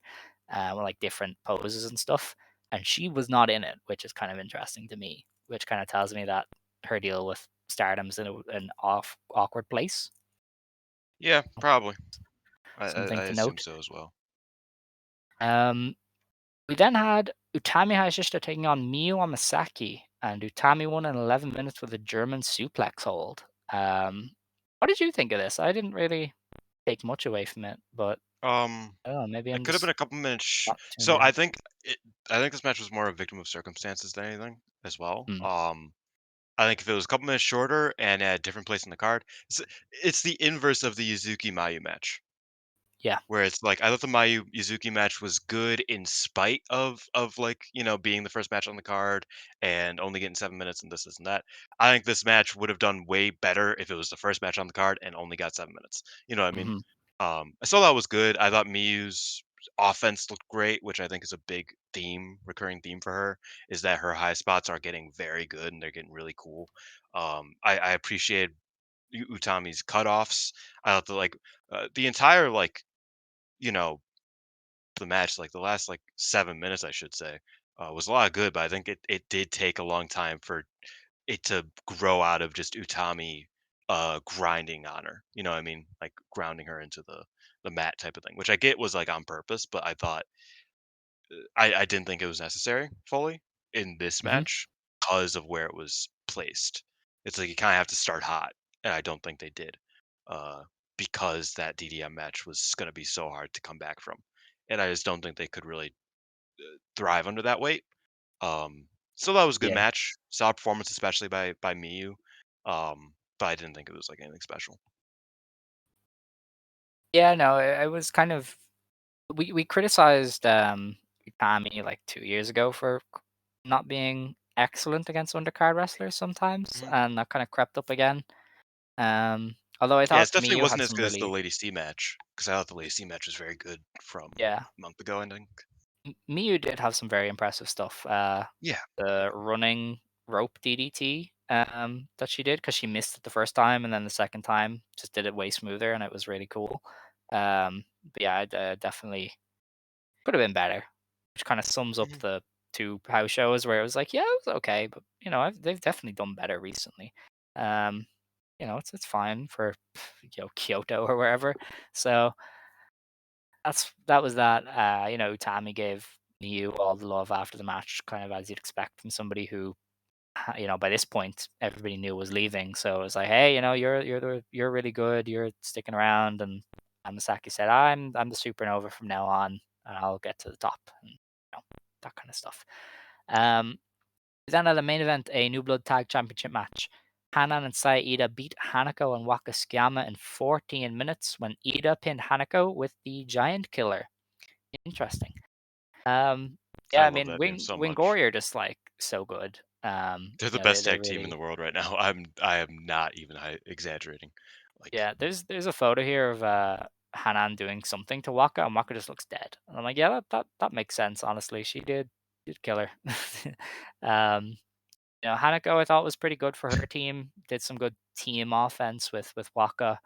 with like different poses and stuff. And she was not in it, which is kind of interesting to me. Which kind of tells me that her deal with Stardom's in an awkward place. Yeah, probably. I Something to assume note. so as well. Um, We then had Utami Hayashishita taking on Miyu Amasaki, and Utami won in 11 minutes with a German suplex hold. What did you think of this? I didn't really take much away from it, but Um, I don't know, maybe it I'm could have been just a couple minutes. not tuned So in. it, I think this match was more a victim of circumstances than anything as well. Mm, I think if it was a couple minutes shorter and at a different place in the card, it's the inverse of the Yuzuki Mayu match. yeah. Where it's like, I thought the Mayu Yuzuki match was good in spite of like, being the first match on the card and only getting 7 minutes and this and that. I think this match would have done way better if it was the first match on the card and only got 7 minutes. You know what I mean? Hmm. I still thought it was good. I thought Miyu's offense looked great, which I think is a big theme, recurring theme for her, is that her high spots are getting very good and they're getting really cool. I appreciate Utami's cutoffs. I thought the entire you know, the match, like the last like 7 minutes, I should say, was a lot of good, but I think it did take a long time for it to grow out of just Utami grinding on her. You know what I mean? Like grounding her into the mat type of thing, which I get was like on purpose, but I thought I didn't think it was necessary fully in this Hmm. match because of where it was placed. It's like you kind of have to start hot, and I don't think they did, uh, because that DDM match was going to be so hard to come back from, and I just don't think they could really thrive under that weight. Um, so that was a good Yeah. match, solid performance, especially by Miyu. But I didn't think it was like anything special. Yeah, no, it was kind of we criticized Utami like 2 years ago for not being excellent against undercard wrestlers sometimes, Mhm. and that kind of crept up again. Although I Yeah, it thought definitely Miyu wasn't had as some good as the really Lady C match because I thought the Lady C match was very good from yeah. a month ago, I think. Miyu did have some very impressive stuff. Yeah. The running rope DDT that she did because she missed it the first time and then the second time just did it way smoother and it was really cool. But yeah, it definitely could have been better, which kind of sums up Mhm. the two house shows where it was like, yeah, it was okay, but they've definitely done better recently. Um, it's fine for Kyoto or wherever. So that was that. Tammy gave Miyu all the love after the match, kind of as you'd expect from somebody who, by this point everybody knew was leaving. So it was like, hey, you're really good. You're sticking around, and Masaki said, I'm the supernova from now on, and I'll get to the top, and that kind of stuff. Um, then at the main event, a New Blood Tag Championship match. Hanan and Saida beat Hanako and Waka Tsukiyama in 14 minutes when Ida pinned Hanako with the Giant Killer. Interesting. I Yeah, I love mean, that name so much. Wingori are just like so good. They're the They best they tag team in the really world right now. I am not even exaggerating. Like yeah. There's a photo here of Hanan doing something to Waka, and Waka just looks dead. And I'm like, yeah, that makes sense. Honestly, she did kill her. um, Hanako I thought was pretty good for her team. Did some good team offense with Waka.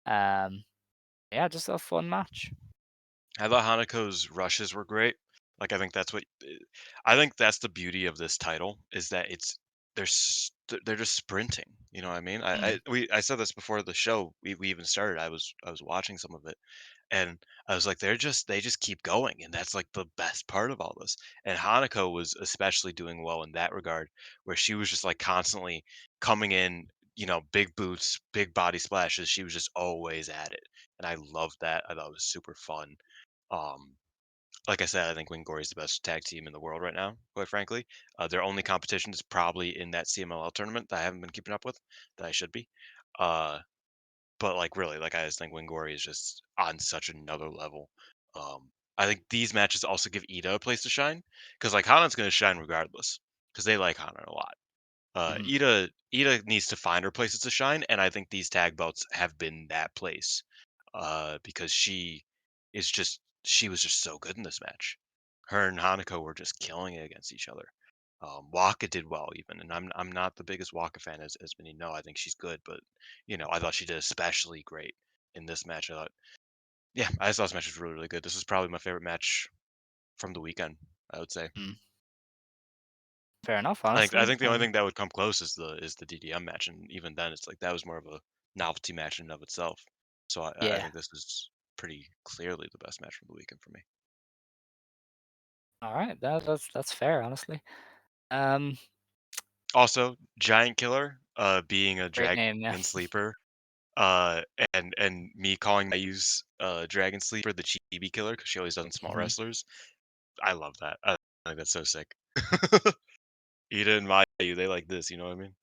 Um, yeah, just a fun match. I thought Hanako's rushes were great. Like I think that's the beauty of this title is that they're just sprinting. You know what I mean? Mm, I said this before the show. We even started. I was watching some of it, and I was like, they just keep going, and that's like the best part of all this. And Hanako was especially doing well in that regard, where she was just like constantly coming in. Big boots, big body splashes. She was just always at it, and I loved that. I thought it was super fun. Um, like I said, I think Wingori is the best tag team in the world right now, quite frankly. Their only competition is probably in that CMLL tournament that I haven't been keeping up with, that I should be. Uh, but like really, like I just think Wingori is just on such another level. I think these matches also give Ida a place to shine because like Hanan's going to shine regardless because they like Hanan a lot. mhm. Ida needs to find her places to shine, and I think these tag belts have been that place. Because she was just so good in this match. Her and Hanako were just killing it against each other. Waka did well even, and I'm not the biggest Waka fan as many know. I think she's good, but I thought she did especially great in this match. I just thought this match was really really good. This is probably my favorite match from the weekend. I would say. Mm. Fair enough, I honestly. think the only thing that would come close is the DDM match, and even then, it's like that was more of a novelty match in and of itself. So I Yeah. think this is pretty clearly the best match from the weekend for me. All right. That's fair, honestly. Um, Also, Giant Killer, being a Great dragon name, yeah. sleeper, uh, and me calling Mayu's dragon sleeper the Chibi Killer because she always does small Mhm. wrestlers. I love that. I think that's so sick. Ida and Mayu, they like this. You know what I mean?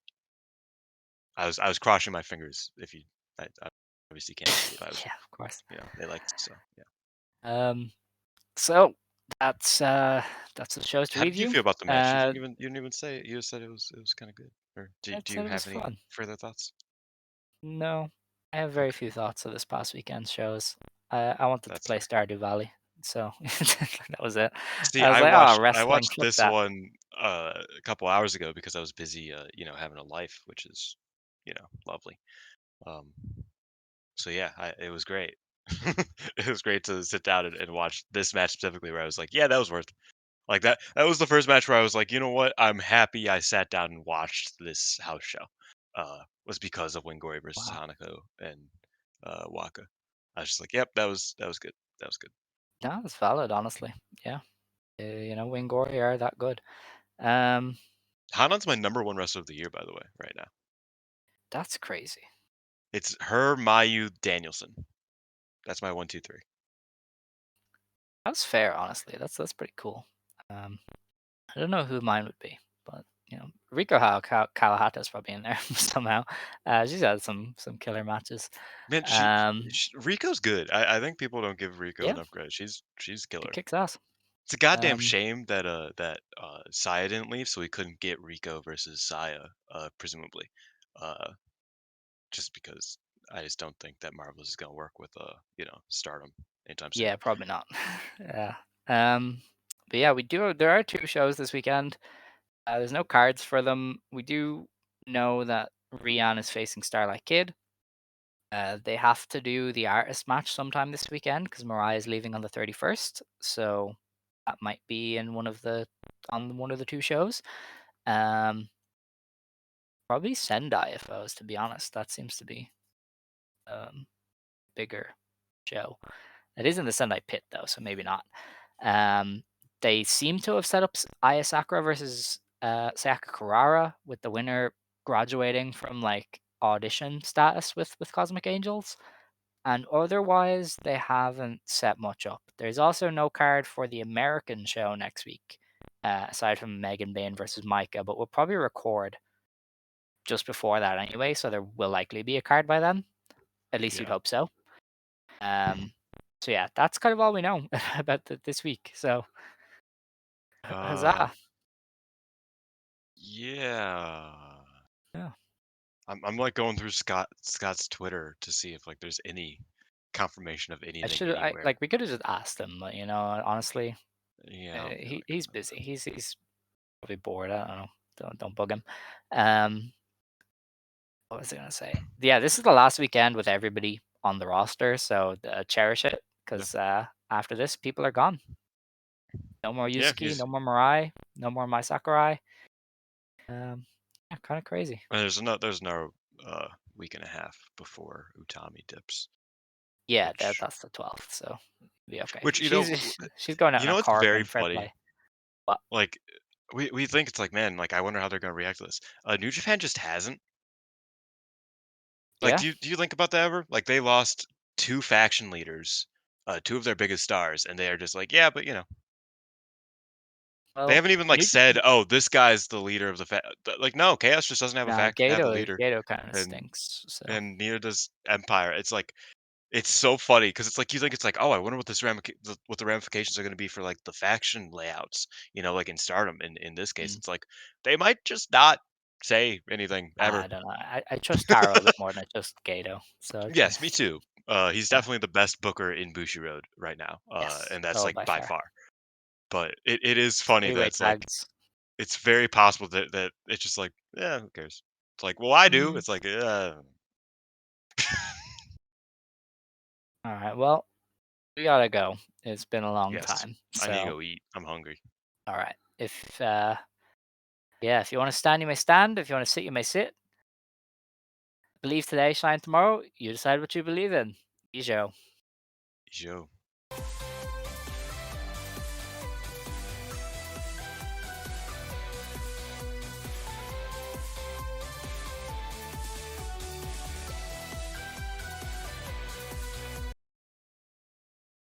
I was crossing my fingers. If you, I obviously can't see it, but I was, Yeah, of course. they liked it, so yeah. Um, so that's the shows to How did you review. feel about the match? Uh, You didn't even say it. You just said it was kind of good. Or I'd do say you it was have any fun. further thoughts? No, I have very Okay, few thoughts of this past weekend's shows. I wanted to that's play fair. Stardew Valley, so that was it. See, I was like, oh, I wrestling, watched fuck this that. one a couple hours ago because I was busy, having a life, which is, lovely. Um, so yeah, it was great. It was great to sit down and watch this match specifically, where I was like, yeah, that was worth. Like that. That was the first match where I was like, you know what? I'm happy I sat down and watched this house show. Was because of Wingori versus Wow, Hanako and Waka. I was just like, yep, that was good. That was good. no, it's valid, honestly. Yeah, Wingori are that good. Um, Hanan's my number one wrestler of the year, by the way, right now. that's crazy. It's her, Mayu, Danielson. That's my 1, 2, 3. That's fair, honestly. That's pretty cool. Um, I don't know who mine would be, but Riko Kawahata's probably in there somehow. She's had some killer matches. Man, Um, Rico's good. I think people don't give Rico yeah, enough credit. She's she killer. kicks ass. It's a goddamn Um, shame that Saya didn't leave, so we couldn't get Rico versus Saya, presumably. Uh, just because I just don't think that Marvelous is gonna work with Stardom anytime soon. yeah, probably not. Yeah. But yeah, there are 2 shows this weekend. There's no cards for them. We do know that Rian is facing Starlight Kid. They have to do the artist match sometime this weekend because Mariah is leaving on the 31st. So that might be in on one of the 2 shows. Um, Probably Sendai if I was to be honest. That seems to be bigger show. It is in the Sendai pit though, so maybe not. Um, they seem to have set up Aya Sakura versus Sayaka Kurara with the winner graduating from like audition status with Cosmic Angels. And otherwise, they haven't set much up. There's also no card for the American show next week, aside from Megan Bain versus Maika, but we'll probably record just before that anyway, so there will likely be a card by then. At least you'd Yeah. hope so. So yeah, that's kind of all we know about this week. So Uh, huzzah! yeah. Yeah, I'm like going through Scott's Twitter to see if like there's any confirmation of anything I anywhere. like we could have just asked him, but honestly, Yeah, I don't feel like he's it. busy. He's probably bored. I don't know. Don't bug him. Um, what was I gonna say? Yeah, this is the last weekend with everybody on the roster, so cherish it Yeah, because after this, people are gone. No more yeah. Yuzuki, no more MIRAI, no more Mai Sakurai. Yeah, kind of crazy. There's no week and a half before Utami dips, Yeah, which that's the 12th, so be okay. which She's going out you in a know it's very carbon, fair funny. play. But Like we think it's like, man, like I wonder how they're gonna react to this. New Japan just hasn't. Like, yeah, do you think about that ever? Like they lost 2 faction leaders, 2 of their biggest stars, and they are just like, yeah, but they well, haven't even like New said, "Oh, this guy's the leader of the like." No, Chaos just doesn't have a faction, have a leader, Gato kind of and stinks. So neither does Empire. It's like it's so funny because it's like you think it's like, oh, I wonder what what the ramifications are going to be for like the faction layouts. Like in Stardom. In this case, mm, it's like they might just not say anything I ever. don't know. I trust Taro a bit more than I trust Gato. So Yes, me too. He's yeah, definitely the best booker in Bushi Road right now, yes, and that's oh like by by far. far. But it is funny that Heavyweight it's like tags. it's very possible that it's just like, yeah, who cares? It's like, well, I do. Mm, It's like, all right, well, we gotta go. It's been a long yes, time. I need to So go eat. I'm hungry. all right, if yeah, if you want to stand, you may stand. If you want to sit, you may sit. Believe today, shine tomorrow. You decide what you believe in. Joe. Yo.